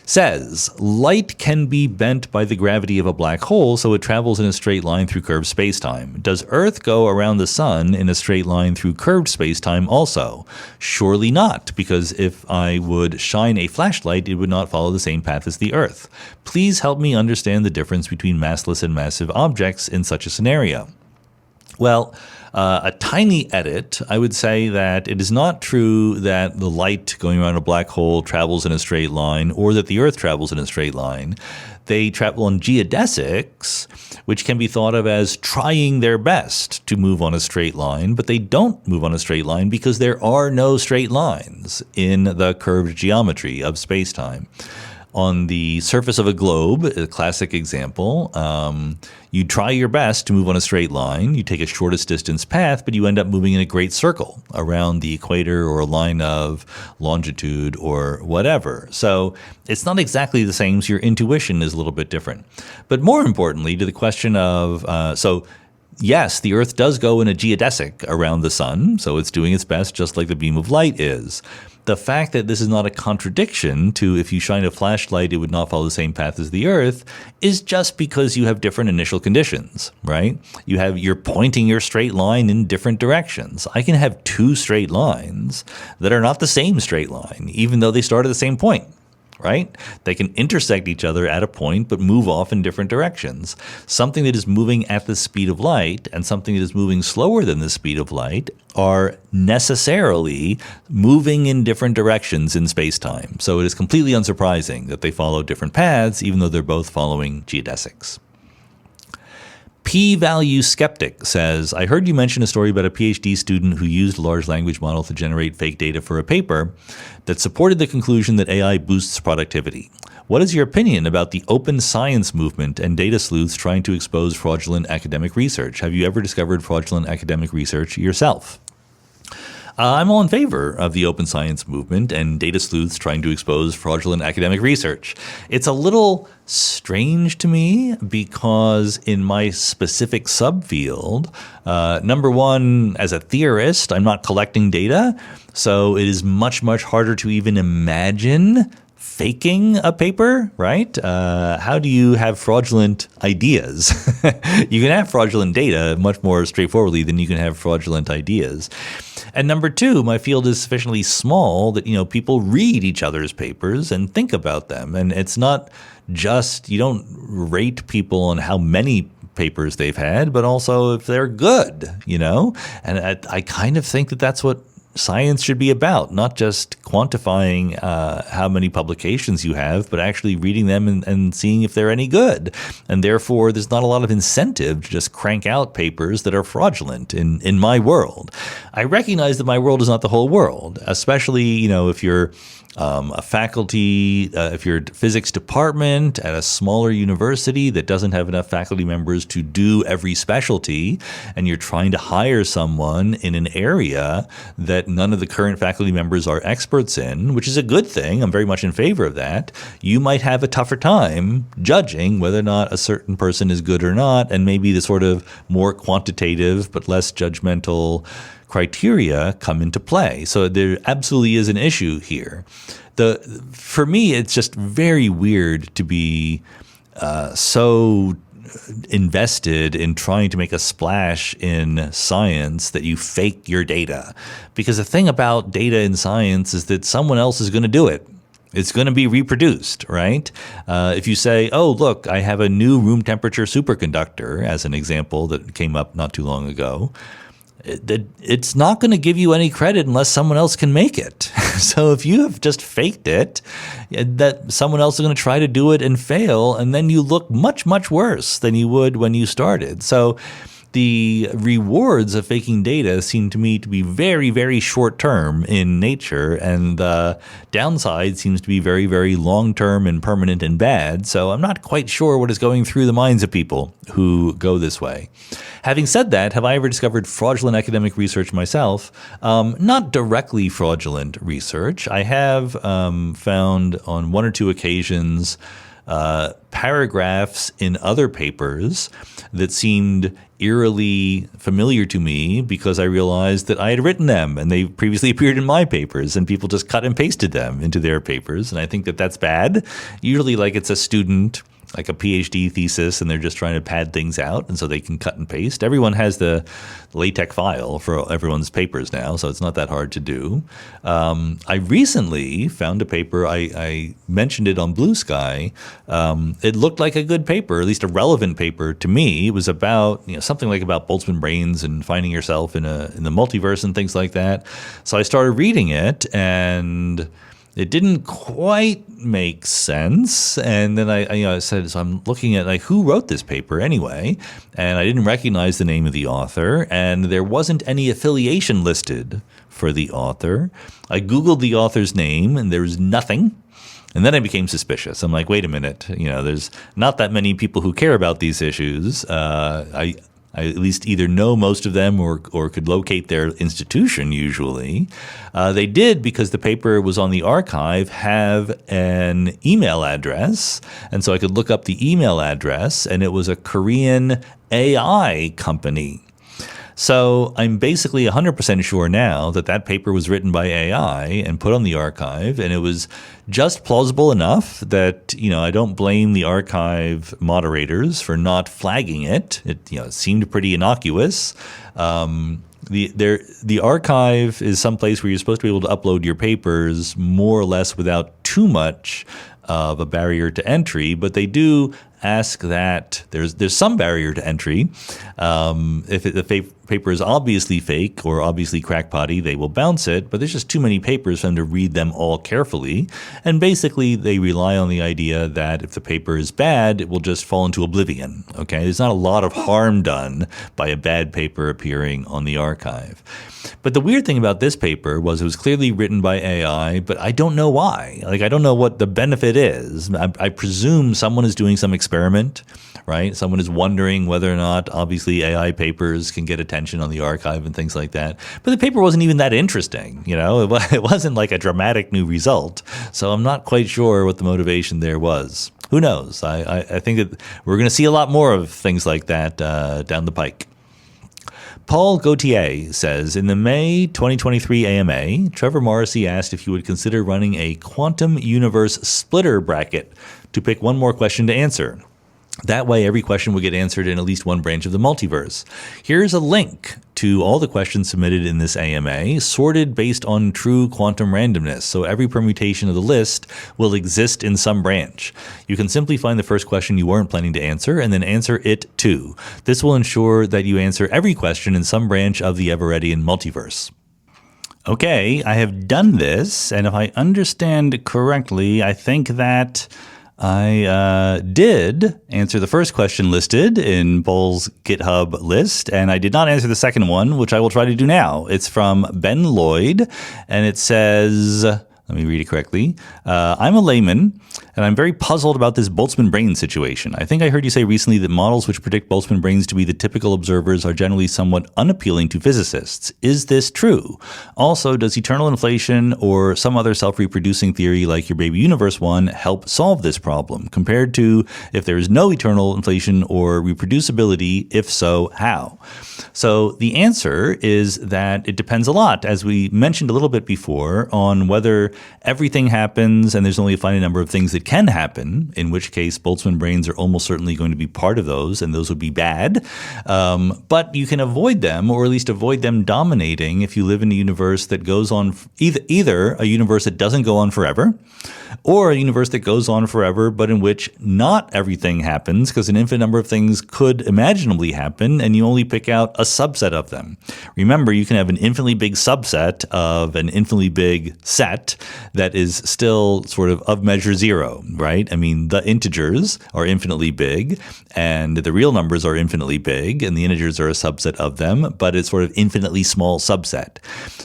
Speaker 1: Says, light can be bent by the gravity of a black hole, so it travels in a straight line through curved spacetime. Does Earth go around the sun in a straight line through curved spacetime also? Surely not, because if I would shine a flashlight, it would not follow the same path as the Earth. Please help me understand the difference between massless and massive objects in such a scenario. Well, a tiny edit, I would say that it is not true that the light going around a black hole travels in a straight line or that the Earth travels in a straight line. They travel in geodesics, which can be thought of as trying their best to move on a straight line, but they don't move on a straight line because there are no straight lines in the curved geometry of spacetime. On the surface of a globe, a classic example, you try your best to move on a straight line. You take a shortest distance path, but you end up moving in a great circle around the equator or a line of longitude or whatever. So it's not exactly the same, so your intuition is a little bit different. But more importantly, to the question of, yes, the Earth does go in a geodesic around the sun, so it's doing its best just like the beam of light is. The fact that this is not a contradiction to if you shine a flashlight, it would not follow the same path as the Earth is just because you have different initial conditions, right? You're pointing your straight line in different directions. I can have two straight lines that are not the same straight line, even though they start at the same point. Right? They can intersect each other at a point, but move off in different directions. Something that is moving at the speed of light and something that is moving slower than the speed of light are necessarily moving in different directions in space-time. So it is completely unsurprising that they follow different paths, even though they're both following geodesics. P-Value Skeptic says, I heard you mention a story about a PhD student who used a large language model to generate fake data for a paper that supported the conclusion that AI boosts productivity. What is your opinion about the open science movement and data sleuths trying to expose fraudulent academic research? Have you ever discovered fraudulent academic research yourself? I'm all in favor of the open science movement and data sleuths trying to expose fraudulent academic research. It's a little strange to me because in my specific subfield, number one, as a theorist, I'm not collecting data, so it is much, much harder to even imagine faking a paper, right? How do you have fraudulent ideas? You can have fraudulent data much more straightforwardly than you can have fraudulent ideas. And number two, my field is sufficiently small that, people read each other's papers and think about them. And it's not just, you don't rate people on how many papers they've had, but also if they're good, And I kind of think that that's what science should be about, not just quantifying how many publications you have, but actually reading them and seeing if they're any good. And therefore, there's not a lot of incentive to just crank out papers that are fraudulent in my world. I recognize that my world is not the whole world, especially, if you're a faculty, if you're a physics department at a smaller university that doesn't have enough faculty members to do every specialty, and you're trying to hire someone in an area that none of the current faculty members are experts in, which is a good thing. I'm very much in favor of that. You might have a tougher time judging whether or not a certain person is good or not, and maybe the sort of more quantitative but less judgmental criteria come into play. So there absolutely is an issue here. For me, it's just very weird to be so invested in trying to make a splash in science that you fake your data. Because the thing about data in science is that someone else is going to do it. It's going to be reproduced, right? If you say, oh, look, I have a new room temperature superconductor, as an example that came up not too long ago, it's not going to give you any credit unless someone else can make it. So if you have just faked it, that someone else is going to try to do it and fail, and then you look much, much worse than you would when you started. So the rewards of faking data seem to me to be very, very short-term in nature, and the downside seems to be very, very long-term and permanent and bad. So I'm not quite sure what is going through the minds of people who go this way. Having said that, have I ever discovered fraudulent academic research myself? Not directly fraudulent research. I have found on one or two occasions paragraphs in other papers that seemed eerily familiar to me because I realized that I had written them and they previously appeared in my papers and people just cut and pasted them into their papers. And I think that that's bad. Usually like it's a student, like a PhD thesis, and they're just trying to pad things out, and so they can cut and paste. Everyone has the LaTeX file for everyone's papers now, so it's not that hard to do. I recently found a paper, I mentioned it on Blue Sky. It looked like a good paper, at least a relevant paper to me. It was about something like about Boltzmann brains and finding yourself in the multiverse and things like that. So I started reading it, and it didn't quite make sense. And then I said, so I'm looking at like who wrote this paper anyway, and I didn't recognize the name of the author, and there wasn't any affiliation listed for the author. I Googled the author's name, and there was nothing. And then I became suspicious. I'm like, wait a minute, there's not that many people who care about these issues. I at least either know most of them or could locate their institution usually. They did, because the paper was on the archive, have an email address. And so I could look up the email address, and it was a Korean AI company. So I'm basically 100% sure now that that paper was written by AI and put on the archive, and it was just plausible enough that, I don't blame the archive moderators for not flagging it. It seemed pretty innocuous. The archive is someplace where you're supposed to be able to upload your papers more or less without too much of a barrier to entry, but they do ask that there's some barrier to entry. If the paper is obviously fake or obviously crackpotty, they will bounce it, but there's just too many papers for them to read them all carefully. And basically, they rely on the idea that if the paper is bad, it will just fall into oblivion. Okay, there's not a lot of harm done by a bad paper appearing on the archive. But the weird thing about this paper was it was clearly written by AI, but I don't know why. Like, I don't know what the benefit is. I presume someone is doing some experiment, right? Someone is wondering whether or not, obviously, AI papers can get attention on the archive and things like that. But the paper wasn't even that interesting, It wasn't like a dramatic new result. So I'm not quite sure what the motivation there was. Who knows? I think that we're going to see a lot more of things like that down the pike. Paul Gauthier says, in the May 2023 AMA, Trevor Morrissey asked if you would consider running a quantum universe splitter bracket to pick one more question to answer. That way, every question will get answered in at least one branch of the multiverse. Here's a link to all the questions submitted in this AMA, sorted based on true quantum randomness. So every permutation of the list will exist in some branch. You can simply find the first question you weren't planning to answer and then answer it too. This will ensure that you answer every question in some branch of the Everettian multiverse. Okay, I have done this, and if I understand correctly, I think that I did answer the first question listed in Paul's GitHub list, and I did not answer the second one, which I will try to do now. It's from Ben Lloyd, and it says, let me read it correctly. I'm a layman, and I'm very puzzled about this Boltzmann brain situation. I think I heard you say recently that models which predict Boltzmann brains to be the typical observers are generally somewhat unappealing to physicists. Is this true? Also, does eternal inflation or some other self-reproducing theory like your baby universe one help solve this problem? Compared to if there is no eternal inflation or reproducibility, if so, how? So the answer is that it depends a lot, as we mentioned a little bit before, on whether everything happens and there's only a finite number of things that can happen, in which case Boltzmann brains are almost certainly going to be part of those, and those would be bad. But you can avoid them, or at least avoid them dominating, if you live in a universe that goes on, either a universe that doesn't go on forever, or a universe that goes on forever, but in which not everything happens, because an infinite number of things could imaginably happen, and you only pick out a subset of them. Remember, you can have an infinitely big subset of an infinitely big set that is still sort of measure zero, right? I mean, the integers are infinitely big, and the real numbers are infinitely big, and the integers are a subset of them, but it's sort of infinitely small subset.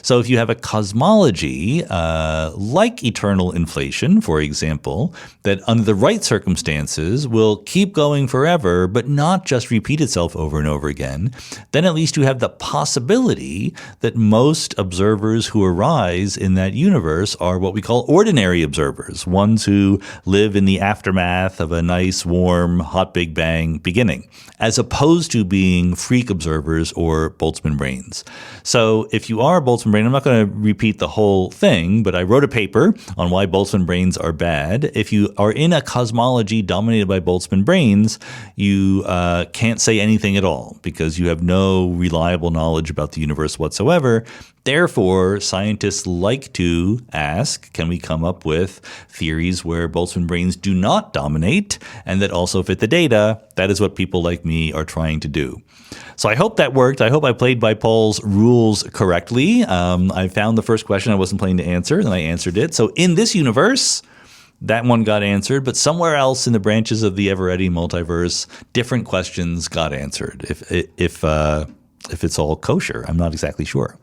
Speaker 1: So if you have a cosmology like eternal inflation, for example, that under the right circumstances will keep going forever, but not just repeat itself over and over again, then at least you have the possibility that most observers who arise in that universe are what we call ordinary observers, ones who live in the aftermath of a nice, warm, hot Big Bang beginning, as opposed to being freak observers or Boltzmann brains. So if you are a Boltzmann brain, I'm not going to repeat the whole thing, but I wrote a paper on why Boltzmann brains are bad. If you are in a cosmology dominated by Boltzmann brains, you can't say anything at all because you have no reliable knowledge about the universe whatsoever. Therefore, scientists like to ask, can we come up with theories where Boltzmann brains do not dominate and that also fit the data? That is what people like me are trying to do. So I hope that worked. I hope I played by Paul's rules correctly. I found the first question I wasn't planning to answer, and I answered it. So in this universe, that one got answered, but somewhere else in the branches of the Everetti multiverse, different questions got answered. If it's all kosher, I'm not exactly sure.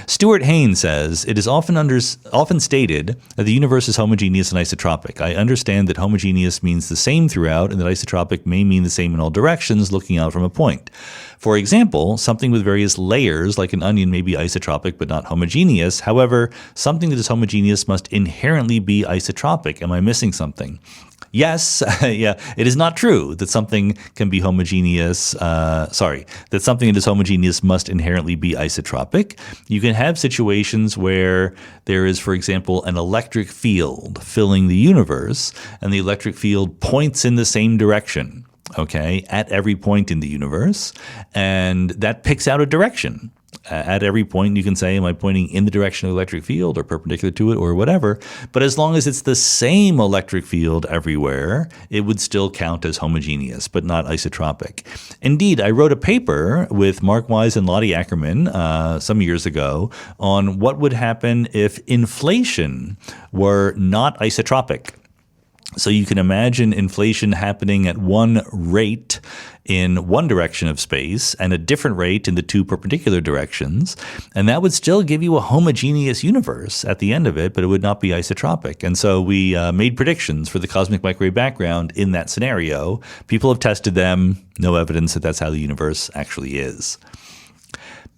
Speaker 1: Stuart Haynes says, it is often stated that the universe is homogeneous and isotropic. I understand that homogeneous means the same throughout and that isotropic may mean the same in all directions looking out from a point. For example, something with various layers like an onion may be isotropic but not homogeneous. However, something that is homogeneous must inherently be isotropic. Am I missing something? Yes, yeah, it is not true that something can be homogeneous. That something that is homogeneous must inherently be isotropic. You can have situations where there is, for example, an electric field filling the universe, and the electric field points in the same direction, okay, at every point in the universe, and that picks out a direction. At every point, you can say, am I pointing in the direction of the electric field or perpendicular to it or whatever? But as long as it's the same electric field everywhere, it would still count as homogeneous, but not isotropic. Indeed, I wrote a paper with Mark Wise and Lottie Ackerman some years ago on what would happen if inflation were not isotropic. So you can imagine inflation happening at one rate in one direction of space and a different rate in the two perpendicular directions. And that would still give you a homogeneous universe at the end of it, but it would not be isotropic. And so we made predictions for the cosmic microwave background in that scenario. People have tested them. No evidence that that's how the universe actually is.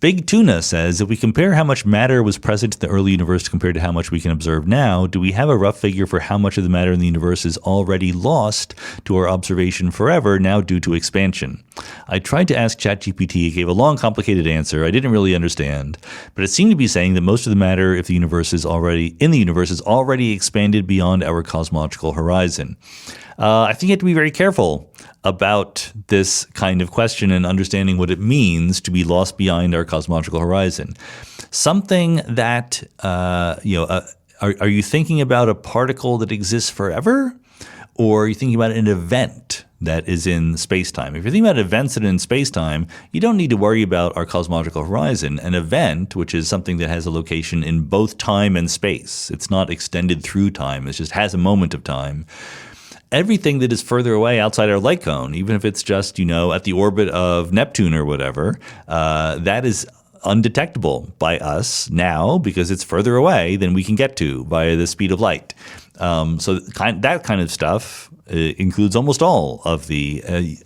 Speaker 1: Big Tuna says, if we compare how much matter was present in the early universe compared to how much we can observe now, do we have a rough figure for how much of the matter in the universe is already lost to our observation forever now due to expansion? I tried to ask ChatGPT. It gave a long, complicated answer I didn't really understand, but it seemed to be saying that most of the matter if the universe is already expanded beyond our cosmological horizon. I think you have to be very careful about this kind of question and understanding what it means to be lost beyond our cosmological horizon. Something that, are you thinking about a particle that exists forever? Or are you thinking about an event that is in space-time? If you're thinking about events that are in space-time, you don't need to worry about our cosmological horizon. An event, which is something that has a location in both time and space, it's not extended through time, it just has a moment of time. Everything that is further away outside our light cone, even if it's just, at the orbit of Neptune or whatever, that is undetectable by us now because it's further away than we can get to via the speed of light. So that kind of stuff includes almost all of the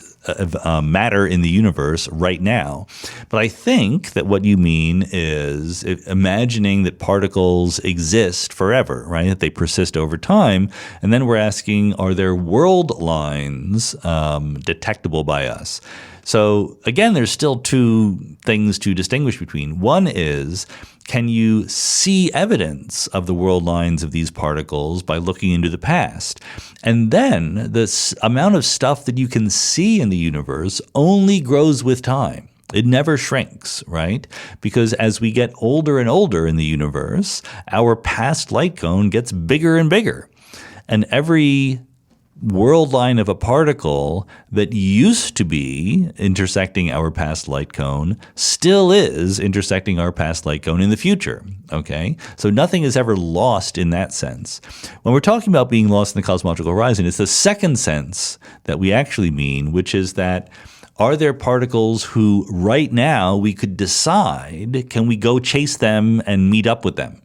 Speaker 1: matter in the universe right now. But I think that what you mean is imagining that particles exist forever, right? That they persist over time. And then we're asking, are there world lines detectable by us? So again, there's still two things to distinguish between. One is, can you see evidence of the world lines of these particles by looking into the past? And then the amount of stuff that you can see in the universe only grows with time. It never shrinks, right? Because as we get older and older in the universe, our past light cone gets bigger and bigger. And every world line of a particle that used to be intersecting our past light cone still is intersecting our past light cone in the future, okay? So nothing is ever lost in that sense. When we're talking about being lost in the cosmological horizon, it's the second sense that we actually mean, which is that are there particles who right now we could decide, can we go chase them and meet up with them?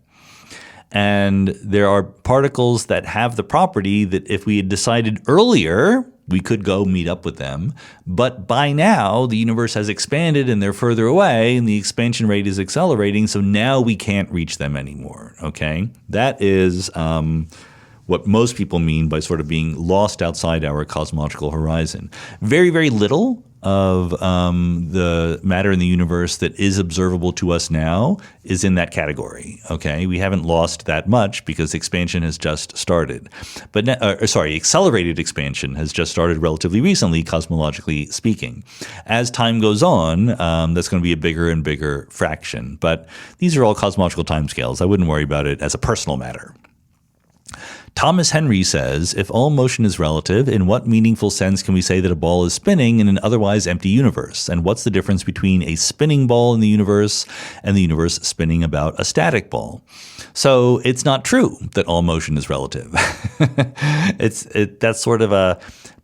Speaker 1: And there are particles that have the property that if we had decided earlier, we could go meet up with them. But by now, the universe has expanded and they're further away and the expansion rate is accelerating. So now we can't reach them anymore. Okay, that is what most people mean by sort of being lost outside our cosmological horizon. Very, very little of the matter in the universe that is observable to us now is in that category. Okay, we haven't lost that much because expansion has just started. But accelerated expansion has just started relatively recently, cosmologically speaking. As time goes on, that's going to be a bigger and bigger fraction. But these are all cosmological timescales. I wouldn't worry about it as a personal matter. Thomas Henry says, if all motion is relative, in what meaningful sense can we say that a ball is spinning in an otherwise empty universe? And what's the difference between a spinning ball in the universe and the universe spinning about a static ball? So it's not true that all motion is relative. That's sort of a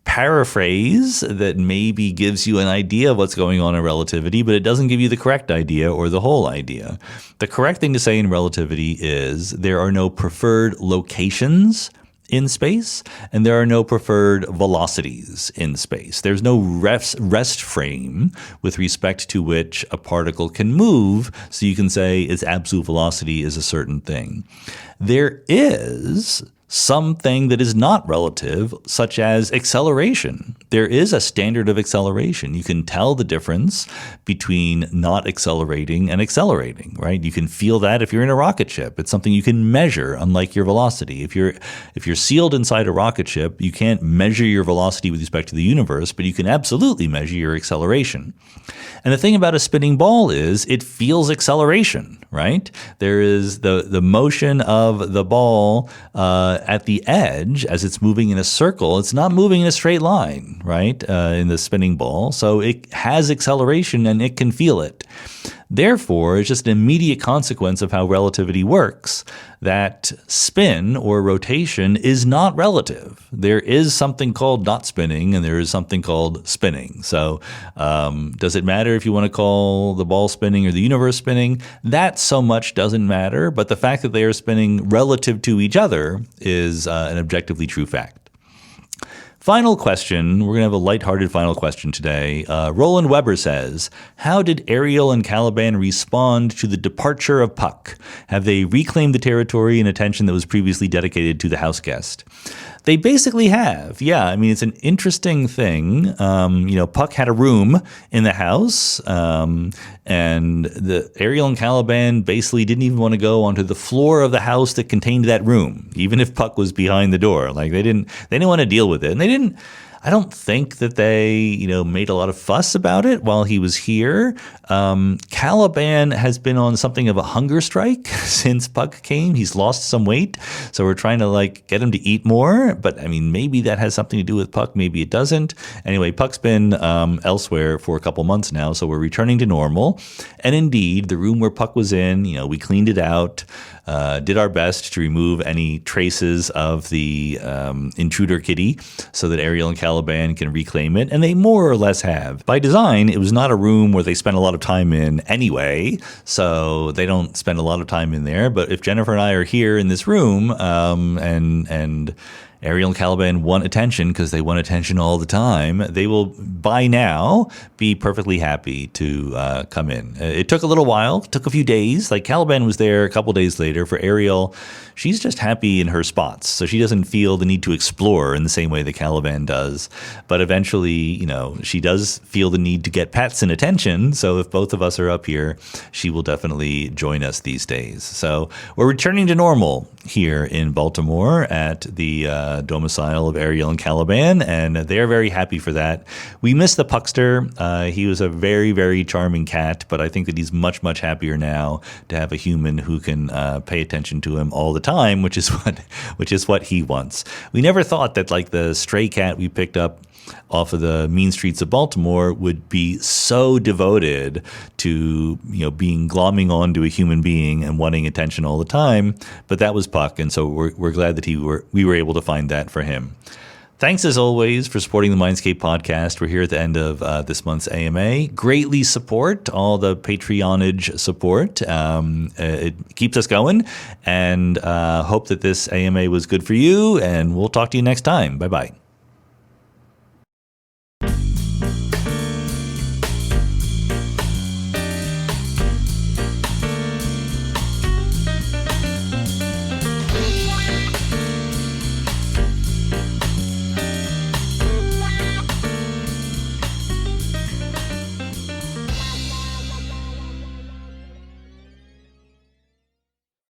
Speaker 1: paraphrase that maybe gives you an idea of what's going on in relativity, but it doesn't give you the correct idea or the whole idea. The correct thing to say in relativity is there are no preferred locations in space, and there are no preferred velocities in space. There's no rest frame with respect to which a particle can move, so you can say its absolute velocity is a certain thing. There is something that is not relative, such as acceleration. There is a standard of acceleration. You can tell the difference between not accelerating and accelerating, right? You can feel that if you're in a rocket ship. It's something you can measure, unlike your velocity. If you're sealed inside a rocket ship, you can't measure your velocity with respect to the universe, but you can absolutely measure your acceleration. And the thing about a spinning ball is it feels acceleration, right? There is the motion of the ball at the edge as it's moving in a circle. It's not moving in a straight line, right, in the spinning ball. So it has acceleration and it can feel it. Therefore, it's just an immediate consequence of how relativity works that spin or rotation is not relative. There is something called not spinning and there is something called spinning. So does it matter if you want to call the ball spinning or the universe spinning? That so much doesn't matter, but the fact that they are spinning relative to each other is an objectively true fact. Final question. We're going to have a lighthearted final question today. Roland Weber says, how did Ariel and Caliban respond to the departure of Puck? Have they reclaimed the territory and attention that was previously dedicated to the house guest? They basically have. Yeah, I mean, it's an interesting thing. Puck had a room in the house, and the Ariel and Caliban basically didn't even want to go onto the floor of the house that contained that room, even if Puck was behind the door. Like they didn't want to deal with it, and they didn't. I don't think that they, made a lot of fuss about it while he was here. Caliban has been on something of a hunger strike since Puck came. He's lost some weight, so we're trying to get him to eat more. But I mean, maybe that has something to do with Puck. Maybe it doesn't. Anyway, Puck's been elsewhere for a couple months now, so we're returning to normal. And indeed, the room where Puck was in, we cleaned it out. Did our best to remove any traces of the intruder kitty so that Ariel and Caliban can reclaim it, and they more or less have. By design, it was not a room where they spent a lot of time in anyway, so they don't spend a lot of time in there. But if Jennifer and I are here in this room and Ariel and Caliban want attention because they want attention all the time, they will, by now, be perfectly happy to come in. It took a little while. It took a few days. Caliban was there a couple days later. For Ariel, she's just happy in her spots, so she doesn't feel the need to explore in the same way that Caliban does. But eventually, she does feel the need to get pets and attention, so if both of us are up here, she will definitely join us these days. So we're returning to normal here in Baltimore at the domicile of Ariel and Caliban, and they're very happy for that. We miss the Puckster. He was a very, very charming cat, but I think that he's much, much happier now to have a human who can pay attention to him all the time, which is what he wants. We never thought that the stray cat we picked up off of the mean streets of Baltimore would be so devoted to being glomming on to a human being and wanting attention all the time, but that was Puck, and so we're glad that we were able to find that for him. Thanks as always for supporting the Mindscape podcast. We're here at the end of this month's AMA. Greatly support all the Patreonage support. It keeps us going, and hope that this AMA was good for you, and we'll talk to you next time. Bye-bye.